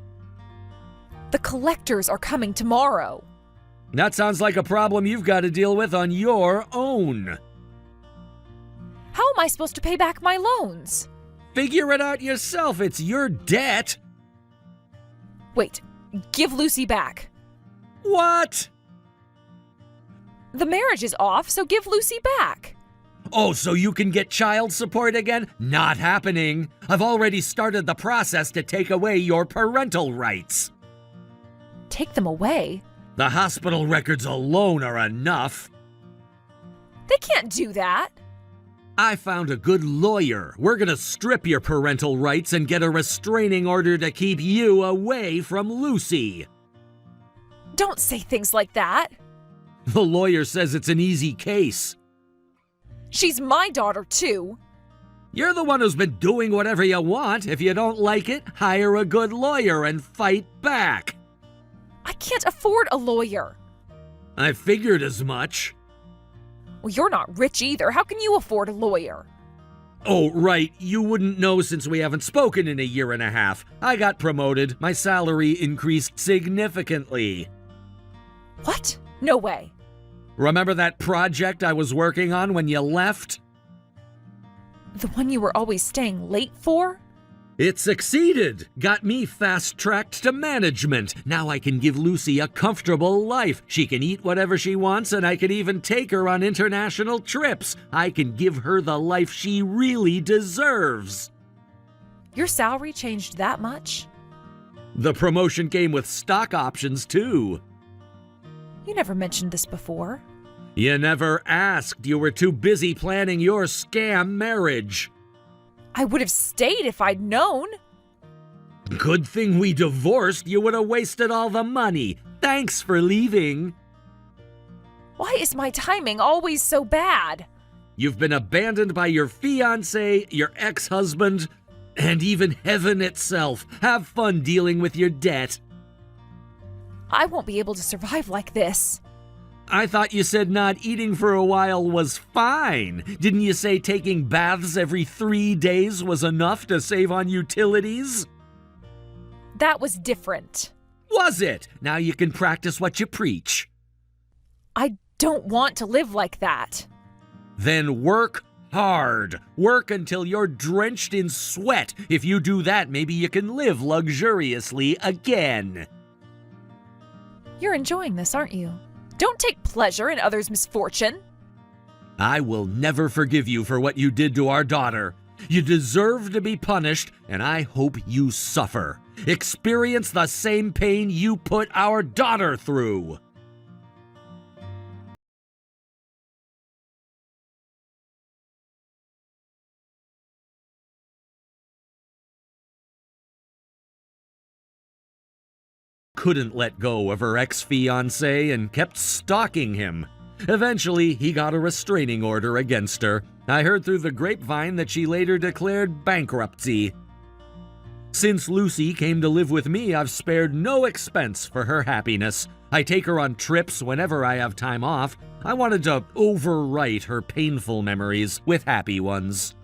The collectors are coming tomorrow. That sounds like a problem you've got to deal with on your own. How am I supposed to pay back my loans? Figure it out yourself. It's your debt. Wait, give Lucy back. What? The marriage is off, so give Lucy back. Oh, so you can get child support again? Not happening. I've already started the process to take away your parental rights. Take them away? The hospital records alone are enough. They can't do that. I found a good lawyer. We're gonna strip your parental rights and get a restraining order to keep you away from Lucy. Don't say things like that. The lawyer says it's an easy case. She's my daughter, too. You're the one who's been doing whatever you want. If you don't like it, hire a good lawyer and fight back. I can't afford a lawyer. I figured as much. Well, you're not rich either. How can you afford a lawyer? Oh, right. You wouldn't know since we haven't spoken in a year and a half. I got promoted. My salary increased significantly. What? No way. Remember that project I was working on when you left? The one you were always staying late for? It succeeded. Got me fast-tracked to management. Now I can give Lucy a comfortable life. She can eat whatever she wants, and I can even take her on international trips. I can give her the life she really deserves. Your salary changed that much? The promotion came with stock options, too. You never mentioned this before. You never asked. You were too busy planning your scam marriage. I would have stayed if I'd known. Good thing we divorced. You would have wasted all the money. Thanks for leaving. Why is my timing always so bad? You've been abandoned by your fiancé, your ex-husband, and even heaven itself. Have fun dealing with your debt. I won't be able to survive like this. I thought you said not eating for a while was fine. Didn't you say taking baths every 3 days was enough to save on utilities? That was different. Was it? Now you can practice what you preach. I don't want to live like that. Then work hard. Work until you're drenched in sweat. If you do that, maybe you can live luxuriously again. You're enjoying this, aren't you? Don't take pleasure in others' misfortune. I will never forgive you for what you did to our daughter. You deserve to be punished, and I hope you suffer. Experience the same pain you put our daughter through. Couldn't let go of her ex-fiancé and kept stalking him. Eventually, he got a restraining order against her. I heard through the grapevine that she later declared bankruptcy. Since Lucy came to live with me, I've spared no expense for her happiness. I take her on trips whenever I have time off. I wanted to overwrite her painful memories with happy ones.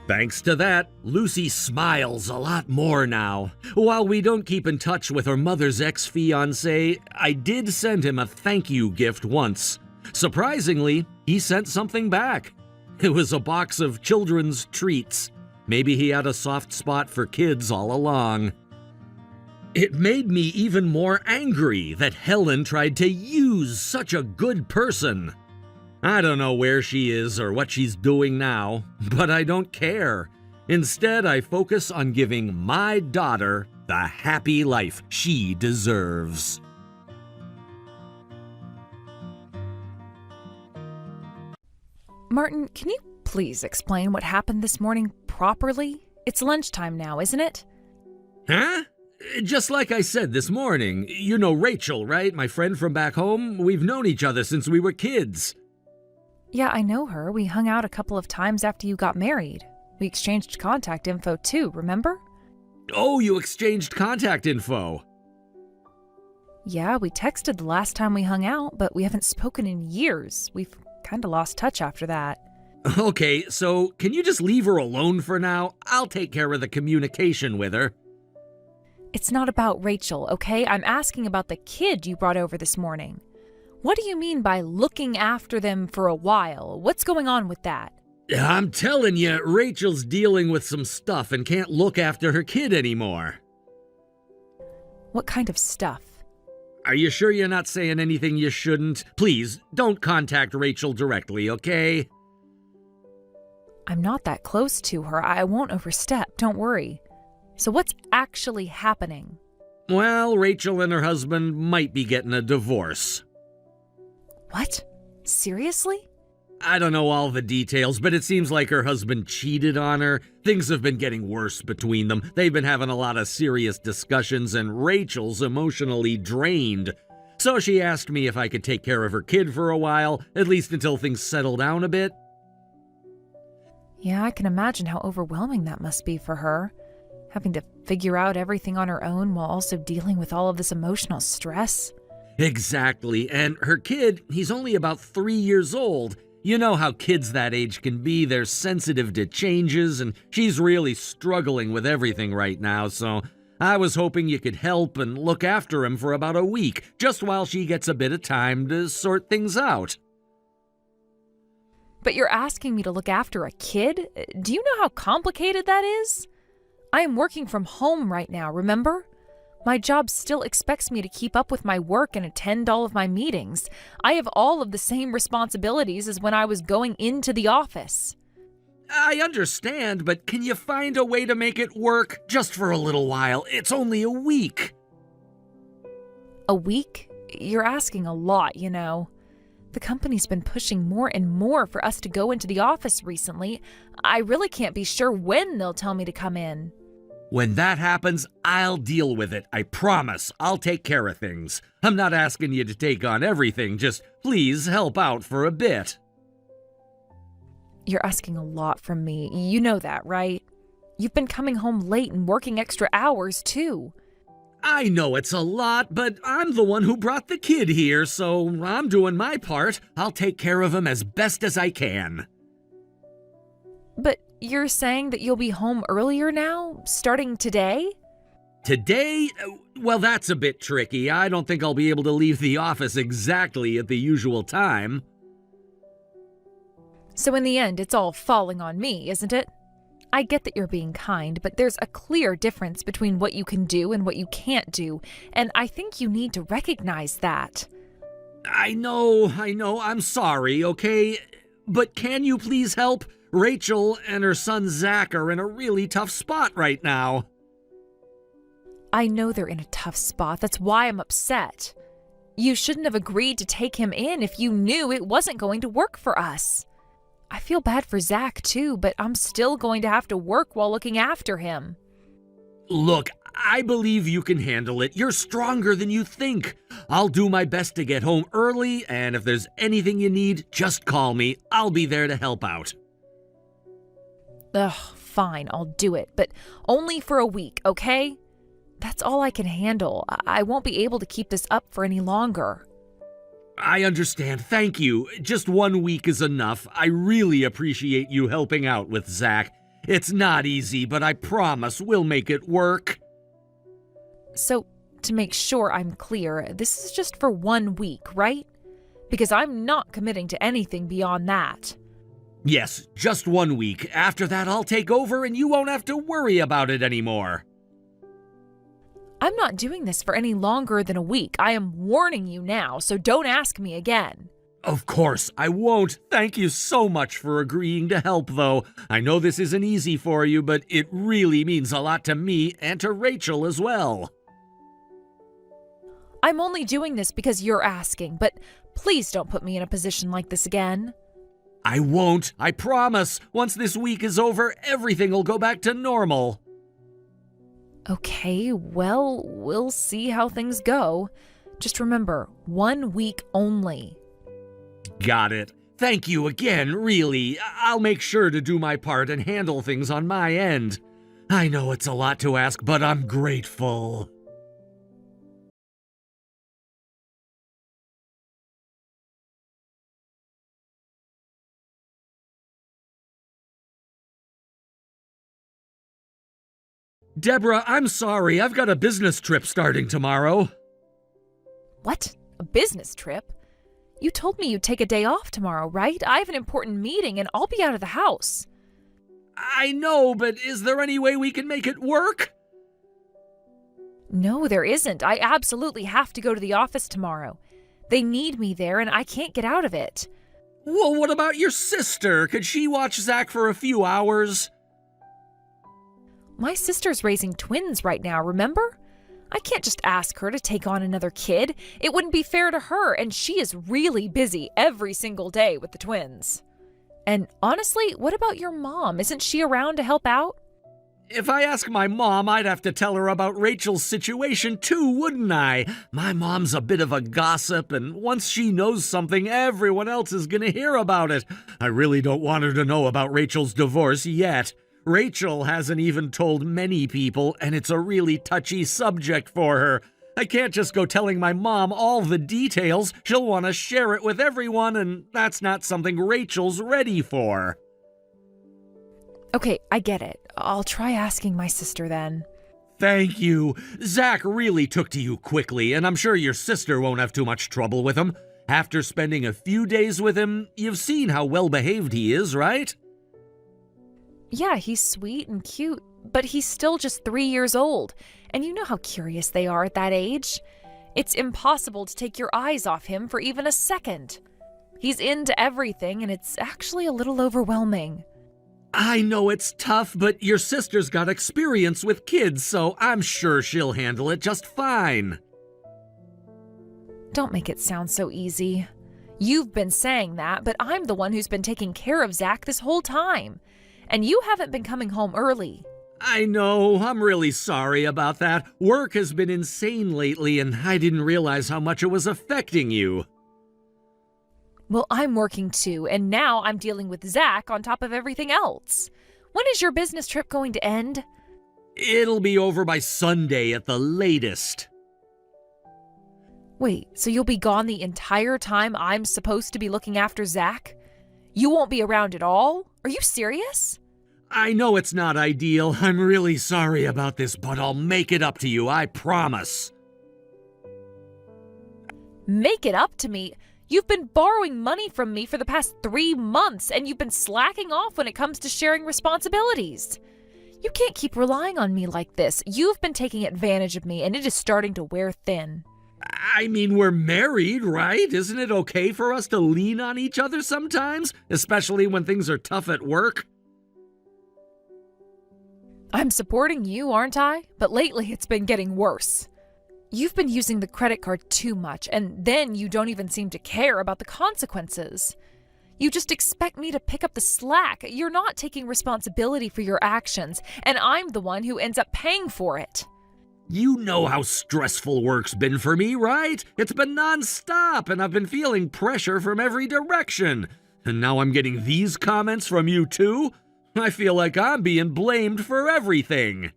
Thanks to that, Lucy smiles a lot more now. While we don't keep in touch with her mother's ex-fiancé, I did send him a thank you gift once. Surprisingly, he sent something back. It was a box of children's treats. Maybe he had a soft spot for kids all along. It made me even more angry that Helen tried to use such a good person. I don't know where she is or what she's doing now, but I don't care. Instead, I focus on giving my daughter the happy life she deserves. Martin, can you please explain what happened this morning properly? It's lunchtime now, isn't it? Huh? Just like I said this morning. You know Rachel, right? My friend from back home? We've known each other since we were kids. Yeah, I know her. We hung out a couple of times after you got married. We exchanged contact info too, remember? Oh, you exchanged contact info. Yeah, we texted the last time we hung out, but we haven't spoken in years. We've kind of lost touch after that. Okay, so can you just leave her alone for now? I'll take care of the communication with her. It's not about Rachel, okay? I'm asking about the kid you brought over this morning. What do you mean by looking after them for a while? What's going on with that? I'm telling you, Rachel's dealing with some stuff and can't look after her kid anymore. What kind of stuff? Are you sure you're not saying anything you shouldn't? Please, don't contact Rachel directly, okay? I'm not that close to her. I won't overstep, don't worry. So what's actually happening? Well, Rachel and her husband might be getting a divorce. What? Seriously? I don't know all the details, but it seems like her husband cheated on her. Things have been getting worse between them. They've been having a lot of serious discussions, and Rachel's emotionally drained. So she asked me if I could take care of her kid for a while, at least until things settle down a bit. Yeah, I can imagine how overwhelming that must be for her. Having to figure out everything on her own while also dealing with all of this emotional stress. Exactly, and her kid, he's only about 3 years old. You know how kids that age can be, they're sensitive to changes, and she's really struggling with everything right now, so I was hoping you could help and look after him for about a week, just while she gets a bit of time to sort things out. But you're asking me to look after a kid? Do you know how complicated that is? I am working from home right now, remember? My job still expects me to keep up with my work and attend all of my meetings. I have all of the same responsibilities as when I was going into the office. I understand, but can you find a way to make it work just for a little while? It's only a week. A week? You're asking a lot, you know. The company's been pushing more and more for us to go into the office recently. I really can't be sure when they'll tell me to come in. When that happens, I'll deal with it. I promise. I'll take care of things. I'm not asking you to take on everything. Just please help out for a bit. You're asking a lot from me. You know that, right? You've been coming home late and working extra hours, too. I know it's a lot, but I'm the one who brought the kid here, so I'm doing my part. I'll take care of him as best as I can. But you're saying that you'll be home earlier now, starting today? Today? Well, that's a bit tricky. I don't think I'll be able to leave the office exactly at the usual time. So in the end, it's all falling on me, isn't it? I get that you're being kind, but there's a clear difference between what you can do and what you can't do, and I think you need to recognize that. I know, I'm sorry, okay? But can you please help? Rachel and her son Zach are in a really tough spot right now. I know they're in a tough spot. That's why I'm upset. You shouldn't have agreed to take him in if you knew it wasn't going to work for us. I feel bad for Zach too, but I'm still going to have to work while looking after him. Look, I believe you can handle it. You're stronger than you think. I'll do my best to get home early, and if there's anything you need, just call me. I'll be there to help out. Ugh, fine, I'll do it, but only for a week, okay? That's all I can handle. I won't be able to keep this up for any longer. I understand. Thank you. Just 1 week is enough. I really appreciate you helping out with Zach. It's not easy, but I promise we'll make it work. So, to make sure I'm clear, this is just for 1 week, right? Because I'm not committing to anything beyond that. Yes, just 1 week. After that, I'll take over and you won't have to worry about it anymore. I'm not doing this for any longer than a week. I am warning you now, so don't ask me again. Of course, I won't. Thank you so much for agreeing to help, though. I know this isn't easy for you, but it really means a lot to me and to Rachel as well. I'm only doing this because you're asking, but please don't put me in a position like this again. I won't. I promise. Once this week is over, everything will go back to normal. Okay, well, we'll see how things go. Just remember, 1 week only. Got it. Thank you again, really. I'll make sure to do my part and handle things on my end. I know it's a lot to ask, but I'm grateful. Deborah, I'm sorry. I've got a business trip starting tomorrow. What? A business trip? You told me you'd take a day off tomorrow, right? I have an important meeting and I'll be out of the house. I know, but is there any way we can make it work? No, there isn't. I absolutely have to go to the office tomorrow. They need me there and I can't get out of it. Well, what about your sister? Could she watch Zach for a few hours? My sister's raising twins right now, remember? I can't just ask her to take on another kid. It wouldn't be fair to her, and she is really busy every single day with the twins. And honestly, what about your mom? Isn't she around to help out? If I ask my mom, I'd have to tell her about Rachel's situation too, wouldn't I? My mom's a bit of a gossip, and once she knows something, everyone else is gonna hear about it. I really don't want her to know about Rachel's divorce yet. Rachel hasn't even told many people, and it's a really touchy subject for her. I can't just go telling my mom all the details. She'll want to share it with everyone, and that's not something Rachel's ready for. Okay, I get it. I'll try asking my sister then. Thank you. Zach really took to you quickly, and I'm sure your sister won't have too much trouble with him. After spending a few days with him, you've seen how well-behaved he is, right? Yeah, he's sweet and cute, but he's still just 3 years old, and you know how curious they are at that age. It's impossible to take your eyes off him for even a second. He's into everything, and it's actually a little overwhelming. I know it's tough, but your sister's got experience with kids, so I'm sure she'll handle it just fine. Don't make it sound so easy. You've been saying that, but I'm the one who's been taking care of Zach this whole time. And you haven't been coming home early. I know, I'm really sorry about that. Work has been insane lately, and I didn't realize how much it was affecting you. Well, I'm working too, and now I'm dealing with Zach on top of everything else. When is your business trip going to end? It'll be over by Sunday at the latest. Wait, so you'll be gone the entire time I'm supposed to be looking after Zach? You won't be around at all? Are you serious? I know it's not ideal. I'm really sorry about this, but I'll make it up to you, I promise. Make it up to me? You've been borrowing money from me for the past 3 months, and you've been slacking off when it comes to sharing responsibilities. You can't keep relying on me like this. You've been taking advantage of me, and it is starting to wear thin. I mean, we're married, right? Isn't it okay for us to lean on each other sometimes? Especially when things are tough at work? I'm supporting you, aren't I? But lately it's been getting worse. You've been using the credit card too much, and then you don't even seem to care about the consequences. You just expect me to pick up the slack. You're not taking responsibility for your actions, and I'm the one who ends up paying for it. You know how stressful work's been for me, right? It's been non-stop, and I've been feeling pressure from every direction. And now I'm getting these comments from you too? I feel like I'm being blamed for everything.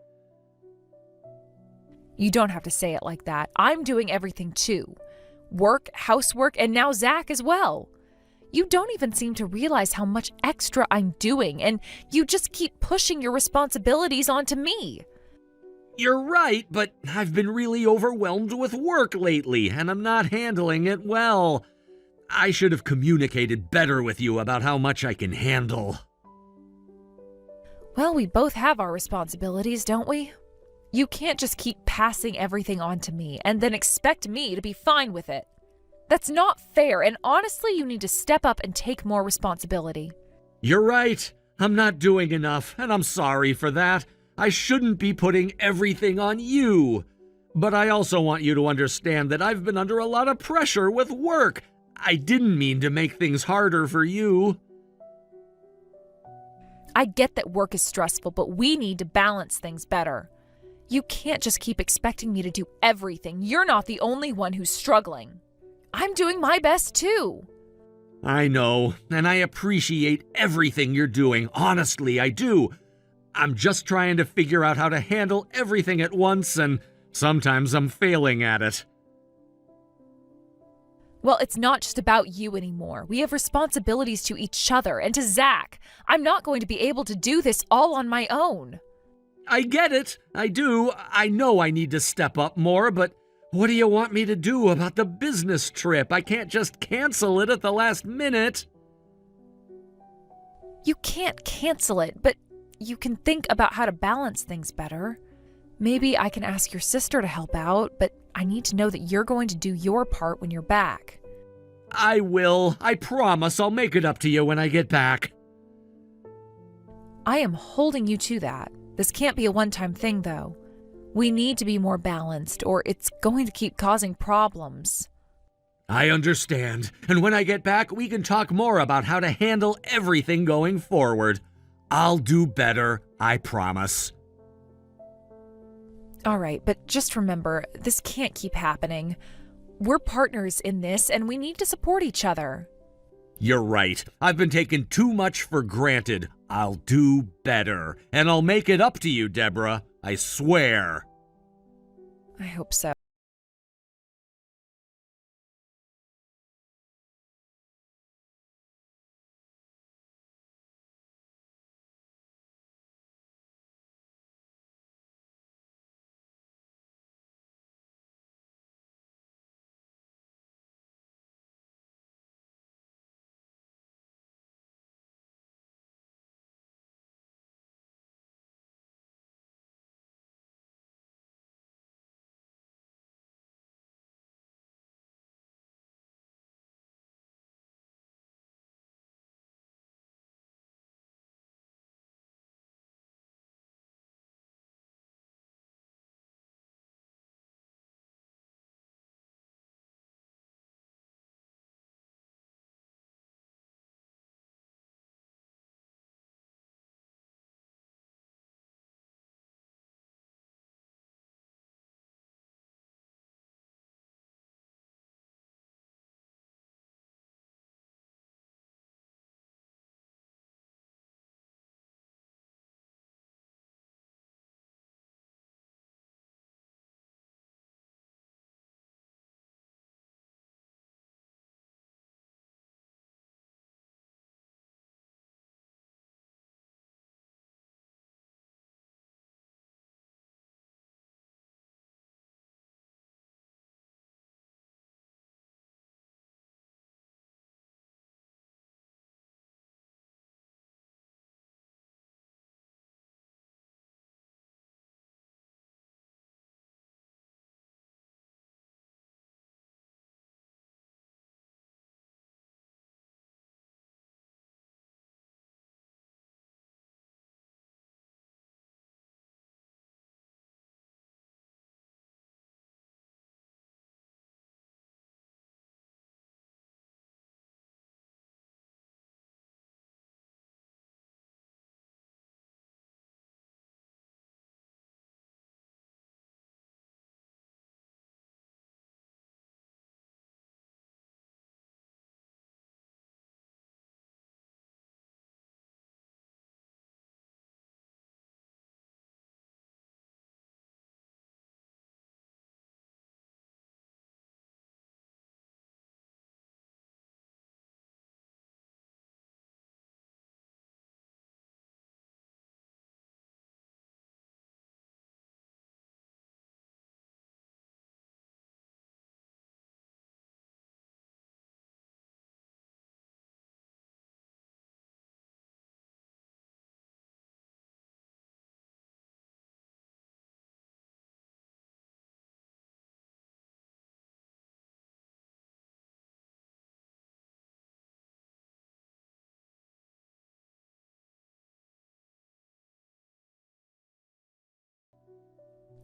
You don't have to say it like that. I'm doing everything too. Work, housework, and now Zach as well. You don't even seem to realize how much extra I'm doing, and you just keep pushing your responsibilities onto me. You're right, but I've been really overwhelmed with work lately, and I'm not handling it well. I should have communicated better with you about how much I can handle. Well, we both have our responsibilities, don't we? You can't just keep passing everything on to me and then expect me to be fine with it. That's not fair, and honestly, you need to step up and take more responsibility. You're right. I'm not doing enough, and I'm sorry for that. I shouldn't be putting everything on you. But I also want you to understand that I've been under a lot of pressure with work. I didn't mean to make things harder for you. I get that work is stressful, but we need to balance things better. You can't just keep expecting me to do everything. You're not the only one who's struggling. I'm doing my best too. I know, and I appreciate everything you're doing. Honestly, I do. I'm just trying to figure out how to handle everything at once, and sometimes I'm failing at it. Well, it's not just about you anymore. We have responsibilities to each other and to Zach. I'm not going to be able to do this all on my own. I get it. I do. I know I need to step up more, but what do you want me to do about the business trip? I can't just cancel it at the last minute. You can't cancel it, but you can think about how to balance things better. Maybe I can ask your sister to help out, but I need to know that you're going to do your part when you're back. I will. I promise I'll make it up to you when I get back. I am holding you to that. This can't be a one-time thing, though. We need to be more balanced, or it's going to keep causing problems. I understand. And when I get back, we can talk more about how to handle everything going forward. I'll do better, I promise. All right, but just remember, this can't keep happening. We're partners in this, and we need to support each other. You're right. I've been taking too much for granted. I'll do better. And I'll make it up to you, Deborah. I swear. I hope so.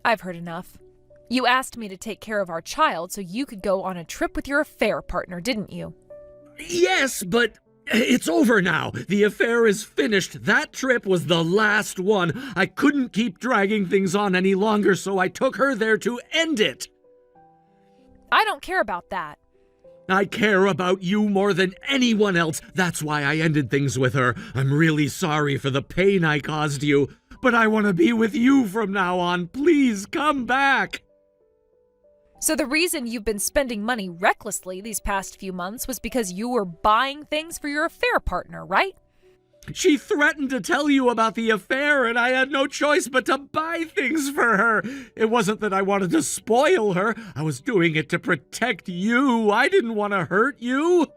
I've heard enough. You asked me to take care of our child so you could go on a trip with your affair partner, didn't you? Yes, but it's over now. The affair is finished. That trip was the last one. I couldn't keep dragging things on any longer, so I took her there to end it. I don't care about that. I care about you more than anyone else. That's why I ended things with her. I'm really sorry for the pain I caused you, but I want to be with you from now on. Please come back. So the reason you've been spending money recklessly these past few months was because you were buying things for your affair partner, right? She threatened to tell you about the affair, and I had no choice but to buy things for her. It wasn't that I wanted to spoil her. I was doing it to protect you. I didn't want to hurt you.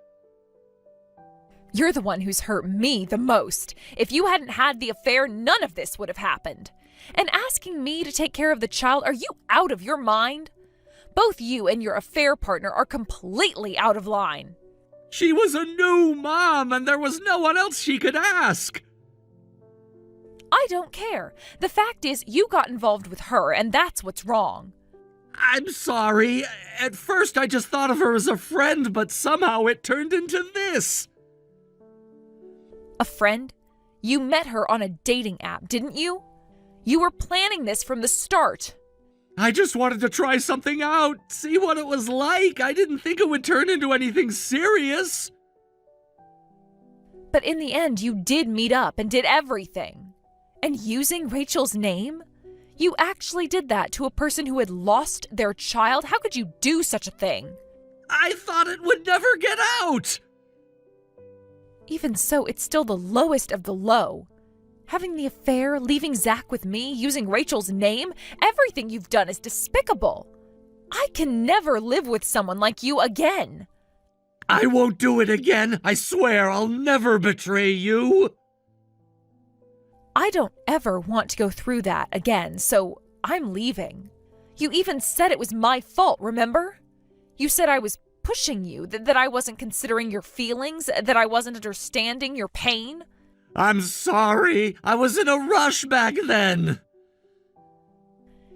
You're the one who's hurt me the most. If you hadn't had the affair, none of this would have happened. And asking me to take care of the child, are you out of your mind? Both you and your affair partner are completely out of line. She was a new mom, and there was no one else she could ask. I don't care. The fact is, you got involved with her, and that's what's wrong. I'm sorry. At first, I just thought of her as a friend, but somehow it turned into this. A friend? You met her on a dating app, didn't you? You were planning this from the start. I just wanted to try something out, see what it was like. I didn't think it would turn into anything serious. But in the end, you did meet up and did everything. And using Rachel's name? You actually did that to a person who had lost their child? How could you do such a thing? I thought it would never get out. Even so, it's still the lowest of the low. Having the affair, leaving Zach with me, using Rachel's name, everything you've done is despicable. I can never live with someone like you again. I won't do it again. I swear I'll never betray you. I don't ever want to go through that again, so I'm leaving. You even said it was my fault, remember? You said I was pushing you, that I wasn't considering your feelings, that I wasn't understanding your pain. I'm sorry. I was in a rush back then.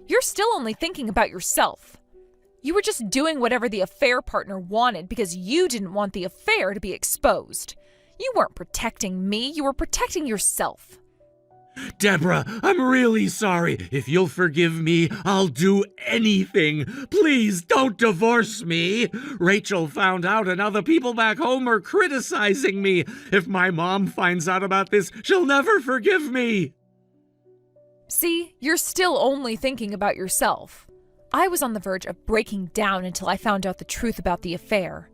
You're still only thinking about yourself. You were just doing whatever the affair partner wanted because you didn't want the affair to be exposed. You weren't protecting me, you were protecting yourself. Deborah, I'm really sorry. If you'll forgive me, I'll do anything. Please don't divorce me. Rachel found out and other people back home are criticizing me. If my mom finds out about this, she'll never forgive me. See, you're still only thinking about yourself. I was on the verge of breaking down until I found out the truth about the affair.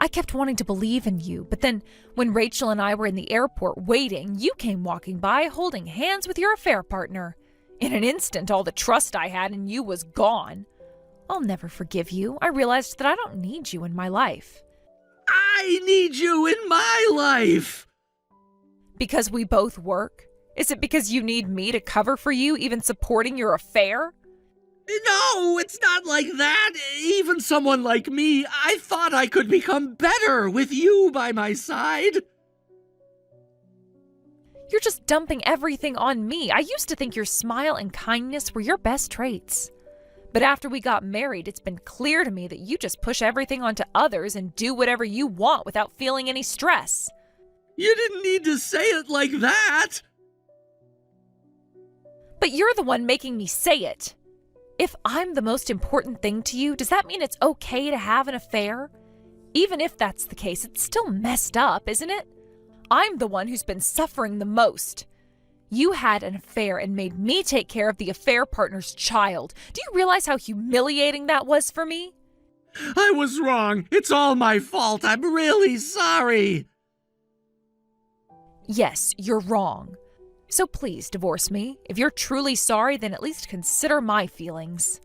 I kept wanting to believe in you, but then when Rachel and I were in the airport waiting, you came walking by holding hands with your affair partner. In an instant, all the trust I had in you was gone. I'll never forgive you. I realized that I don't need you in my life. I need you in my life. Because we both work? Is it because you need me to cover for you, even supporting your affair? No, it's not like that. Even someone like me, I thought I could become better with you by my side. You're just dumping everything on me. I used to think your smile and kindness were your best traits. But after we got married, it's been clear to me that you just push everything onto others and do whatever you want without feeling any stress. You didn't need to say it like that. But you're the one making me say it. If I'm the most important thing to you, does that mean it's okay to have an affair? Even if that's the case, it's still messed up, isn't it? I'm the one who's been suffering the most. You had an affair and made me take care of the affair partner's child. Do you realize how humiliating that was for me? I was wrong. It's all my fault. I'm really sorry. Yes, you're wrong. So please divorce me. If you're truly sorry, then at least consider my feelings.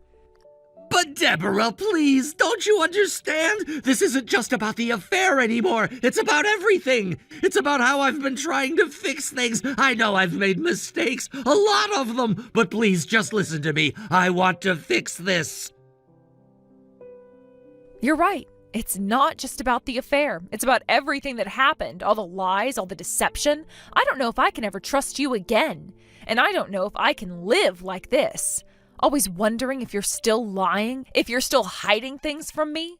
But Deborah, please, don't you understand? This isn't just about the affair anymore. It's about everything. It's about how I've been trying to fix things. I know I've made mistakes, a lot of them, but please just listen to me. I want to fix this. You're right. It's not just about the affair. It's about everything that happened, all the lies, all the deception. I don't know if I can ever trust you again. And I don't know if I can live like this. Always wondering if you're still lying, if you're still hiding things from me?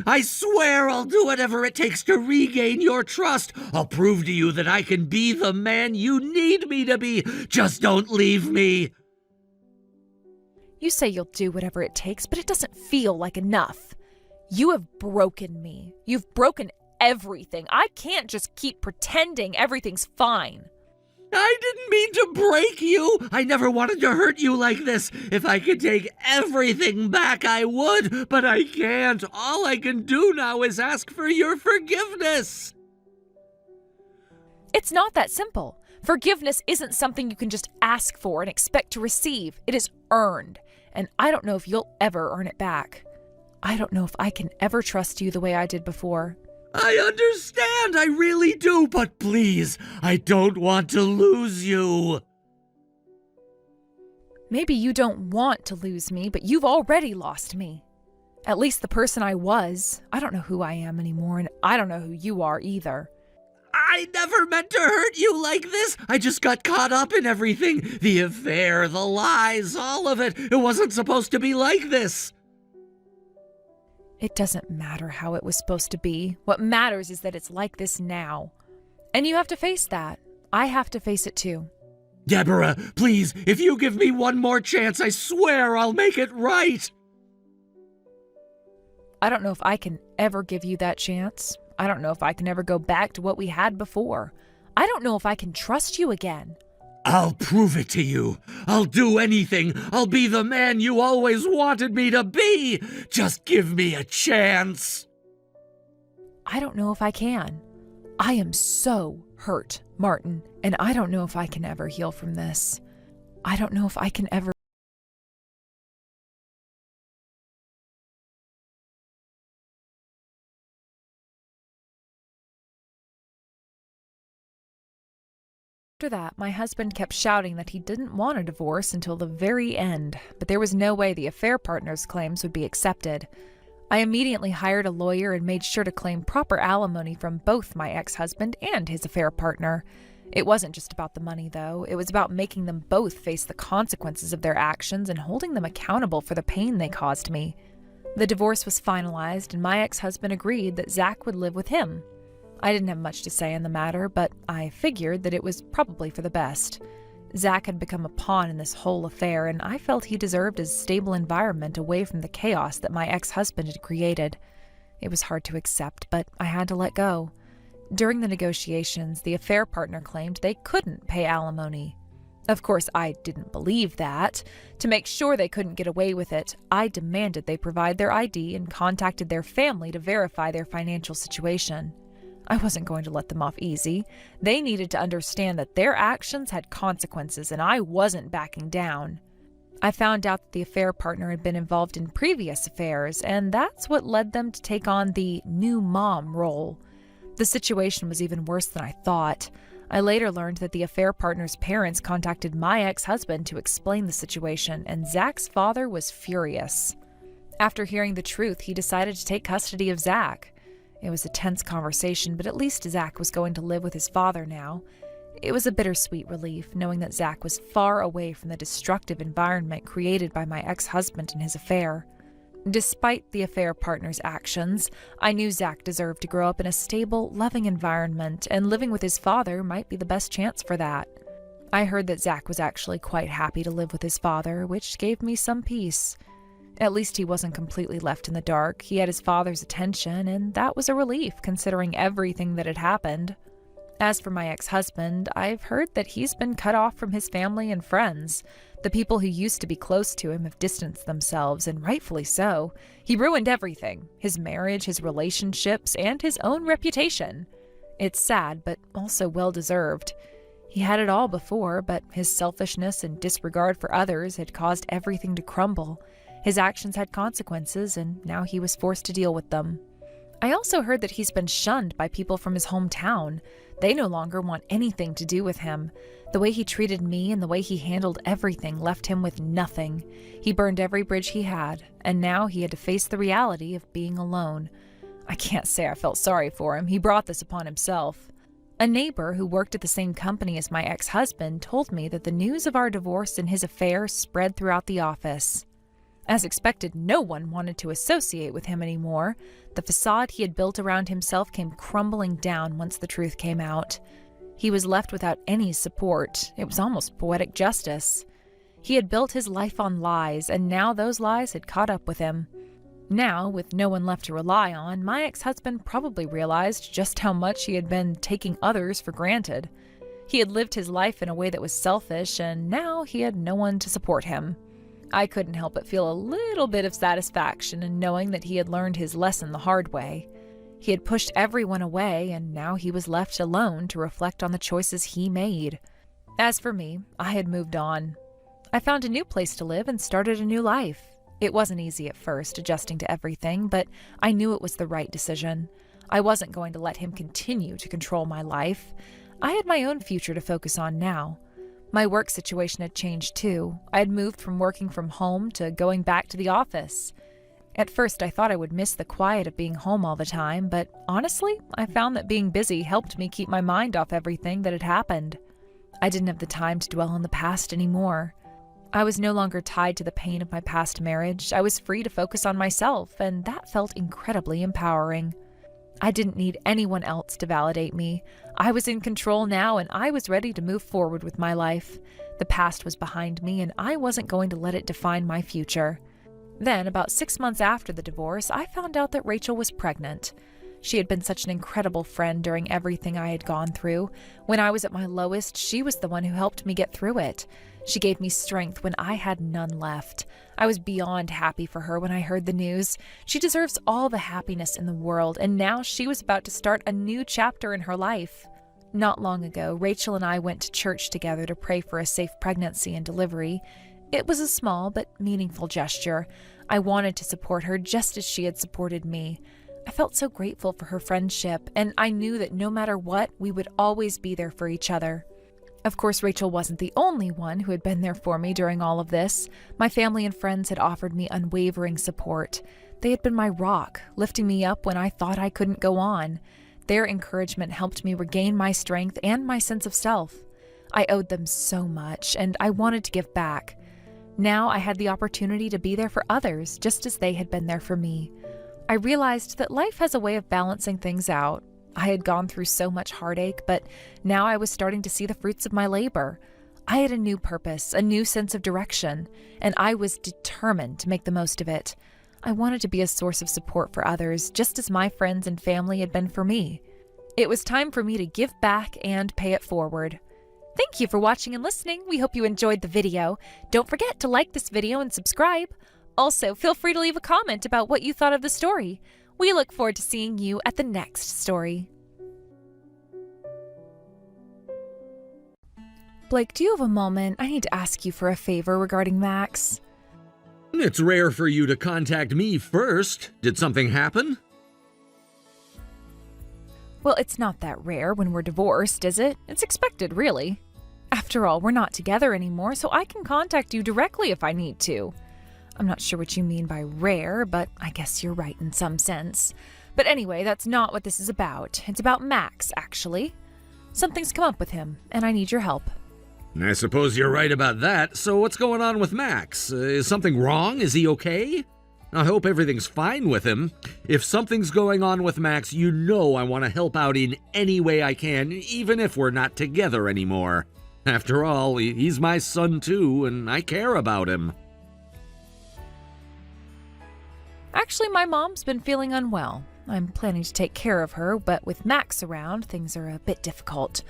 I swear I'll do whatever it takes to regain your trust. I'll prove to you that I can be the man you need me to be. Just don't leave me. You say you'll do whatever it takes, but it doesn't feel like enough. You have broken me. You've broken everything. I can't just keep pretending everything's fine. I didn't mean to break you. I never wanted to hurt you like this. If I could take everything back, I would, but I can't. All I can do now is ask for your forgiveness. It's not that simple. Forgiveness isn't something you can just ask for and expect to receive. It is earned, and I don't know if you'll ever earn it back. I don't know if I can ever trust you the way I did before. I understand, I really do, but please, I don't want to lose you. Maybe you don't want to lose me, but you've already lost me. At least the person I was. I don't know who I am anymore, and I don't know who you are either. I never meant to hurt you like this. I just got caught up in everything. The affair, the lies, all of it. It wasn't supposed to be like this. It doesn't matter how it was supposed to be. What matters is that it's like this now. And you have to face that. I have to face it too. Deborah, please, if you give me one more chance, I swear I'll make it right. I don't know if I can ever give you that chance. I don't know if I can ever go back to what we had before. I don't know if I can trust you again. I'll prove it to you. I'll do anything. I'll be the man you always wanted me to be. Just give me a chance. I don't know if I can. I am so hurt, Martin, and I don't know if I can ever heal from this. I don't know if I can ever. After that, my husband kept shouting that he didn't want a divorce until the very end, but there was no way the affair partner's claims would be accepted. I immediately hired a lawyer and made sure to claim proper alimony from both my ex-husband and his affair partner. It wasn't just about the money, though. It was about making them both face the consequences of their actions and holding them accountable for the pain they caused me. The divorce was finalized, and my ex-husband agreed that Zach would live with him. I didn't have much to say in the matter, but I figured that it was probably for the best. Zach had become a pawn in this whole affair, and I felt he deserved a stable environment away from the chaos that my ex-husband had created. It was hard to accept, but I had to let go. During the negotiations, the affair partner claimed they couldn't pay alimony. Of course, I didn't believe that. To make sure they couldn't get away with it, I demanded they provide their ID and contacted their family to verify their financial situation. I wasn't going to let them off easy. They needed to understand that their actions had consequences, and I wasn't backing down. I found out that the affair partner had been involved in previous affairs, and that's what led them to take on the new mom role. The situation was even worse than I thought. I later learned that the affair partner's parents contacted my ex-husband to explain the situation, and Zach's father was furious. After hearing the truth, he decided to take custody of Zach. It was a tense conversation, but at least Zach was going to live with his father now. It was a bittersweet relief, knowing that Zach was far away from the destructive environment created by my ex-husband and his affair. Despite the affair partner's actions, I knew Zach deserved to grow up in a stable, loving environment, and living with his father might be the best chance for that. I heard that Zach was actually quite happy to live with his father, which gave me some peace. At least he wasn't completely left in the dark. He had his father's attention, and that was a relief, considering everything that had happened. As for my ex-husband, I've heard that he's been cut off from his family and friends. The people who used to be close to him have distanced themselves, and rightfully so. He ruined everything: his marriage, his relationships, and his own reputation. It's sad, but also well-deserved. He had it all before, but his selfishness and disregard for others had caused everything to crumble. His actions had consequences, and now he was forced to deal with them. I also heard that he's been shunned by people from his hometown. They no longer want anything to do with him. The way he treated me and the way he handled everything left him with nothing. He burned every bridge he had, and now he had to face the reality of being alone. I can't say I felt sorry for him. He brought this upon himself. A neighbor who worked at the same company as my ex-husband told me that the news of our divorce and his affair spread throughout the office. As expected, no one wanted to associate with him anymore. The facade he had built around himself came crumbling down once the truth came out. He was left without any support. It was almost poetic justice. He had built his life on lies, and now those lies had caught up with him. Now, with no one left to rely on, my ex-husband probably realized just how much he had been taking others for granted. He had lived his life in a way that was selfish, and now he had no one to support him. I couldn't help but feel a little bit of satisfaction in knowing that he had learned his lesson the hard way. He had pushed everyone away, and now he was left alone to reflect on the choices he made. As for me, I had moved on. I found a new place to live and started a new life. It wasn't easy at first, adjusting to everything, but I knew it was the right decision. I wasn't going to let him continue to control my life. I had my own future to focus on now. My work situation had changed too. I had moved from working from home to going back to the office. At first, I thought I would miss the quiet of being home all the time, but honestly, I found that being busy helped me keep my mind off everything that had happened. I didn't have the time to dwell on the past anymore. I was no longer tied to the pain of my past marriage. I was free to focus on myself, and that felt incredibly empowering. I didn't need anyone else to validate me. I was in control now, and I was ready to move forward with my life. The past was behind me, and I wasn't going to let it define my future. Then, about 6 months after the divorce, I found out that Rachel was pregnant. She had been such an incredible friend during everything I had gone through. When I was at my lowest, she was the one who helped me get through it. She gave me strength when I had none left. I was beyond happy for her when I heard the news. She deserves all the happiness in the world, and now she was about to start a new chapter in her life. Not long ago, Rachel and I went to church together to pray for a safe pregnancy and delivery. It was a small but meaningful gesture. I wanted to support her just as she had supported me. I felt so grateful for her friendship, and I knew that no matter what, we would always be there for each other. Of course, Rachel wasn't the only one who had been there for me during all of this. My family and friends had offered me unwavering support. They had been my rock, lifting me up when I thought I couldn't go on. Their encouragement helped me regain my strength and my sense of self. I owed them so much, and I wanted to give back. Now I had the opportunity to be there for others, just as they had been there for me. I realized that life has a way of balancing things out. I had gone through so much heartache, but now I was starting to see the fruits of my labor. I had a new purpose, a new sense of direction, and I was determined to make the most of it. I wanted to be a source of support for others, just as my friends and family had been for me. It was time for me to give back and pay it forward. Thank you for watching and listening. We hope you enjoyed the video. Don't forget to like this video and subscribe. Also, feel free to leave a comment about what you thought of the story. We look forward to seeing you at the next story. Blake, do you have a moment? I need to ask you for a favor regarding Max. It's rare for you to contact me first. Did something happen? Well, it's not that rare when we're divorced, is it? It's expected, really. After all, we're not together anymore, so I can contact you directly if I need to. I'm not sure what you mean by rare, but I guess you're right in some sense. But anyway, that's not what this is about. It's about Max, actually. Something's come up with him, and I need your help. I suppose you're right about that. So what's going on with Max? Is something wrong? Is he okay? I hope everything's fine with him. If something's going on with Max, you know I want to help out in any way I can, even if we're not together anymore. After all, he's my son too, and I care about him. Actually, my mom's been feeling unwell. I'm planning to take care of her, but with Max around, things are a bit difficult.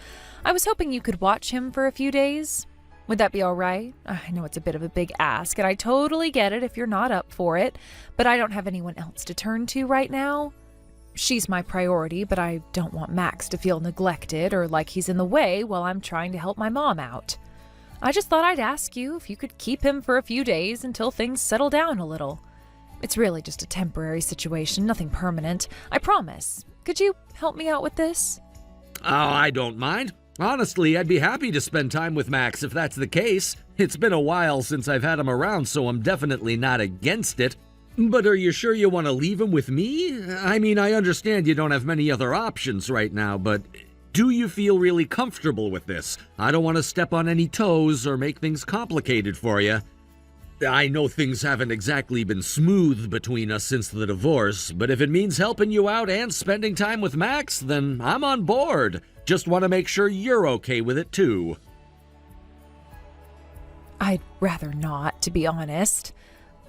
I was hoping you could watch him for a few days. Would that be all right? I know it's a bit of a big ask, and I totally get it if you're not up for it, but I don't have anyone else to turn to right now. She's my priority, but I don't want Max to feel neglected or like he's in the way while I'm trying to help my mom out. I just thought I'd ask you if you could keep him for a few days until things settle down a little. It's really just a temporary situation, nothing permanent. I promise. Could you help me out with this? Oh, I don't mind. Honestly, I'd be happy to spend time with Max if that's the case. It's been a while since I've had him around, so I'm definitely not against it. But are you sure you want to leave him with me? I mean, I understand you don't have many other options right now, but Do you feel really comfortable with this? I don't want to step on any toes or make things complicated for you. I know things haven't exactly been smooth between us since the divorce, but if it means helping you out and spending time with Max, then I'm on board. Just want to make sure you're okay with it too. I'd rather not, to be honest.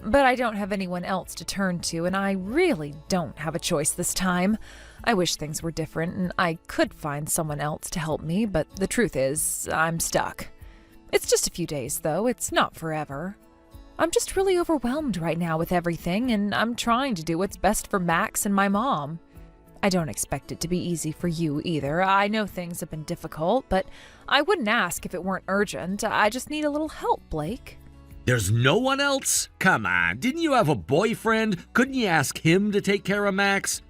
But I don't have anyone else to turn to, and I really don't have a choice this time. I wish things were different and I could find someone else to help me, but the truth is, I'm stuck. It's just a few days, though. It's not forever. I'm just really overwhelmed right now with everything, and I'm trying to do what's best for Max and my mom. I don't expect it to be easy for you either. I know things have been difficult, but I wouldn't ask if it weren't urgent. I just need a little help, Blake. There's no one else? Come on, didn't you have a boyfriend? Couldn't you ask him to take care of Max?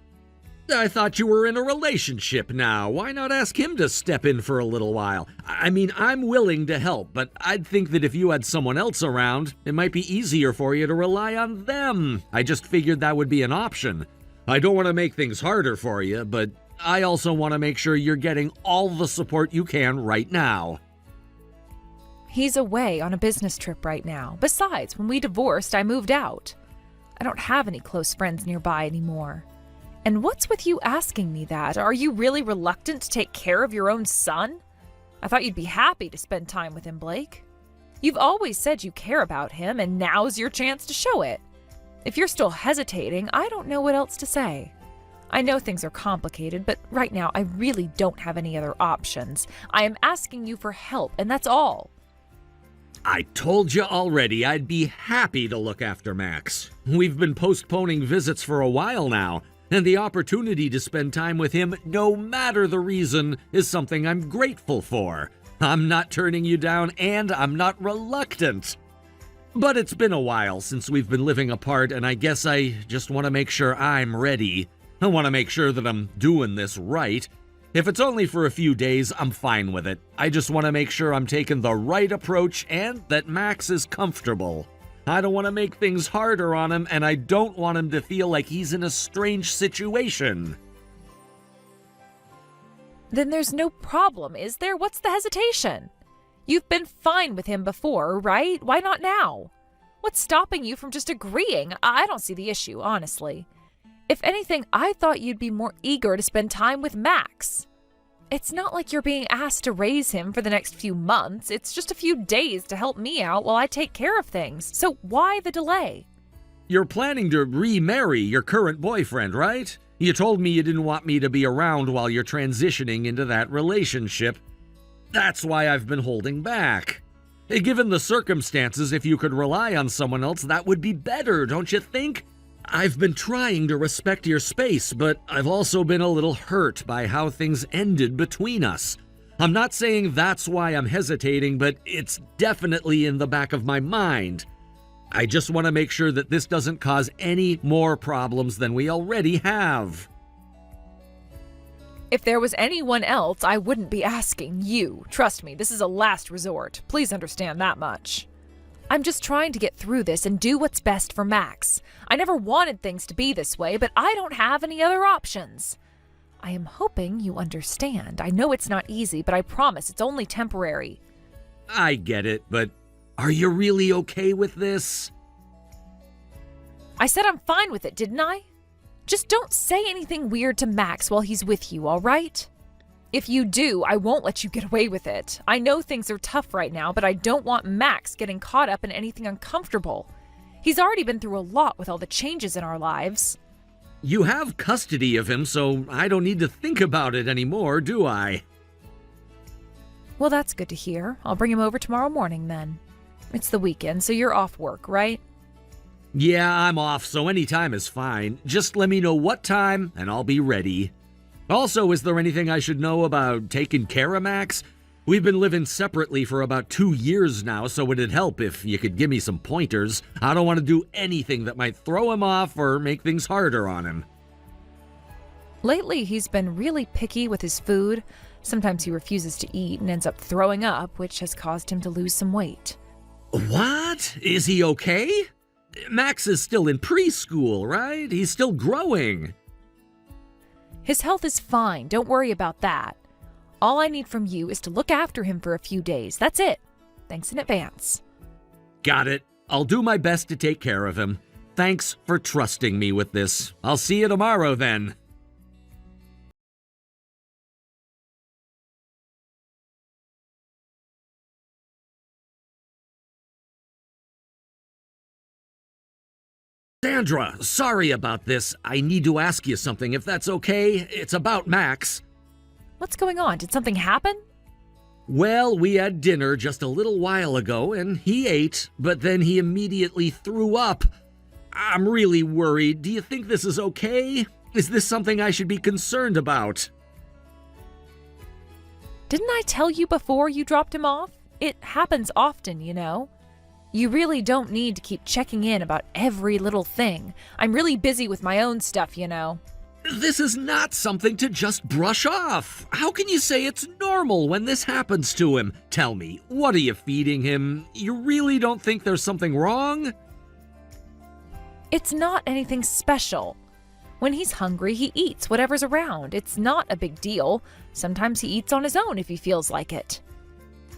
I thought you were in a relationship now. Why not ask him to step in for a little while? I mean, I'm willing to help, but I'd think that if you had someone else around, it might be easier for you to rely on them. I just figured that would be an option. I don't want to make things harder for you, but I also want to make sure you're getting all the support you can right now. He's away on a business trip right now. Besides, when we divorced, I moved out. I don't have any close friends nearby anymore. And what's with you asking me that? Are you really reluctant to take care of your own son? I thought you'd be happy to spend time with him, Blake. You've always said you care about him, and now's your chance to show it. If you're still hesitating, I don't know what else to say. I know things are complicated, but right now I really don't have any other options. I am asking you for help, and that's all. I told you already I'd be happy to look after Max. We've been postponing visits for a while now, and the opportunity to spend time with him, no matter the reason, is something I'm grateful for. I'm not turning you down, and I'm not reluctant. But it's been a while since we've been living apart, and I guess I just want to make sure I'm ready. I want to make sure that I'm doing this right. If it's only for a few days, I'm fine with it. I just want to make sure I'm taking the right approach and that Max is comfortable. I don't want to make things harder on him, and I don't want him to feel like he's in a strange situation. Then there's no problem, is there? What's the hesitation? You've been fine with him before, right? Why not now? What's stopping you from just agreeing? I don't see the issue, honestly. If anything, I thought you'd be more eager to spend time with Max. It's not like you're being asked to raise him for the next few months. It's just a few days to help me out while I take care of things. So why the delay? You're planning to remarry your current boyfriend, right? You told me you didn't want me to be around while you're transitioning into that relationship. That's why I've been holding back. Given the circumstances, if you could rely on someone else, that would be better, don't you think? I've been trying to respect your space, but I've also been a little hurt by how things ended between us. I'm not saying that's why I'm hesitating, but it's definitely in the back of my mind. I just want to make sure that this doesn't cause any more problems than we already have. If there was anyone else, I wouldn't be asking you. Trust me, this is a last resort. Please understand that much. I'm just trying to get through this and do what's best for Max. I never wanted things to be this way, but I don't have any other options. I am hoping you understand. I know it's not easy, but I promise it's only temporary. I get it, but are you really okay with this? I said I'm fine with it, didn't I? Just don't say anything weird to Max while he's with you, all right? If you do, I won't let you get away with it. I know things are tough right now, but I don't want Max getting caught up in anything uncomfortable. He's already been through a lot with all the changes in our lives. You have custody of him, so I don't need to think about it anymore, do I? Well, that's good to hear. I'll bring him over tomorrow morning then. It's the weekend, so you're off work, right? Yeah, I'm off, so any time is fine. Just let me know what time, and I'll be ready. Also, is there anything I should know about taking care of Max? We've been living separately for about 2 years now, so it'd help if you could give me some pointers. I don't want to do anything that might throw him off or make things harder on him. Lately, he's been really picky with his food. Sometimes he refuses to eat and ends up throwing up, which has caused him to lose some weight. What? Is he okay? Max is still in preschool, right? He's still growing. His health is fine, don't worry about that. All I need from you is to look after him for a few days. That's it. Thanks in advance. Got it. I'll do my best to take care of him. Thanks for trusting me with this. I'll see you tomorrow then. Sandra, sorry about this. I need to ask you something if that's okay. It's about Max. What's going on? Did something happen? Well, we had dinner just a little while ago and he ate, but then he immediately threw up. I'm really worried. Do you think this is okay? Is this something I should be concerned about? Didn't I tell you before you dropped him off? It happens often, you know. You really don't need to keep checking in about every little thing. I'm really busy with my own stuff, you know. This is not something to just brush off. How can you say it's normal when this happens to him? Tell me, what are you feeding him? You really don't think there's something wrong? It's not anything special. When he's hungry, he eats whatever's around. It's not a big deal. Sometimes he eats on his own if he feels like it.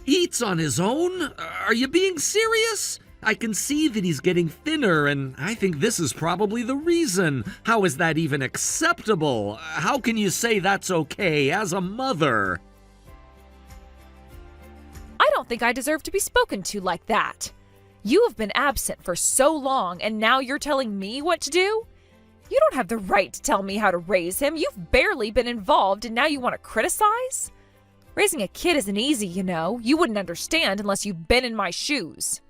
Eats on his own? Are you being serious? I can see that he's getting thinner, and I think this is probably the reason. How is that even acceptable? How can you say that's okay as a mother? I don't think I deserve to be spoken to like that. You have been absent for so long, and now you're telling me what to do? You don't have the right to tell me how to raise him. You've barely been involved, and now you want to criticize? Raising a kid isn't easy, you know. You wouldn't understand unless you've been in my shoes.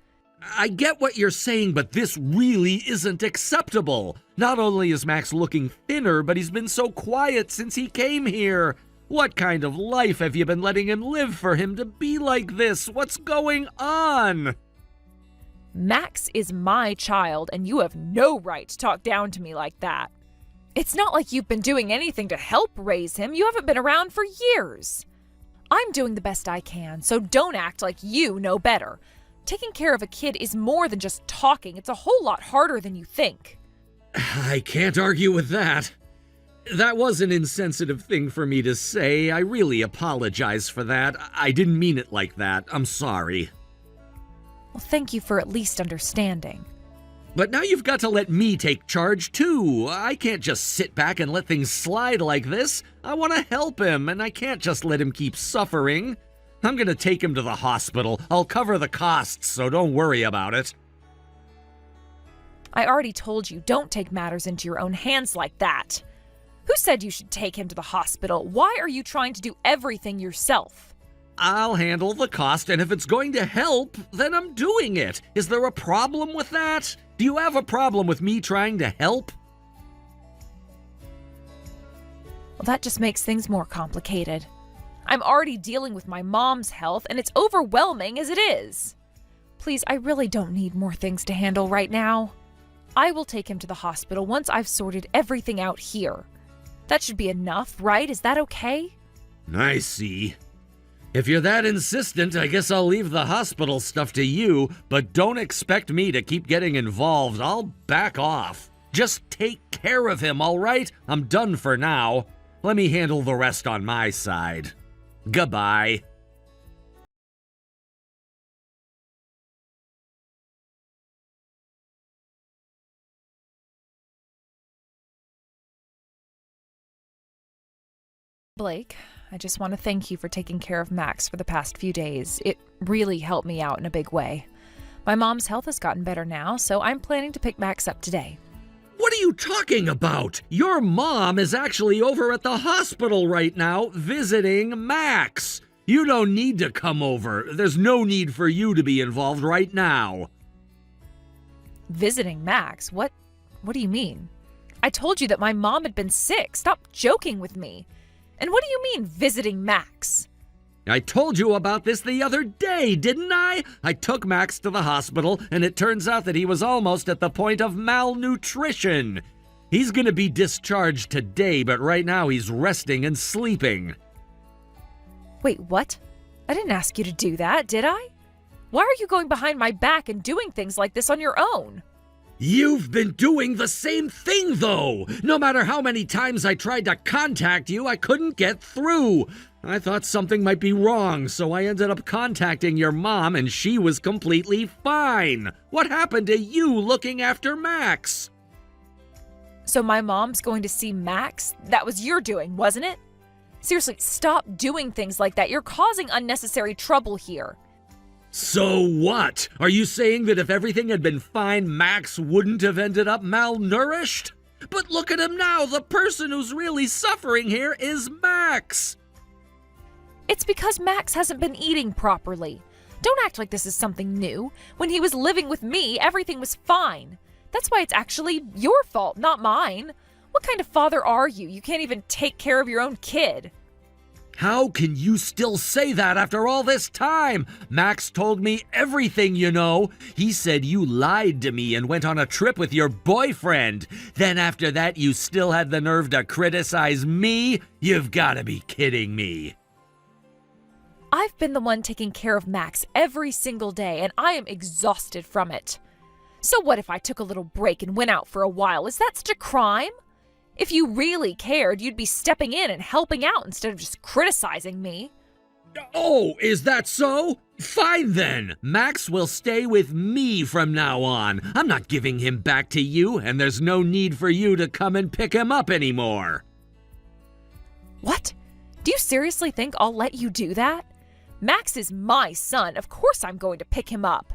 I get what you're saying, but this really isn't acceptable. Not only is Max looking thinner, but he's been so quiet since he came here. What kind of life have you been letting him live for him to be like this? What's going on? Max is my child, and you have no right to talk down to me like that. It's not like you've been doing anything to help raise him. You haven't been around for years. I'm doing the best I can, so don't act like you know better. Taking care of a kid is more than just talking. It's a whole lot harder than you think. I can't argue with that. That was an insensitive thing for me to say. I really apologize for that. I didn't mean it like that. I'm sorry. Well, thank you for at least understanding. But now you've got to let me take charge too. I can't just sit back and let things slide like this. I want to help him, and I can't just let him keep suffering. I'm going to take him to the hospital. I'll cover the costs, so don't worry about it. I already told you, don't take matters into your own hands like that. Who said you should take him to the hospital? Why are you trying to do everything yourself? I'll handle the cost, and if it's going to help, then I'm doing it. Is there a problem with that? Do you have a problem with me trying to help? Well, that just makes things more complicated. I'm already dealing with my mom's health, and it's overwhelming as it is. Please, I really don't need more things to handle right now. I will take him to the hospital once I've sorted everything out here. That should be enough, right? Is that okay? I see. If you're that insistent, I guess I'll leave the hospital stuff to you, but don't expect me to keep getting involved. I'll back off. Just take care of him, all right? I'm done for now. Let me handle the rest on my side. Goodbye. Blake, I just want to thank you for taking care of Max for the past few days. It really helped me out in a big way. My mom's health has gotten better now, so I'm planning to pick Max up today. What are you talking about? Your mom is actually over at the hospital right now visiting Max. You don't need to come over. There's no need for you to be involved right now. Visiting Max? What do you mean? I told you that my mom had been sick. Stop joking with me. And what do you mean, visiting Max? I told you about this the other day, didn't I? I took Max to the hospital, and it turns out that he was almost at the point of malnutrition. He's gonna be discharged today, but right now he's resting and sleeping. Wait, what? I didn't ask you to do that, did I? Why are you going behind my back and doing things like this on your own? You've been doing the same thing, though! No matter how many times I tried to contact you, I couldn't get through. I thought something might be wrong, so I ended up contacting your mom, and she was completely fine. What happened to you looking after Max? So my mom's going to see Max? That was your doing, wasn't it? Seriously, stop doing things like that. You're causing unnecessary trouble here. So what? Are you saying that if everything had been fine, Max wouldn't have ended up malnourished? But look at him now! The person who's really suffering here is Max! It's because Max hasn't been eating properly. Don't act like this is something new. When he was living with me, everything was fine. That's why it's actually your fault, not mine. What kind of father are you? You can't even take care of your own kid. How can you still say that after all this time? Max told me everything, you know. He said you lied to me and went on a trip with your boyfriend. Then after that, you still had the nerve to criticize me? You've got to be kidding me. I've been the one taking care of Max every single day, and I am exhausted from it. So what if I took a little break and went out for a while? Is that such a crime? If you really cared, you'd be stepping in and helping out instead of just criticizing me. Oh, is that so? Fine then. Max will stay with me from now on. I'm not giving him back to you, and there's no need for you to come and pick him up anymore. What? Do you seriously think I'll let you do that? Max is my son. Of course I'm going to pick him up.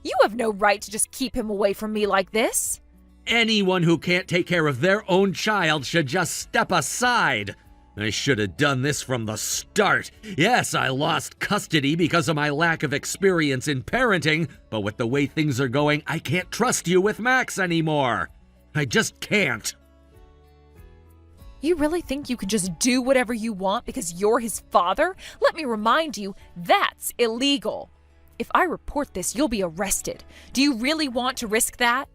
You have no right to just keep him away from me like this. Anyone who can't take care of their own child should just step aside. I should have done this from the start. Yes, I lost custody because of my lack of experience in parenting, but with the way things are going, I can't trust you with Max anymore. I just can't. You really think you can just do whatever you want because you're his father? Let me remind you, that's illegal. If I report this, you'll be arrested. Do you really want to risk that?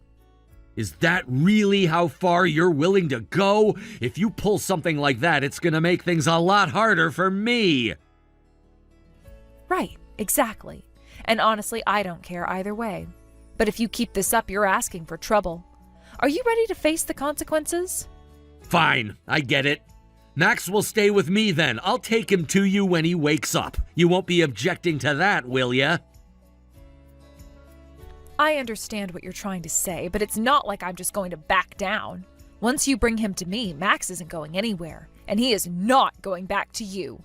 Is that really how far you're willing to go? If you pull something like that, it's gonna make things a lot harder for me. Right, exactly. And honestly, I don't care either way. But if you keep this up, you're asking for trouble. Are you ready to face the consequences? Fine, I get it. Max will stay with me then. I'll take him to you when he wakes up. You won't be objecting to that, will ya? I understand what you're trying to say, but it's not like I'm just going to back down. Once you bring him to me, Max isn't going anywhere, and he is not going back to you.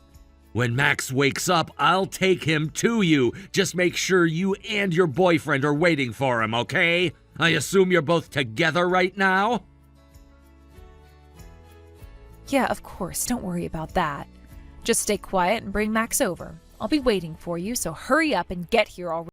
When Max wakes up, I'll take him to you. Just make sure you and your boyfriend are waiting for him, okay? I assume you're both together right now? Yeah, of course. Don't worry about that. Just stay quiet and bring Max over. I'll be waiting for you, so hurry up and get here already.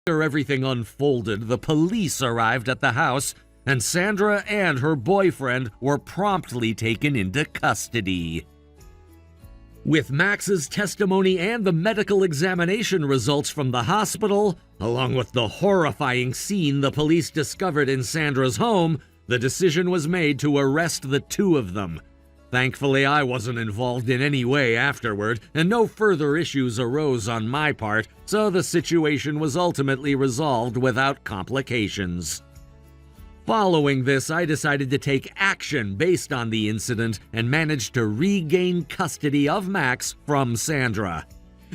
After everything unfolded, the police arrived at the house, and Sandra and her boyfriend were promptly taken into custody. With Max's testimony and the medical examination results from the hospital, along with the horrifying scene the police discovered in Sandra's home, the decision was made to arrest the two of them. Thankfully, I wasn't involved in any way afterward, and no further issues arose on my part, so the situation was ultimately resolved without complications. Following this, I decided to take action based on the incident and managed to regain custody of Max from Sandra.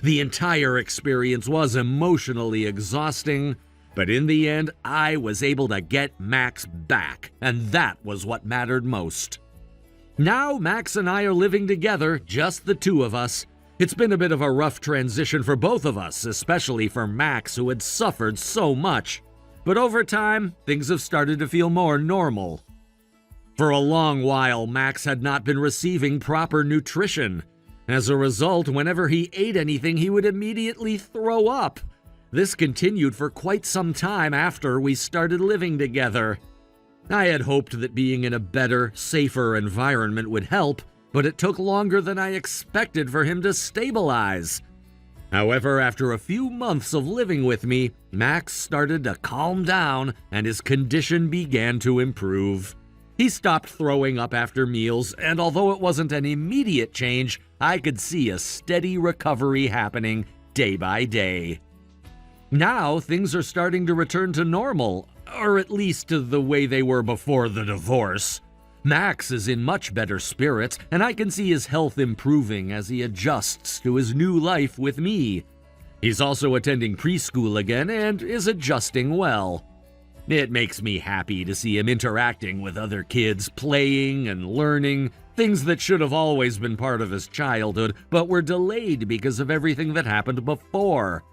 The entire experience was emotionally exhausting, but in the end, I was able to get Max back, and that was what mattered most. Now, Max and I are living together, just the two of us. It's been a bit of a rough transition for both of us, especially for Max, who had suffered so much. But over time, things have started to feel more normal. For a long while, Max had not been receiving proper nutrition. As a result, whenever he ate anything, he would immediately throw up. This continued for quite some time after we started living together. I had hoped that being in a better, safer environment would help, but it took longer than I expected for him to stabilize. However, after a few months of living with me, Max started to calm down and his condition began to improve. He stopped throwing up after meals, and although it wasn't an immediate change, I could see a steady recovery happening day by day. Now, things are starting to return to normal, or at least to the way they were before the divorce. Max is in much better spirits, and I can see his health improving as he adjusts to his new life with me. He's also attending preschool again and is adjusting well. It makes me happy to see him interacting with other kids, playing and learning, things that should have always been part of his childhood, but were delayed because of everything that happened before.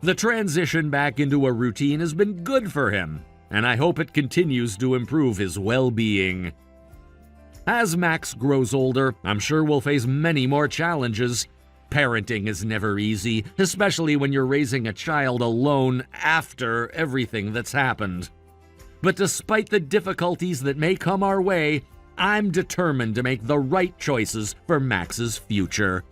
The transition back into a routine has been good for him, and I hope it continues to improve his well-being. As Max grows older, I'm sure we'll face many more challenges. Parenting is never easy, especially when you're raising a child alone after everything that's happened. But despite the difficulties that may come our way, I'm determined to make the right choices for Max's future.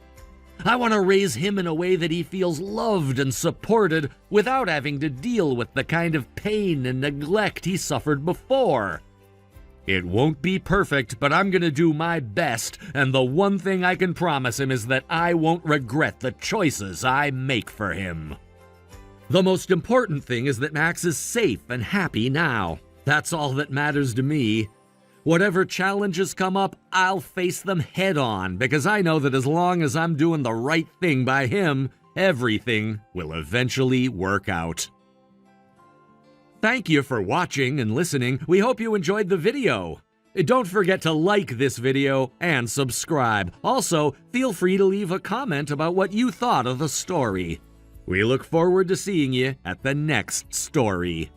I want to raise him in a way that he feels loved and supported without having to deal with the kind of pain and neglect he suffered before. It won't be perfect, but I'm going to do my best, and the one thing I can promise him is that I won't regret the choices I make for him. The most important thing is that Max is safe and happy now. That's all that matters to me. Whatever challenges come up, I'll face them head on, because I know that as long as I'm doing the right thing by him, everything will eventually work out. Thank you for watching and listening. We hope you enjoyed the video. Don't forget to like this video and subscribe. Also, feel free to leave a comment about what you thought of the story. We look forward to seeing you at the next story.